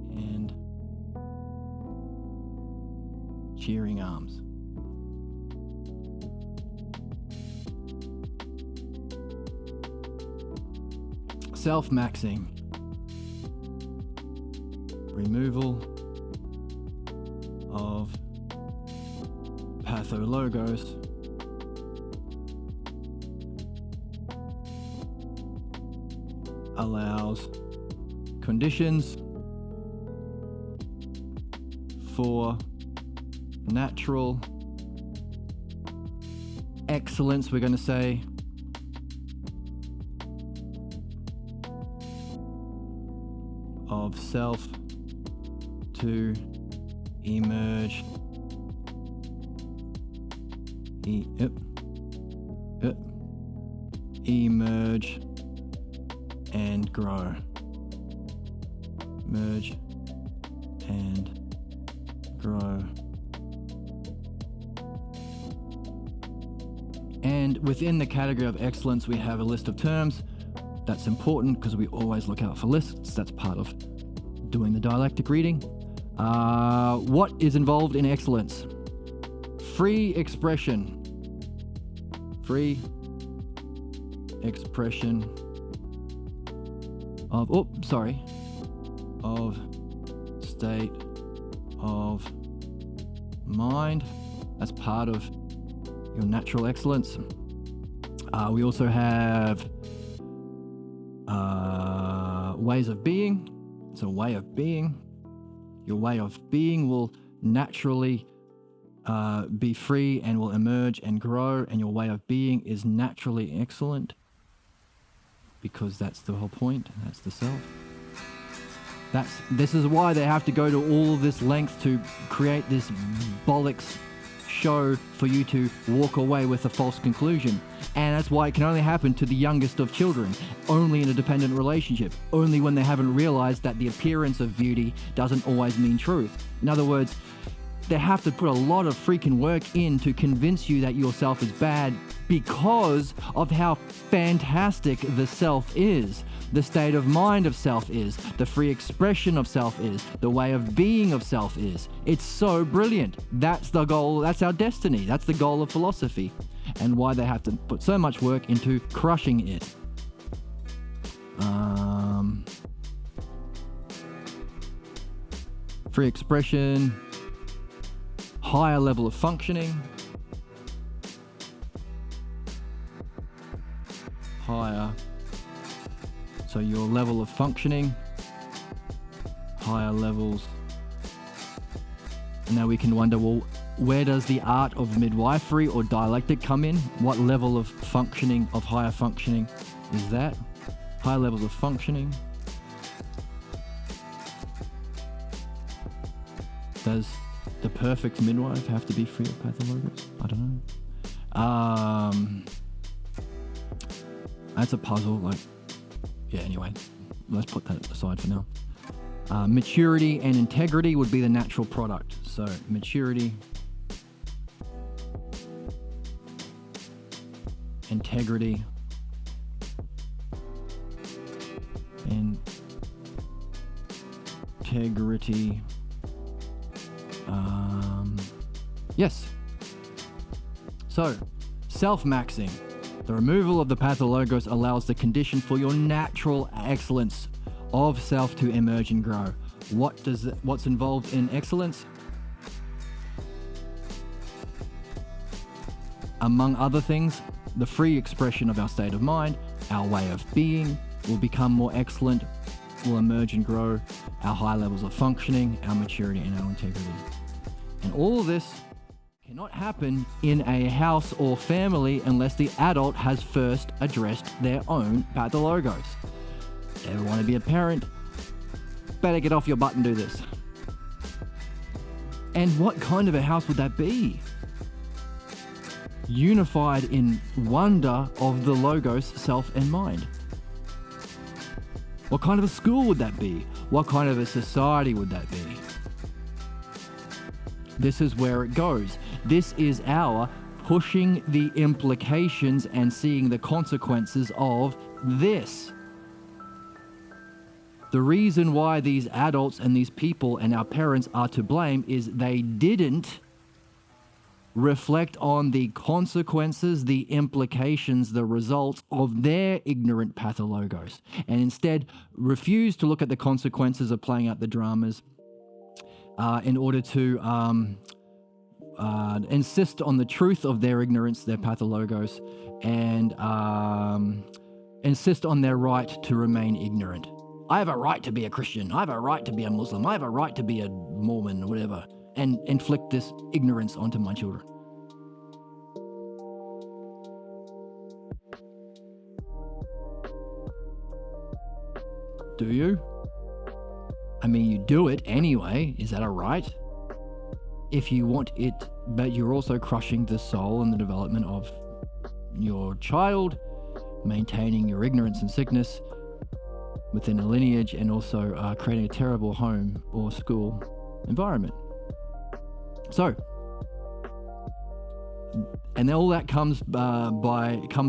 And cheering arms. Self-maxing. Removal of pathologos allows conditions for natural excellence, we're going to say, of self to emerge, emerge and grow, merge and grow. And within the category of excellence, we have a list of terms. That's important because we always look out for lists. That's part of doing the dialectic reading. What is involved in excellence? Free expression. Free expression of, of state of mind. That's part of your natural excellence. We also have ways of being. It's a way of being. Your way of being will naturally be free and will emerge and grow, and your way of being is naturally excellent because that's the whole point. That's the self. This is why they have to go to all of this length to create this bollocks show for you to walk away with a false conclusion. And that's why it can only happen to the youngest of children, only in a dependent relationship, only when they haven't realized that the appearance of beauty doesn't always mean truth. In other words, they have to put a lot of freaking work in to convince you that yourself is bad because of how fantastic the self is, the state of mind of self is, the free expression of self is, the way of being of self is. It's so brilliant. That's the goal. That's our destiny. That's the goal of philosophy, and why they have to put so much work into crushing it. Free expression, higher level of functioning, higher. So your level of functioning, higher levels. And now we can wonder, well, where does the art of midwifery or dialectic come in? What level of functioning, of higher functioning is that? Higher levels of functioning. Does the perfect midwife have to be free of pathologos? I don't know. That's a puzzle. Like, yeah, anyway, let's put that aside for now. Maturity and integrity would be the natural product. So maturity, integrity, integrity. Yes. So, self-maxing. The removal of the pathologos allows the condition for your natural excellence of self to emerge and grow. What's involved in excellence? Among other things, the free expression of our state of mind, our way of being will become more excellent, will emerge and grow, our high levels of functioning, our maturity and our integrity. And all of this cannot happen in a house or family unless the adult has first addressed their own pathologos. Ever want to be a parent? Better get off your butt and do this. And what kind of a house would that be? Unified in wonder of the logos, self and mind. What kind of a school would that be? What kind of a society would that be? This is where it goes. This is our pushing the implications and seeing the consequences of this. The reason why these adults and these people and our parents are to blame is they didn't reflect on the consequences, the implications, the results of their ignorant pathologos, and instead refused to look at the consequences of playing out the dramas in order to insist on the truth of their ignorance, their pathologos, and insist on their right to remain ignorant. I have a right to be a Christian. I have a right to be a Muslim. I have a right to be a Mormon, whatever, and inflict this ignorance onto my children. Do you? I mean, you do it anyway. Is that a right? If you want it, but you're also crushing the soul and the development of your child, maintaining your ignorance and sickness within a lineage, and also creating a terrible home or school environment. So, and all that comes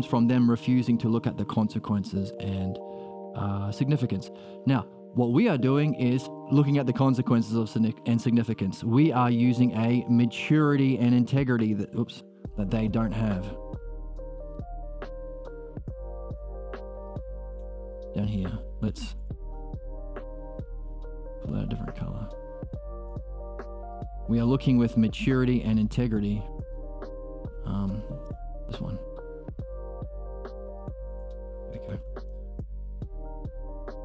from them refusing to look at the consequences and significance. Now, what we are doing is looking at the consequences of and significance. We are using a maturity and integrity that they don't have. Down here, let's pull out a different color. We are looking with maturity and integrity. This one. There we go.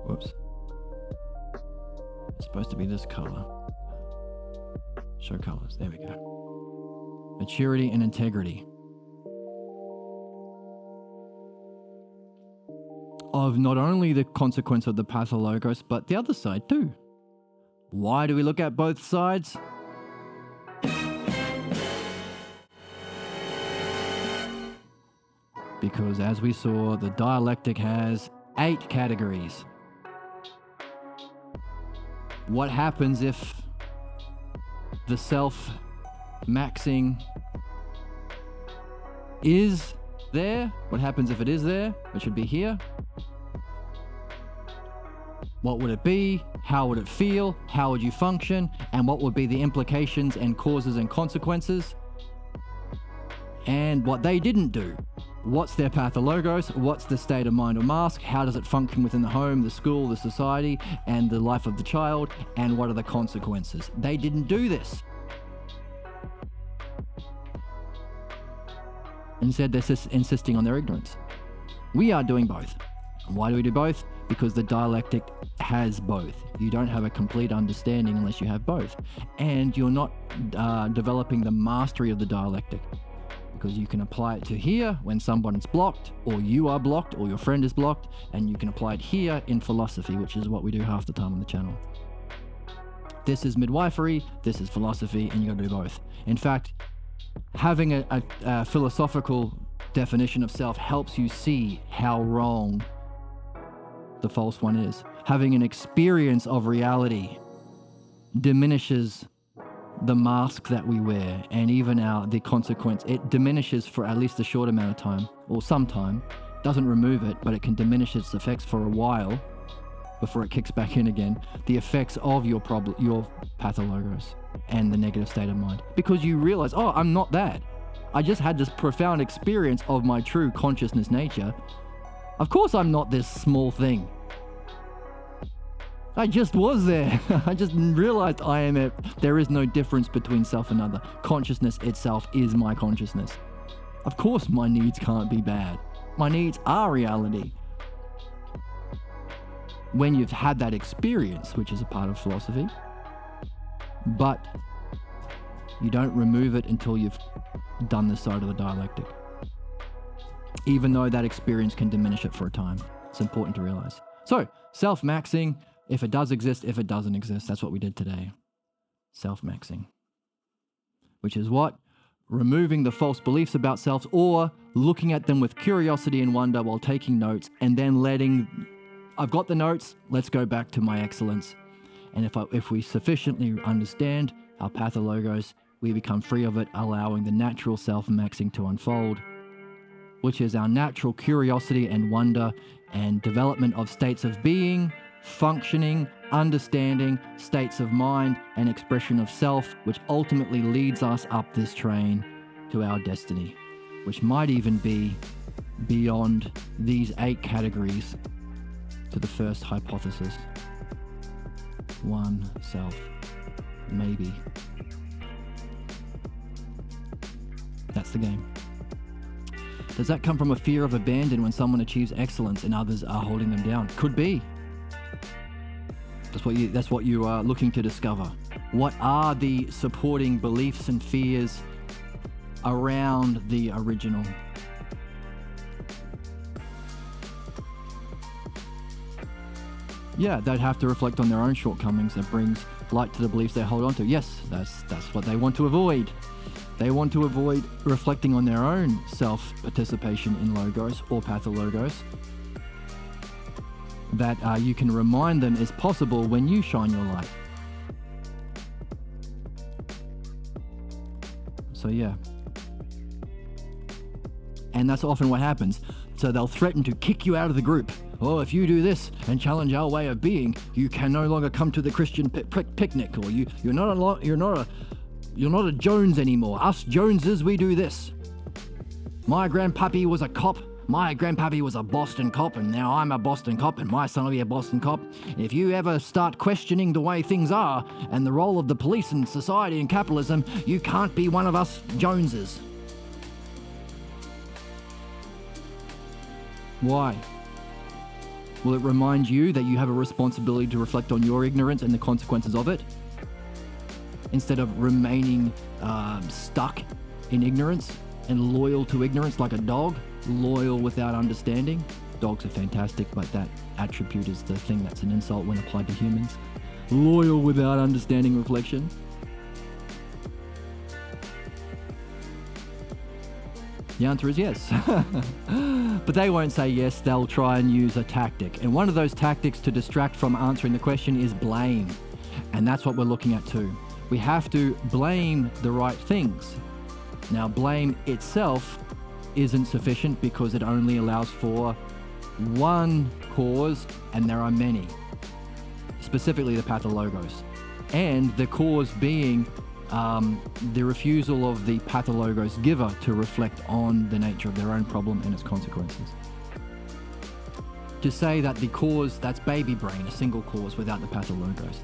Whoops. It's supposed to be this color. Show colors. There we go. Maturity and integrity. Of not only the consequence of the pathologos, but the other side too. Why do we look at both sides? Because as we saw, the dialectic has 8 categories. What happens if the self maxing is there? What happens if it is there? It should be here. What would it be? How would it feel? How would you function? And what would be the implications and causes and consequences? And what they didn't do. What's their pathologos? What's the state of mind or mask? How does it function within the home, the school, the society, and the life of the child? And what are the consequences? They didn't do this. Instead, they're insisting on their ignorance. We are doing both. Why do we do both? Because the dialectic has both. You don't have a complete understanding unless you have both. And you're not developing the mastery of the dialectic, because you can apply it to here when someone's blocked, or you are blocked, or your friend is blocked, and you can apply it here in philosophy, which is what we do half the time on the channel. This is midwifery, this is philosophy, and you gotta do both. In fact, having a philosophical definition of self helps you see how wrong the false one is. Having an experience of reality diminishes the mask that we wear, and even the consequence. It diminishes for at least a short amount of time, or some time. Doesn't remove it, but it can diminish its effects for a while before it kicks back in again. The effects of your pathologos and the negative state of mind, because you realize, oh, I'm not that. I just had this profound experience of my true consciousness nature. Of course I'm not this small thing. I just was there. I just realized I am it. There is no difference between self and other. Consciousness itself is my consciousness. Of course my needs can't be bad. My needs are reality. When you've had that experience, which is a part of philosophy, but you don't remove it until you've done this side of the dialectic. Even though that experience can diminish it for a time. It's important to realize. So, self-maxing, if it does exist, if it doesn't exist, that's what we did today. Self-maxing. Which is what? Removing the false beliefs about selves, or looking at them with curiosity and wonder while taking notes, and then I've got the notes, let's go back to my excellence. And if we sufficiently understand our pathologos, we become free of it, allowing the natural self-maxing to unfold, which is our natural curiosity and wonder and development of states of being, functioning, understanding, states of mind, and expression of self, which ultimately leads us up this train to our destiny, which might even be beyond these 8 categories to the first hypothesis. One self, maybe. That's the game. Does that come from a fear of abandon when someone achieves excellence and others are holding them down? Could be. That's what you are looking to discover. What are the supporting beliefs and fears around the original? Yeah, they'd have to reflect on their own shortcomings. That brings light to the beliefs they hold on to. Yes, that's what they want to avoid. They want to avoid reflecting on their own self-participation in logos or pathologos. That you can remind them is possible when you shine your light. So yeah. And that's often what happens. So they'll threaten to kick you out of the group. Oh, if you do this and challenge our way of being, you can no longer come to the Christian picnic, or you're not a Jones anymore. Us Joneses, we do this. My grandpappy was a cop. My grandpappy was a Boston cop, and now I'm a Boston cop, and my son will be a Boston cop. If you ever start questioning the way things are and the role of the police in society and capitalism, you can't be one of us Joneses. Why? Will it remind you that you have a responsibility to reflect on your ignorance and the consequences of it, instead of remaining stuck in ignorance and loyal to ignorance like a dog, loyal without understanding? Dogs are fantastic, but that attribute is the thing that's an insult when applied to humans. Loyal without understanding reflection. The answer is yes. But they won't say yes, they'll try and use a tactic. And one of those tactics to distract from answering the question is blame. And that's what we're looking at too. We have to blame the right things. Now, blame itself isn't sufficient because it only allows for one cause, and there are many, specifically the Pathologos. And the cause being the refusal of the Pathologos giver to reflect on the nature of their own problem and its consequences. To say that the cause, that's baby brain, a single cause without the Pathologos.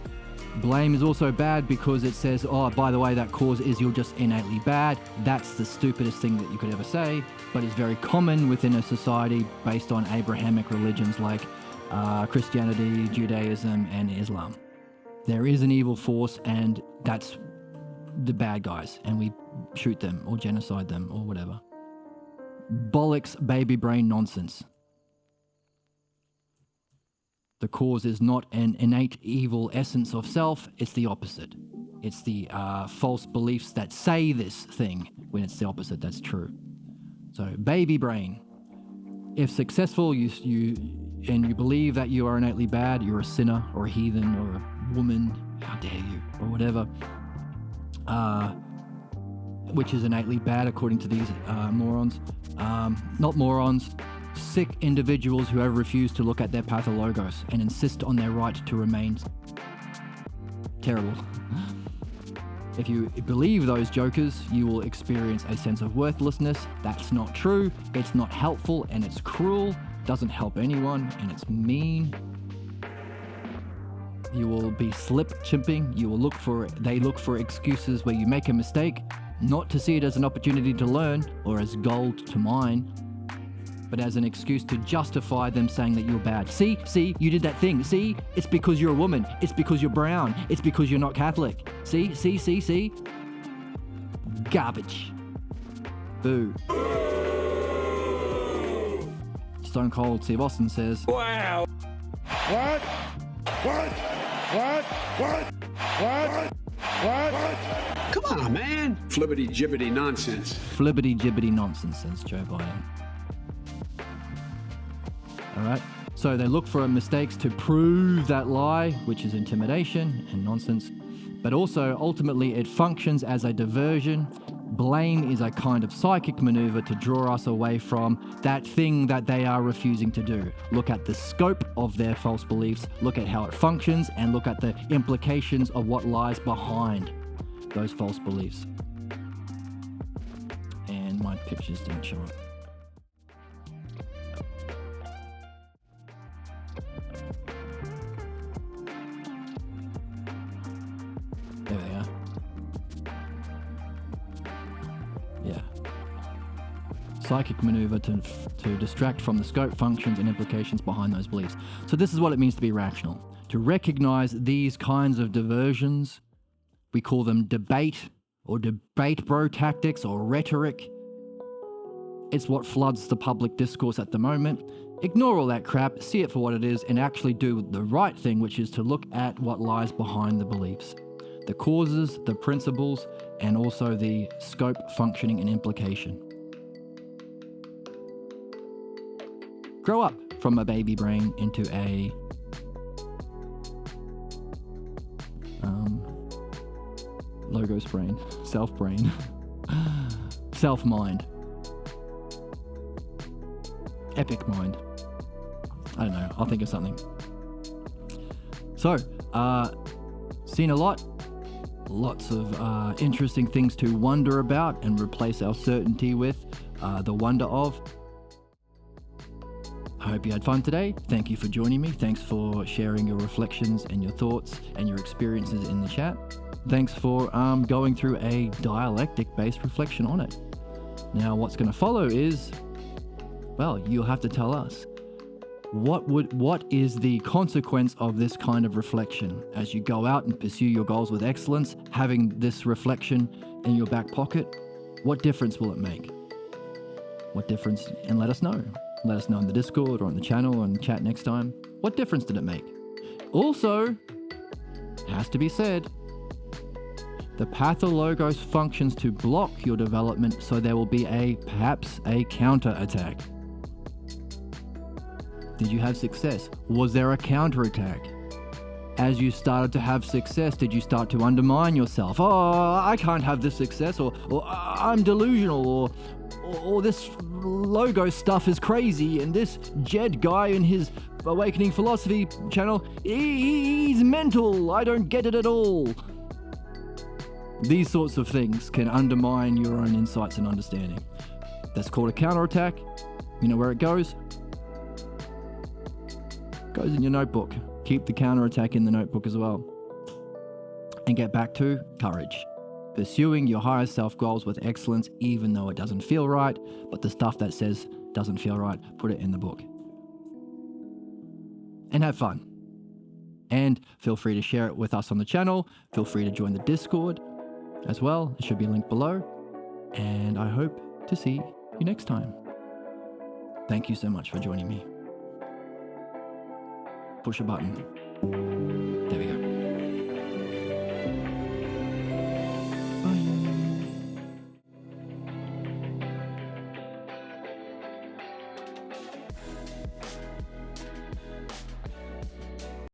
Blame is also bad because it says, oh, by the way, that cause is you're just innately bad. That's the stupidest thing that you could ever say, but it's very common within a society based on Abrahamic religions like Christianity, Judaism, and Islam. There is an evil force, and that's the bad guys, and we shoot them or genocide them or whatever. Bollocks, baby brain nonsense. The cause is not an innate evil essence of self, it's the opposite. It's the false beliefs that say this thing when it's the opposite that's true. So, baby brain. If successful, you believe that you are innately bad, you're a sinner or a heathen or a woman, how dare you, or whatever, which is innately bad according to these morons. Not morons, sick individuals who have refused to look at their Pathologos and insist on their right to remain terrible. If you believe those jokers, you will experience a sense of worthlessness. That's not true. It's not helpful, and it's cruel. Doesn't help anyone, and it's mean. You will be slip-chimping. They look for excuses where you make a mistake, not to see it as an opportunity to learn or as gold to mine, but as an excuse to justify them saying that you're bad. See, you did that thing. See, it's because you're a woman. It's because you're brown. It's because you're not Catholic. See. Garbage. Boo. Stone Cold Steve Austin says, Wow. What? Come on, man. Flibbity-jibbity nonsense. Flibbity-jibbity nonsense, says Joe Biden. All right. So they look for mistakes to prove that lie, which is intimidation and nonsense. But also, ultimately, it functions as a diversion. Blame is a kind of psychic maneuver to draw us away from that thing that they are refusing to do. Look at the scope of their false beliefs, look at how it functions, and look at the implications of what lies behind those false beliefs. And my pictures didn't show up. There they are. Yeah. Psychic maneuver to distract from the scope, functions, and implications behind those beliefs. So this is what it means to be rational. To recognize these kinds of diversions, we call them debate or debate bro tactics or rhetoric. It's what floods the public discourse at the moment. Ignore all that crap, see it for what it is, and actually do the right thing, which is to look at what lies behind the beliefs. The causes, the principles, and also the scope, functioning, and implication. Grow up from a baby brain into a logos brain, self brain, self mind, epic mind. I don't know, I'll think of something. So, seen a lot. Lots of interesting things to wonder about and replace our certainty with the wonder of. I hope you had fun today. Thank you for joining me. Thanks for sharing your reflections and your thoughts and your experiences in the chat. Thanks for going through a dialectic-based reflection on it. Now, what's going to follow is, well, you'll have to tell us. What is the consequence of this kind of reflection as you go out and pursue your goals with excellence? Having this reflection in your back pocket, what difference will it make? What difference? And let us know. Let us know in the Discord or on the channel and chat next time. What difference did it make? Also, has to be said, the Pathologos functions to block your development, so there will be perhaps a counter-attack. Did you have success? Was there a counterattack? As you started to have success, did you start to undermine yourself? Oh, I can't have this success, or I'm delusional, or this logo stuff is crazy, and this Jed guy in his Awakening Philosophy channel, he's mental, I don't get it at all. These sorts of things can undermine your own insights and understanding. That's called a counterattack. You know where it goes? It goes in your notebook. Keep the counterattack in the notebook as well. And get back to courage. Pursuing your higher self goals with excellence, even though it doesn't feel right, but the stuff that says doesn't feel right, put it in the book. And have fun. And feel free to share it with us on the channel. Feel free to join the Discord as well. It should be linked below. And I hope to see you next time. Thank you so much for joining me. Push a button. There we go. Bye.